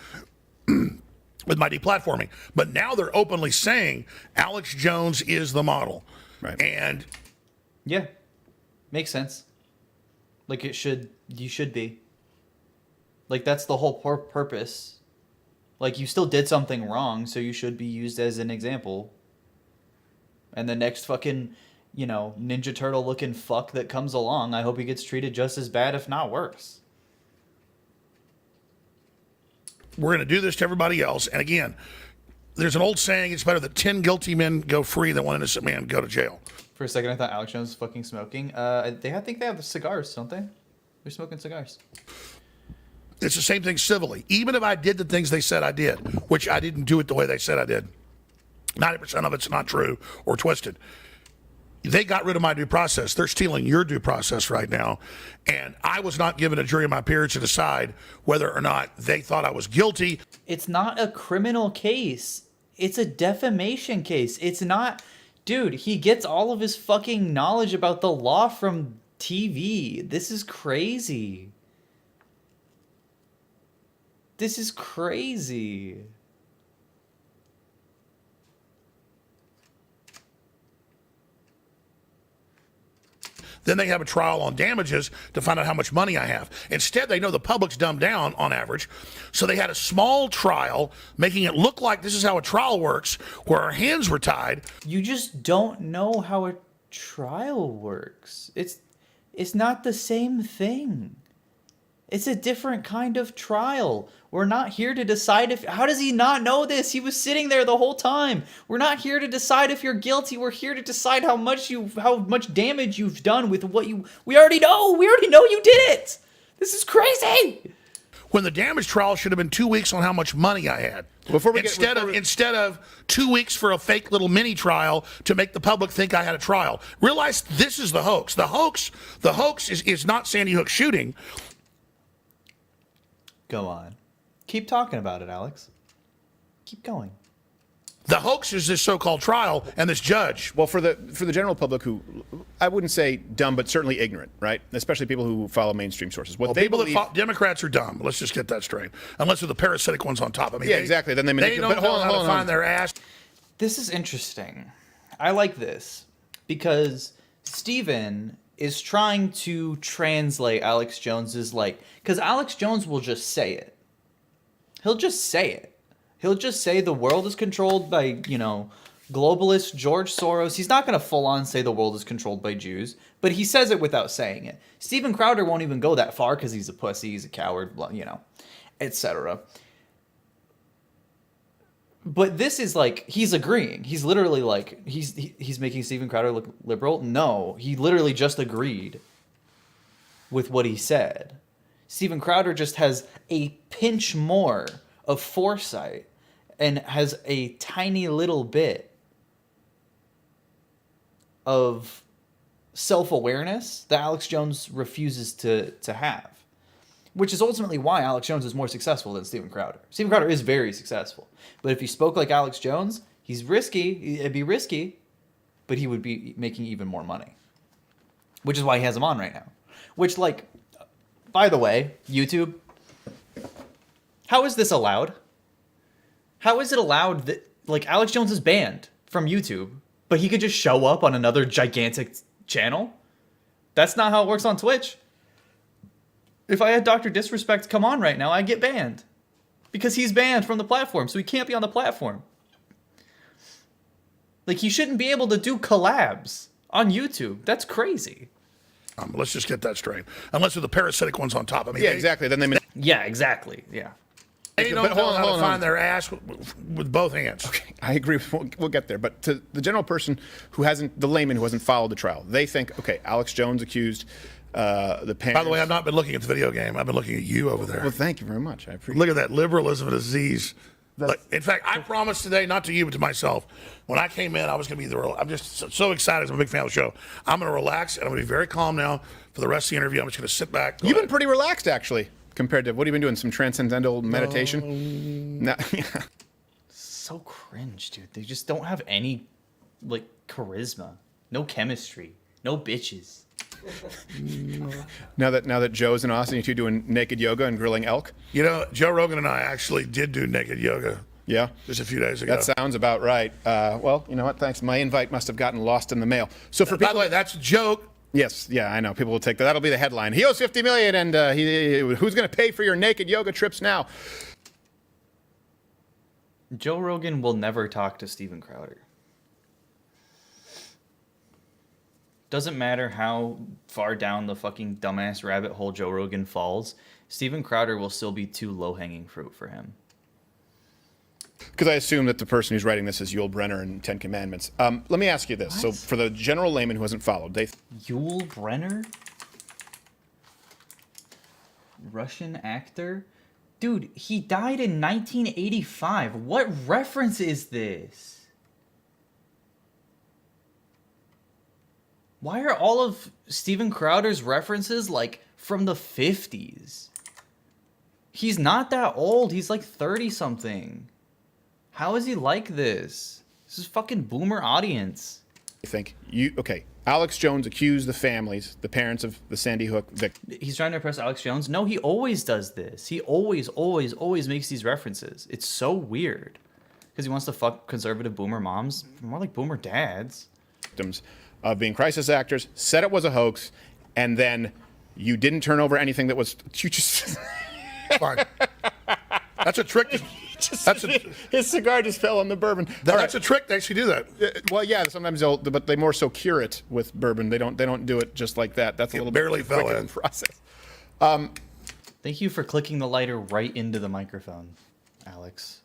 with my deplatforming. But now they're openly saying Alex Jones is the model. Right. And yeah, makes sense. Like you should be. Like that's the whole purpose. Like you still did something wrong, so you should be used as an example. And the next fucking, Ninja Turtle looking fuck that comes along, I hope he gets treated just as bad, if not worse. we're going to do this to everybody else. And again, there's an old saying, it's better that 10 guilty men go free than one innocent man go to jail. For a second, I thought Alex Jones was fucking smoking. I think they have cigars, don't they? They're smoking cigars. It's the same thing civilly. Even if I did the things they said I did, which I didn't do it the way they said I did, 90% of it's not true or twisted. They got rid of my due process. They're stealing your due process right now. And I was not given a jury of my peers to decide whether or not they thought I was guilty. It's not a criminal case. It's a defamation case. It's not... Dude, he gets all of his fucking knowledge about the law from TV. This is crazy. This is crazy. Then they have a trial on damages to find out how much money I have. Instead, they know the public's dumbed down on average. So they had a small trial, making it look like this is how a trial works, where our hands were tied. You just don't know how a trial works. It's not the same thing. It's a different kind of trial. We're not here to decide if... How does he not know this? He was sitting there the whole time. We're not here to decide if you're guilty. We're here to decide how much damage you've done with what you... We already know. We already know you did it. This is crazy. When the damage trial should have been 2 weeks on how much money I had. Instead of 2 weeks for a fake little mini trial to make the public think I had a trial. Realize this is the hoax. The hoax is not Sandy Hook shooting. Go on. Keep talking about it, Alex. Keep going. The hoax is this so-called trial and this judge. Well, for the general public who, I wouldn't say dumb, but certainly ignorant, right? Especially people who follow mainstream sources. What Well, they people believe, that Democrats are dumb. Let's just get that straight. Unless they're the parasitic ones on top. I mean, yeah, exactly. Then they manipulate. don't But know hold on, how hold to on, find their ass. This is interesting. I like this because Steven is trying to translate Alex Jones's because Alex Jones will just say it. He'll just say it. He'll just say the world is controlled by, globalist George Soros. He's not going to full on say the world is controlled by Jews, but he says it without saying it. Steven Crowder won't even go that far because he's a pussy, he's a coward, etc. But this is he's agreeing. He's literally he's making Steven Crowder look liberal. No, he literally just agreed with what he said. Steven Crowder just has a pinch more of foresight and has a tiny little bit of self-awareness that Alex Jones refuses to have, which is ultimately why Alex Jones is more successful than Steven Crowder. Steven Crowder is very successful, but if he spoke like Alex Jones, he's risky. It'd be risky, but he would be making even more money, which is why he has him on right now. Which, by the way, YouTube, how is this allowed? How is it allowed that, Alex Jones is banned from YouTube, but he could just show up on another gigantic channel? That's not how it works on Twitch. If I had Dr. Disrespect come on right now, I'd get banned. Because he's banned from the platform, so he can't be on the platform. He shouldn't be able to do collabs on YouTube. That's crazy. Let's just get that straight. Unless they're the parasitic ones on top. I mean, yeah, exactly. Then they Yeah, exactly. Yeah. They don't know how to find their ass with both hands. Okay, I agree. We'll get there. But to the general person who hasn't, the layman who hasn't followed the trial, they think, okay, Alex Jones accused the parents. By the way, I've not been looking at the video game. I've been looking at you over there. Well, thank you very much. I appreciate Look at that liberalism and disease. In fact, I promised today, not to you, but to myself, when I came in, I was going to be I'm just so excited. I'm a big fan of the show. I'm going to relax, and I'm going to be very calm now for the rest of the interview. I'm just going to sit back. You've been pretty relaxed, actually, compared to, what have you been doing? Some transcendental meditation? No. So cringe, dude. They just don't have any, charisma. No chemistry. No bitches. Now that Joe's in Austin, you two doing naked yoga and grilling elk? Joe Rogan and I actually did do naked yoga. Yeah? Just a few days ago. That sounds about right. Well, you know what? Thanks. My invite must have gotten lost in the mail. So for By the way, that's a joke. Yes, yeah, I know. People will take that. That'll be the headline. He owes $50 million, and who's going to pay for your naked yoga trips now? Joe Rogan will never talk to Steven Crowder. Doesn't matter how far down the fucking dumbass rabbit hole Joe Rogan falls, Steven Crowder will still be too low-hanging fruit for him. Because I assume that the person who's writing this is Yul Brynner in Ten Commandments. Let me ask you this. What? So for the general layman who hasn't followed, Yul Brynner? Russian actor? Dude, he died in 1985. What reference is this? Why are all of Steven Crowder's references from the 50s? He's not that old. He's 30 something. How is he like this? This is fucking boomer audience. I think Alex Jones accused the families, the parents of the Sandy Hook victims. He's trying to impress Alex Jones? No, he always does this. He always makes these references. It's so weird. Because he wants to fuck conservative boomer moms. More like boomer dads. Victims of being crisis actors, said it was a hoax, and then you didn't turn over anything that was... You just... Fine. That's a trick. His cigar just fell on the bourbon. That's a trick. They actually do that. Well, yeah, sometimes but they more so cure it with bourbon. They don't do it just like that. That's a little barely bit fell in process. Thank you for clicking the lighter right into the microphone, Alex.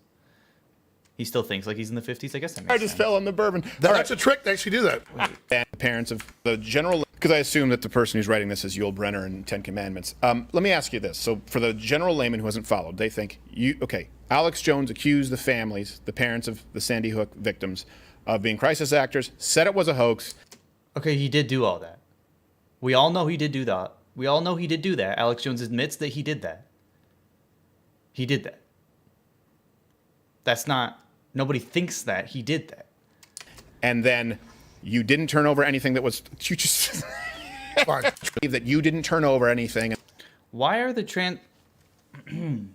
He still thinks like he's in the 50s. I guess that makes I just sense. fell on the bourbon. That's a trick. They actually do that. And parents of the general... Because I assume that the person who's writing this is Yul Brynner in Ten Commandments. Let me ask you this. So for the general layman who hasn't followed, they think, Alex Jones accused the families, the parents of the Sandy Hook victims, of being crisis actors, said it was a hoax. Okay, he did do all that. We all know he did do that. We all know he did do that. Alex Jones admits that he did that. He did that. That's not Nobody thinks that he did that. And then you didn't turn over anything that was. You just. Fine. That you didn't turn over anything. Why are the trans... No,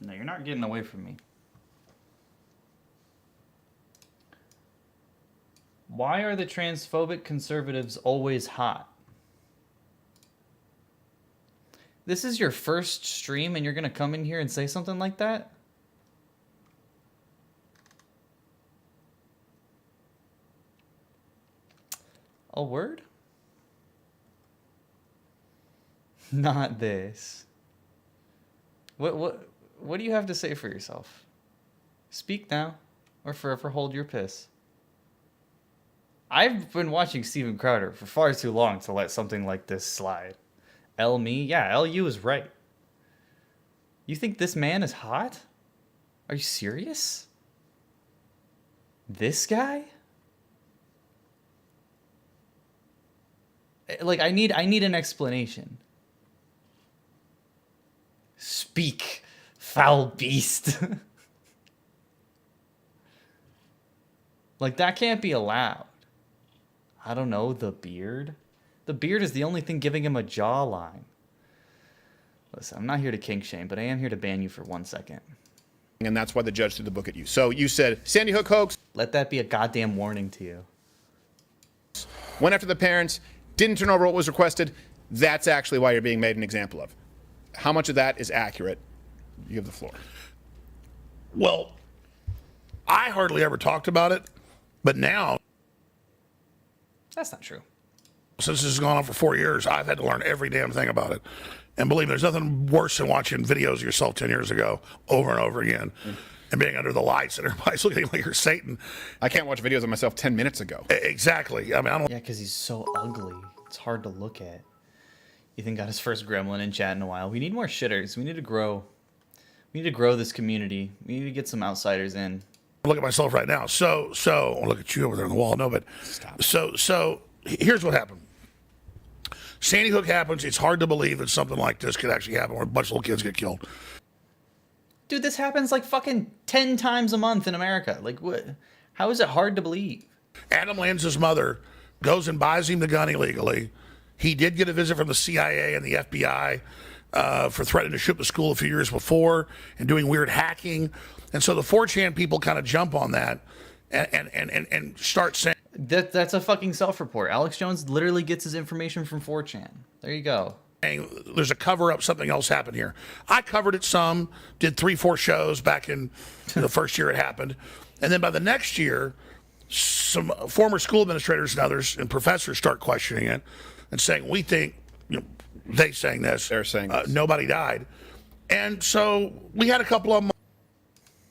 you're not getting away from me. Why are the transphobic conservatives always hot? This is your first stream and you're going to come in here and say something like that? A word? Not this. What do you have to say for yourself? Speak now or forever hold your piss. I've been watching Steven Crowder for far too long to let something like this slide. L me? Yeah, LU is right. You think this man is hot? Are you serious? This guy? Like, I need an explanation. Speak, foul beast. Like, that can't be allowed. I don't know, the beard? The beard is the only thing giving him a jawline. Listen, I'm not here to kink shame, but I am here to ban you for 1 second. And that's why the judge threw the book at you. So you said, Sandy Hook hoax. Let that be a goddamn warning to you. Went after the parents, didn't turn over what was requested. That's actually why you're being made an example of. How much of that is accurate? You have the floor. Well, I hardly ever talked about it, but now, That's not true. since this has gone on for 4 years, I've had to learn every damn thing about it. And believe me, there's nothing worse than watching videos of yourself 10 years ago over and over again and being under the lights and everybody's looking like you're Satan. I can't watch videos of myself 10 minutes ago. Exactly. I mean, I don't. Yeah, because he's so ugly. It's hard to look at. Ethan got his first gremlin in chat in a while. We need more shitters. We need to grow. We need to grow this community. We need to get some outsiders in. Look at myself right now. So I'll look at you over there on the wall. No, but so here's what happened. Sandy Hook happens. It's hard to believe that something like this could actually happen where a bunch of little kids get killed. Dude, this happens like fucking 10 times a month in America. Like, what? How is it hard to believe? Adam Lanza's mother goes and buys him the gun illegally. He did get a visit from the CIA and the FBI for threatening to shoot the school a few years before and doing weird hacking. And so the 4chan people kind of jump on that and start saying, That's a fucking self-report. Alex Jones literally gets his information from 4chan. There you go. there's a cover-up, something else happened here. I covered it some, did 3-4 shows back in the first year it happened. And then by the next year, some former school administrators and others and professors start questioning it and saying, we think, they saying this. They're saying this. Nobody died. And so we had a couple of them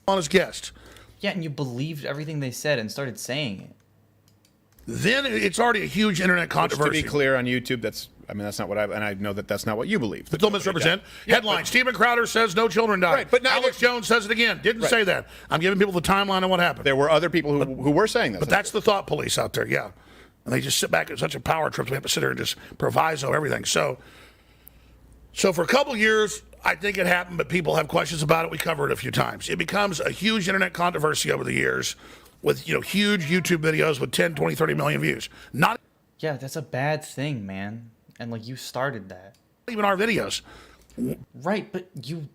on as guests. Yeah, and you believed everything they said and started saying it. Then it's already a huge internet controversy. To be clear, on YouTube, that's not what and I know that's not what you believe. But don't misrepresent. Headline: Steven Crowder says no children died. Right, but now Alex Jones says it again. Didn't say that. I'm giving people the timeline of what happened. There were other people who were saying this. But that's the thought police out there, yeah. And they just sit back at such a power trip. We have to sit there and just proviso everything. So for a couple years, I think it happened, but people have questions about it. We covered it a few times. It becomes a huge internet controversy over the years with, huge YouTube videos with 10, 20, 30 million views. Not Yeah, that's a bad thing, man. And you started that. even our videos. Right, but you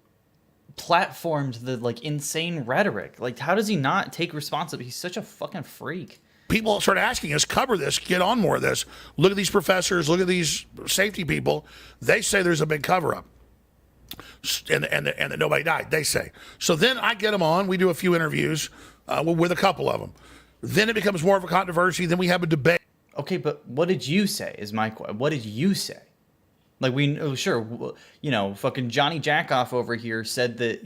platformed the insane rhetoric. How does he not take responsibility? He's such a fucking freak. People start asking us, cover this, get on more of this. Look at these professors, look at these safety people. They say there's a big cover-up. And that nobody died, they say. So then I get them on. We do a few interviews with a couple of them. Then it becomes more of a controversy. Then we have a debate. Okay, but what did you say is my question. What did you say? Fucking Johnny Jackoff over here said that,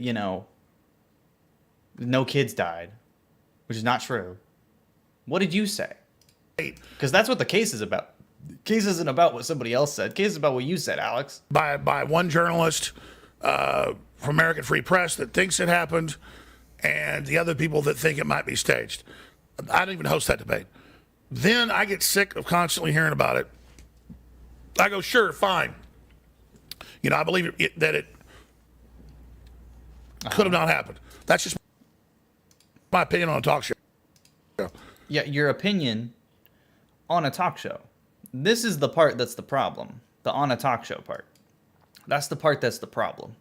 no kids died, which is not true. What did you say? Because that's what the case is about. The case isn't about what somebody else said. The case is about what you said, Alex. By one journalist from American Free Press that thinks it happened, and the other people that think it might be staged. I don't even host that debate. Then I get sick of constantly hearing about it. I go, sure, fine. I believe that it could have not happened. That's just... My opinion on a talk show. Yeah, your opinion on a talk show. This is the part that's the problem. The on a talk show part. That's the part that's the problem.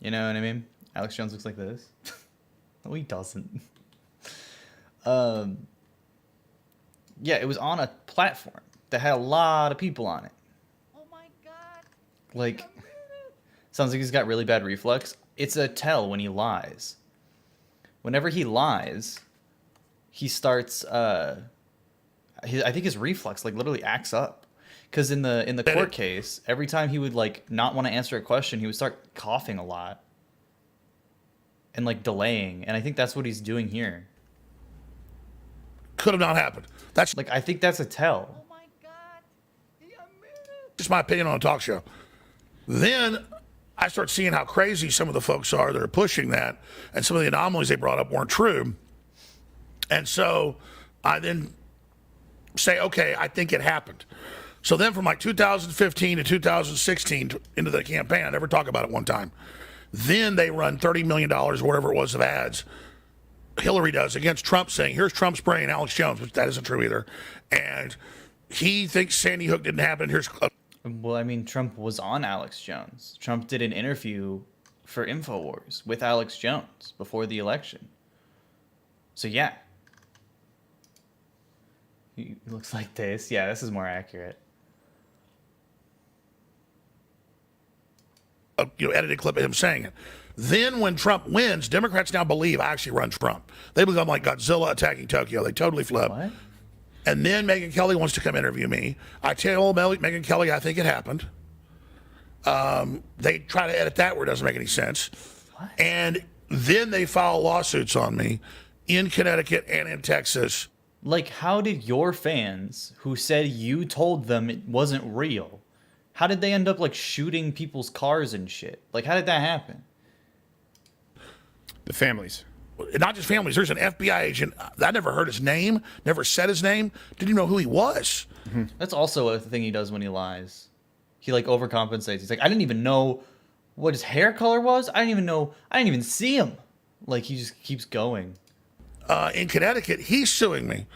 You know what I mean? Alex Jones looks like this. No, he doesn't. Yeah, it was on a platform that had a lot of people on it. Oh my god. Like, sounds like he's got really bad reflux. It's a tell when he lies. Whenever he lies, he starts. I think his reflux like literally acts up. Because in the court case, every time he would like not want to answer a question, he would start coughing a lot and like delaying. And I think that's what he's doing here. Could have not happened. That's like I think that's a tell. Oh my god. just my opinion on a talk show. Then I start seeing how crazy some of the folks are that are pushing that, and some of the anomalies they brought up weren't true. And so I then say, okay, I think it happened. So then from like 2015 to 2016 into the campaign, I never talk about it one time. Then they run $30 million, or whatever it was, of ads. Hillary does against Trump, saying, here's Trump spraying Alex Jones, which that isn't true either. And he thinks Sandy Hook didn't happen. Here's Well, I mean, Trump was on Alex Jones. Trump did an interview for InfoWars with Alex Jones before the election. So, yeah. He looks like this. Yeah, this is more accurate. Edited clip of him saying it. Then when Trump wins, Democrats now believe I actually run Trump. They become like Godzilla attacking Tokyo. They totally flip. What? And then Megyn Kelly wants to come interview me. I tell Megyn Kelly I think it happened. They try to edit that where it doesn't make any sense. What? And then they file lawsuits on me in Connecticut and in Texas. Like, how did your fans who said you told them it wasn't real, how did they end up, like, shooting people's cars and shit? Like, how did that happen? The families. Not just families. There's an FBI agent. I never heard his name, never said his name, didn't even know who he was. Mm-hmm. That's also a thing he does when he lies. He, like, overcompensates. He's like, I didn't even know what his hair color was. I didn't even see him. Like, he just keeps going. In Connecticut, he's suing me.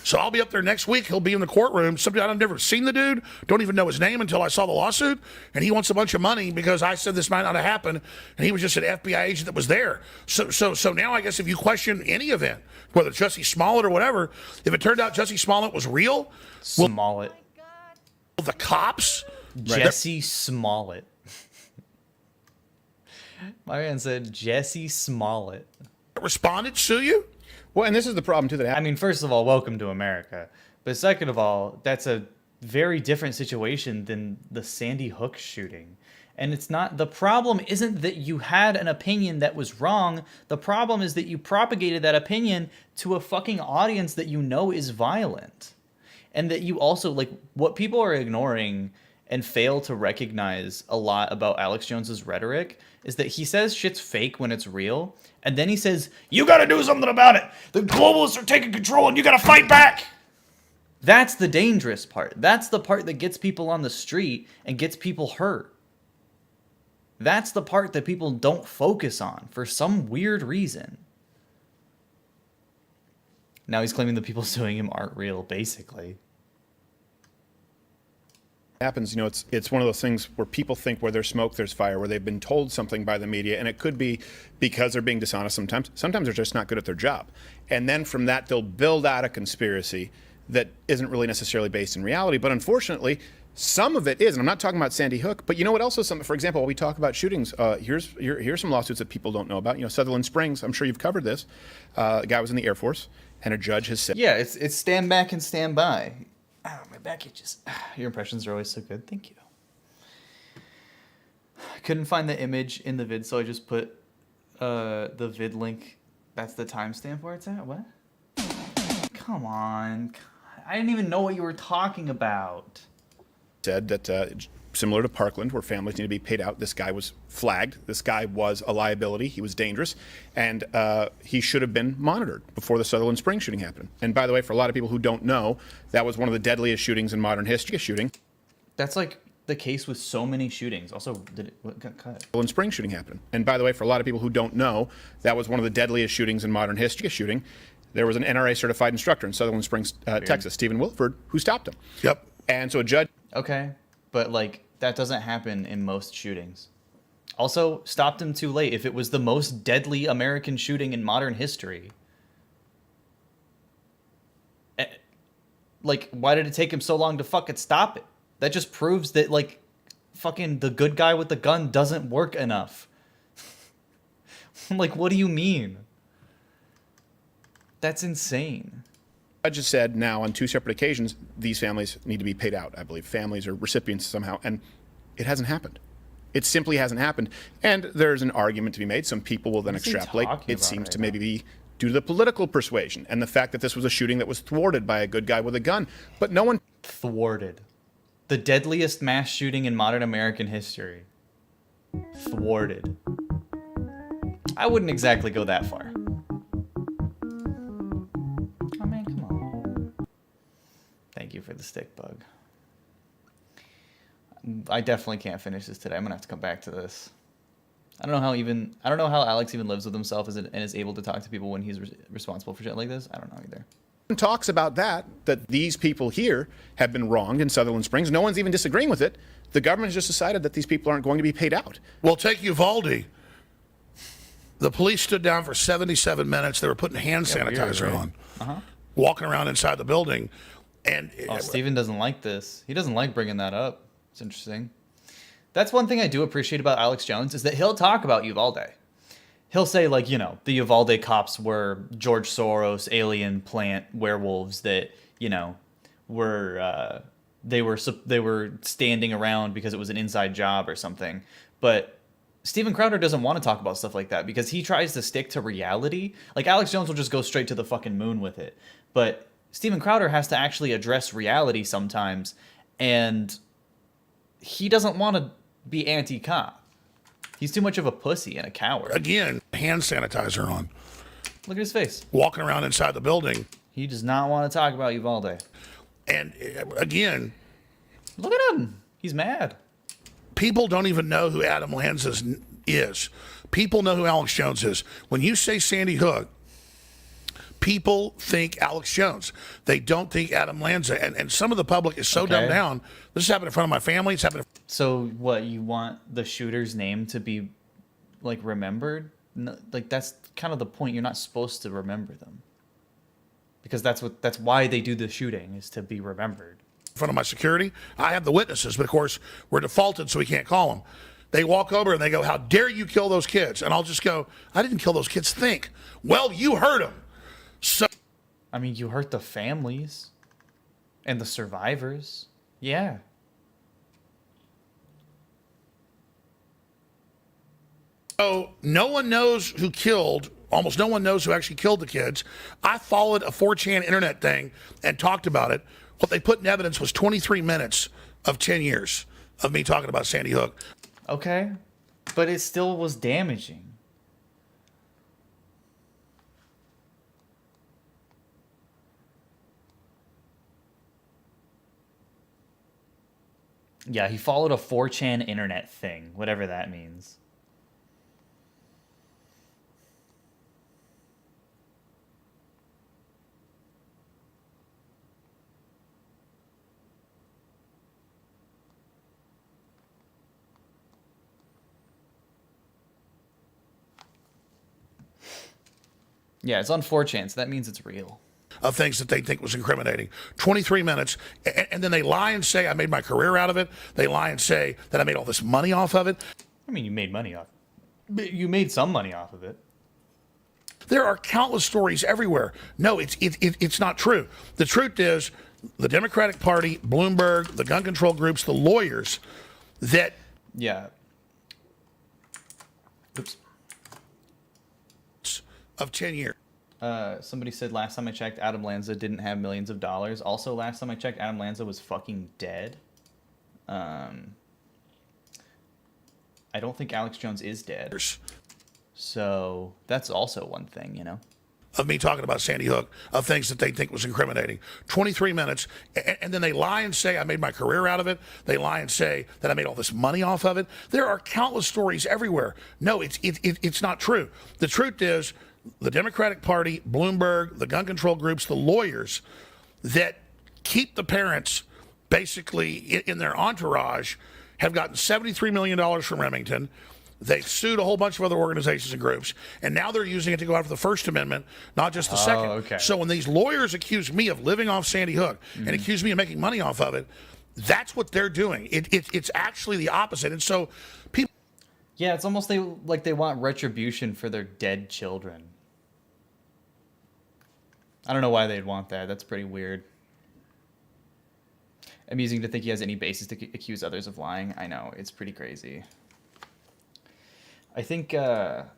So I'll be up there next week. He'll be in the courtroom. Somebody I've never seen the dude, don't even know his name until I saw the lawsuit. And he wants a bunch of money because I said this might not have happened. And he was just an FBI agent that was there. So now I guess if you question any event, whether it's Jussie Smollett or whatever, if it turned out Jussie Smollett was real, Smollett. the cops, Jussie Smollett. My man said Jussie Smollett. responded, sue you? Well, and this is the problem too that I mean, first of all, welcome to America. But second of all, that's a very different situation than the Sandy Hook shooting. And it's not, the problem isn't that you had an opinion that was wrong. The problem is that you propagated that opinion to a fucking audience that you know is violent. And that you also, like, what people are ignoring and fail to recognize a lot about Alex Jones's rhetoric is that he says shit's fake when it's real. And then he says, you gotta do something about it. The globalists are taking control and you gotta fight back. That's the dangerous part. That's the part that gets people on the street and gets people hurt. That's the part that people don't focus on for some weird reason. Now he's claiming the people suing him aren't real, basically. happens, it's one of those things where people think where there's smoke, there's fire, where they've been told something by the media, and it could be because they're being dishonest sometimes. Sometimes they're just not good at their job. And then from that, they'll build out a conspiracy that isn't really necessarily based in reality. But unfortunately, some of it is, and I'm not talking about Sandy Hook, but you know what else is something, for example, when we talk about shootings, here's some lawsuits that people don't know about. Sutherland Springs, I'm sure you've covered this. A guy was in the Air Force, and a judge has said... Yeah, it's stand back and stand by. Oh, my back itches. Your impressions are always so good. Thank you. I couldn't find the image in the vid, so I just put the vid link. That's the timestamp where it's at? What? Come on. I didn't even know what you were talking about. Said that similar to Parkland, where families need to be paid out, this guy was flagged. This guy was a liability. He was dangerous. And he should have been monitored before the Sutherland Springs shooting happened. And by the way, for a lot of people who don't know, that was one of the deadliest shootings in modern history. Shooting. That's like the case with so many shootings? Also, what got cut? Sutherland Springs shooting happened. And by the way, for a lot of people who don't know, that was one of the deadliest shootings in modern history. Shooting. There was an NRA certified instructor in Sutherland Springs, Texas, Stephen Wilford, who stopped him. Yep. And so a judge. Okay, but like that doesn't happen in most shootings. Also, stopped him too late. If it was the most deadly American shooting in modern history, like, why did it take him so long to fucking stop it? That just proves that, like, fucking the good guy with the gun doesn't work enough. Like, what do you mean? That's insane. Judges said now on 2 separate occasions, these families need to be paid out, I believe. Families or recipients somehow. And it hasn't happened. It simply hasn't happened. And there's an argument to be made. Some people will then extrapolate. It seems to maybe be due to the political persuasion and the fact that this was a shooting that was thwarted by a good guy with a gun. But no one... Thwarted. The deadliest mass shooting in modern American history. Thwarted. I wouldn't exactly go that far. Oh man, come on. Thank you for the stick bug. I definitely can't finish this today. I'm gonna have to come back to this. I don't know how Alex even lives with himself and is able to talk to people when he's responsible for shit like this. I don't know either. Talks about that these people here have been wronged in Sutherland Springs. No one's even disagreeing with it. The government has just decided that these people aren't going to be paid out. Well, take Uvalde. The police stood down for 77 minutes. They were putting hand sanitizer on, walking around inside the building. And Steven doesn't like this. He doesn't like bringing that up. It's interesting. That's one thing I do appreciate about Alex Jones is that he'll talk about Uvalde. He'll say, like, you know, the Uvalde cops were George Soros alien plant werewolves that, you know, were they were standing around because it was an inside job or something. But Steven Crowder doesn't want to talk about stuff like that because he tries to stick to reality. Like, Alex Jones will just go straight to the fucking moon with it. But Steven Crowder has to actually address reality sometimes, and he doesn't want to be anti-cop. He's too much of a pussy and a coward. Again, hand sanitizer on. Look at his face. Walking around inside the building. He does not want to talk about Uvalde. And again... Look at him. He's mad. People don't even know who Adam Lanza is. People know who Alex Jones is. When you say Sandy Hook, people think Alex Jones. They don't think Adam Lanza. And some of the public is so dumbed down. This happened in front of my family. It's happened. So what, you want the shooter's name to be, like, remembered? No, like, that's kind of the point. You're not supposed to remember them. Because that's why they do the shooting, is to be remembered. In front of my security, I have the witnesses, but of course we're defaulted, so we can't call them. They walk over and they go, "How dare you kill those kids?" And I'll just go, "I didn't kill those kids." Think, well, you hurt them. So, I mean, you hurt the families and the survivors. Yeah. So no one knows who killed. Almost no one knows who actually killed the kids. I followed a 4chan internet thing and talked about it. What they put in evidence was 23 minutes of 10 years of me talking about Sandy Hook. Okay, but it still was damaging. Yeah, he followed a 4chan internet thing, whatever that means. Yeah, it's on 4chan, so that means it's real. Of things that they think was incriminating. 23 minutes, and then they lie and say I made my career out of it. They lie and say that I made all this money off of it. I mean, you made money off it. You made some money off of it. There are countless stories everywhere. No, it's not true. The truth is, the Democratic Party, Bloomberg, the gun control groups, the lawyers that... Yeah. Oops. Of 10 years. Somebody said last time I checked, Adam Lanza didn't have millions of dollars. Also, last time I checked, Adam Lanza was fucking dead. I don't think Alex Jones is dead. So that's also one thing, you know. of me talking about Sandy Hook, of things that they think was incriminating. 23 minutes, and then they lie and say I made my career out of it. They lie and say that I made all this money off of it. There are countless stories everywhere. No, it's not true. The truth is, the Democratic Party, Bloomberg, the gun control groups, the lawyers that keep the parents basically in their entourage have gotten $73 million from Remington. They've sued a whole bunch of other organizations and groups, and now they're using it to go after the First Amendment, not just the Second. Okay. So when these lawyers accuse me of living off Sandy Hook and accuse me of making money off of it, that's what they're doing. It's actually the opposite. And so people... Yeah, it's almost like they want retribution for their dead children. I don't know why they'd want that. That's pretty weird. Amusing to think he has any basis to accuse others of lying. I know, it's pretty crazy. I think I'm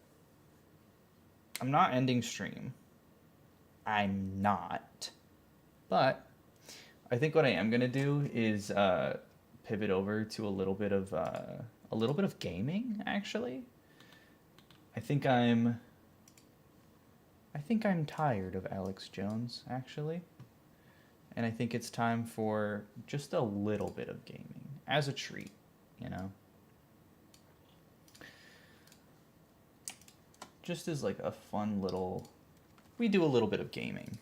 not ending stream. I'm not. But I think what I am gonna do is pivot over to a little bit of gaming, actually. I think I'm tired of Alex Jones, actually. And I think it's time for just a little bit of gaming as a treat, you know? Just as like a fun little, we do a little bit of gaming,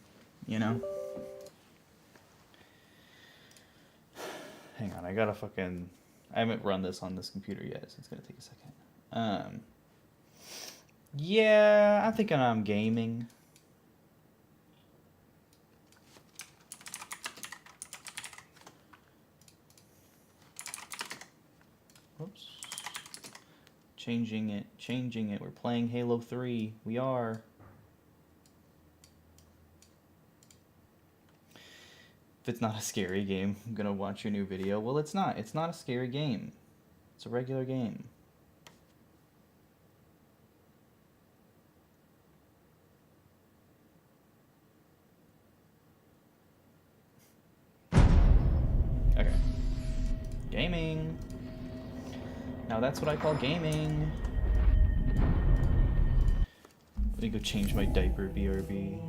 you know? Hang on, I haven't run this on this computer yet, so it's gonna take a second. Yeah, I'm thinking I'm gaming. Oops. Changing it. We're playing Halo 3. We are. If it's not a scary game, I'm gonna watch your new video. Well, it's not. It's not a scary game. It's a regular game. Okay. Gaming. Now that's what I call gaming. Let me go change my diaper, BRB.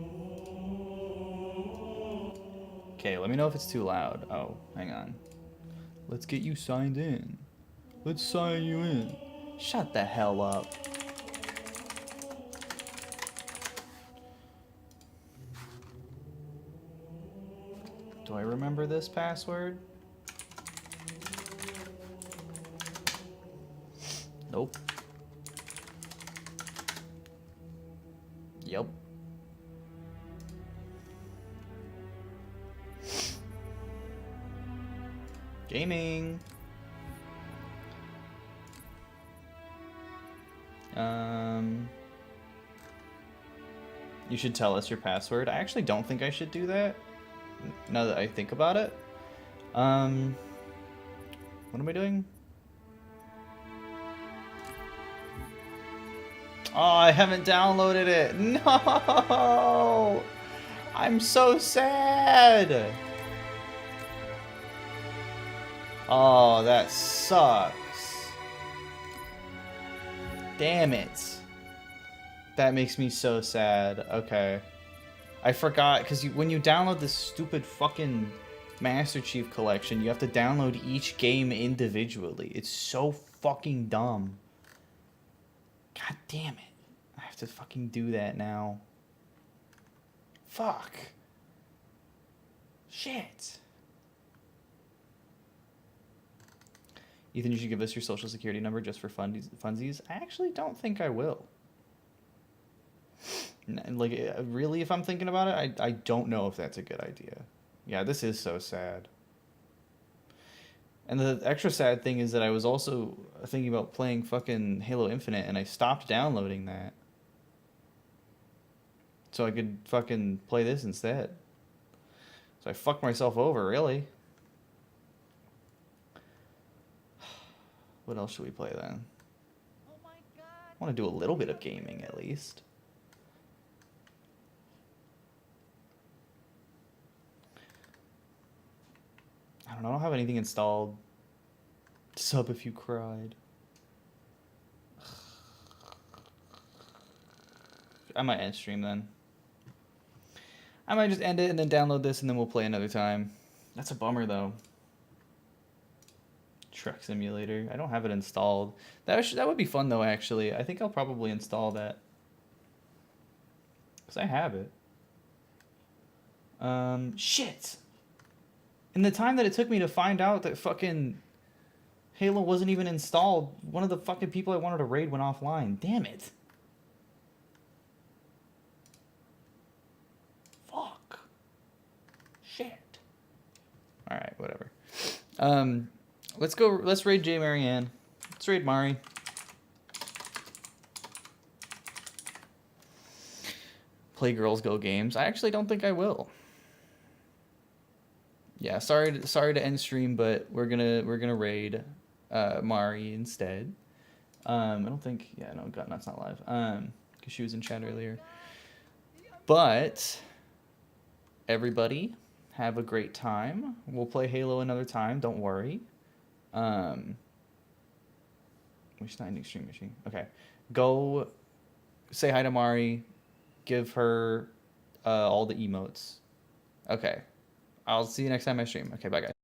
Okay, let me know if it's too loud. Oh, hang on. Let's get you signed in. Let's sign you in. Shut the hell up. Do I remember this password? Nope. Yep. Gaming. You should tell us your password. I actually don't think I should do that. Now that I think about it. What am I doing? Oh, I haven't downloaded it. No! I'm so sad. Oh, that sucks. Damn it. That makes me so sad. Okay. I forgot, because when you download this stupid fucking Master Chief Collection, you have to download each game individually. It's so fucking dumb. God damn it. I have to fucking do that now. Fuck. Shit. Ethan, you should give us your social security number just for funsies. I actually don't think I will. Like, really, if I'm thinking about it, I don't know if that's a good idea. Yeah, this is so sad. And the extra sad thing is that I was also thinking about playing fucking Halo Infinite, and I stopped downloading that. So I could fucking play this instead. So I fucked myself over, really. What else should we play then? Oh my God. I want to do a little bit of gaming at least. I don't have anything installed. Sub if you cried. I might end stream then. I might just end it and then download this and then we'll play another time. That's a bummer though. Truck Simulator. I don't have it installed. That would be fun though, actually. I think I'll probably install that. Because I have it. Shit! In the time that it took me to find out that fucking Halo wasn't even installed, one of the fucking people I wanted to raid went offline. Damn it. Fuck. Shit. Alright, whatever. Let's raid J. Marianne. Let's raid Mari. Play Girls Go Games. I actually don't think I will. Yeah, sorry to end stream, but we're gonna raid Mari instead. I don't think, yeah, no, Gutnut's not live. Because she was in chat earlier. But everybody have a great time. We'll play Halo another time, don't worry. She's not ending stream, is she? Okay. Go say hi to Mari. Give her all the emotes. Okay. I'll see you next time I stream. Okay, bye guys.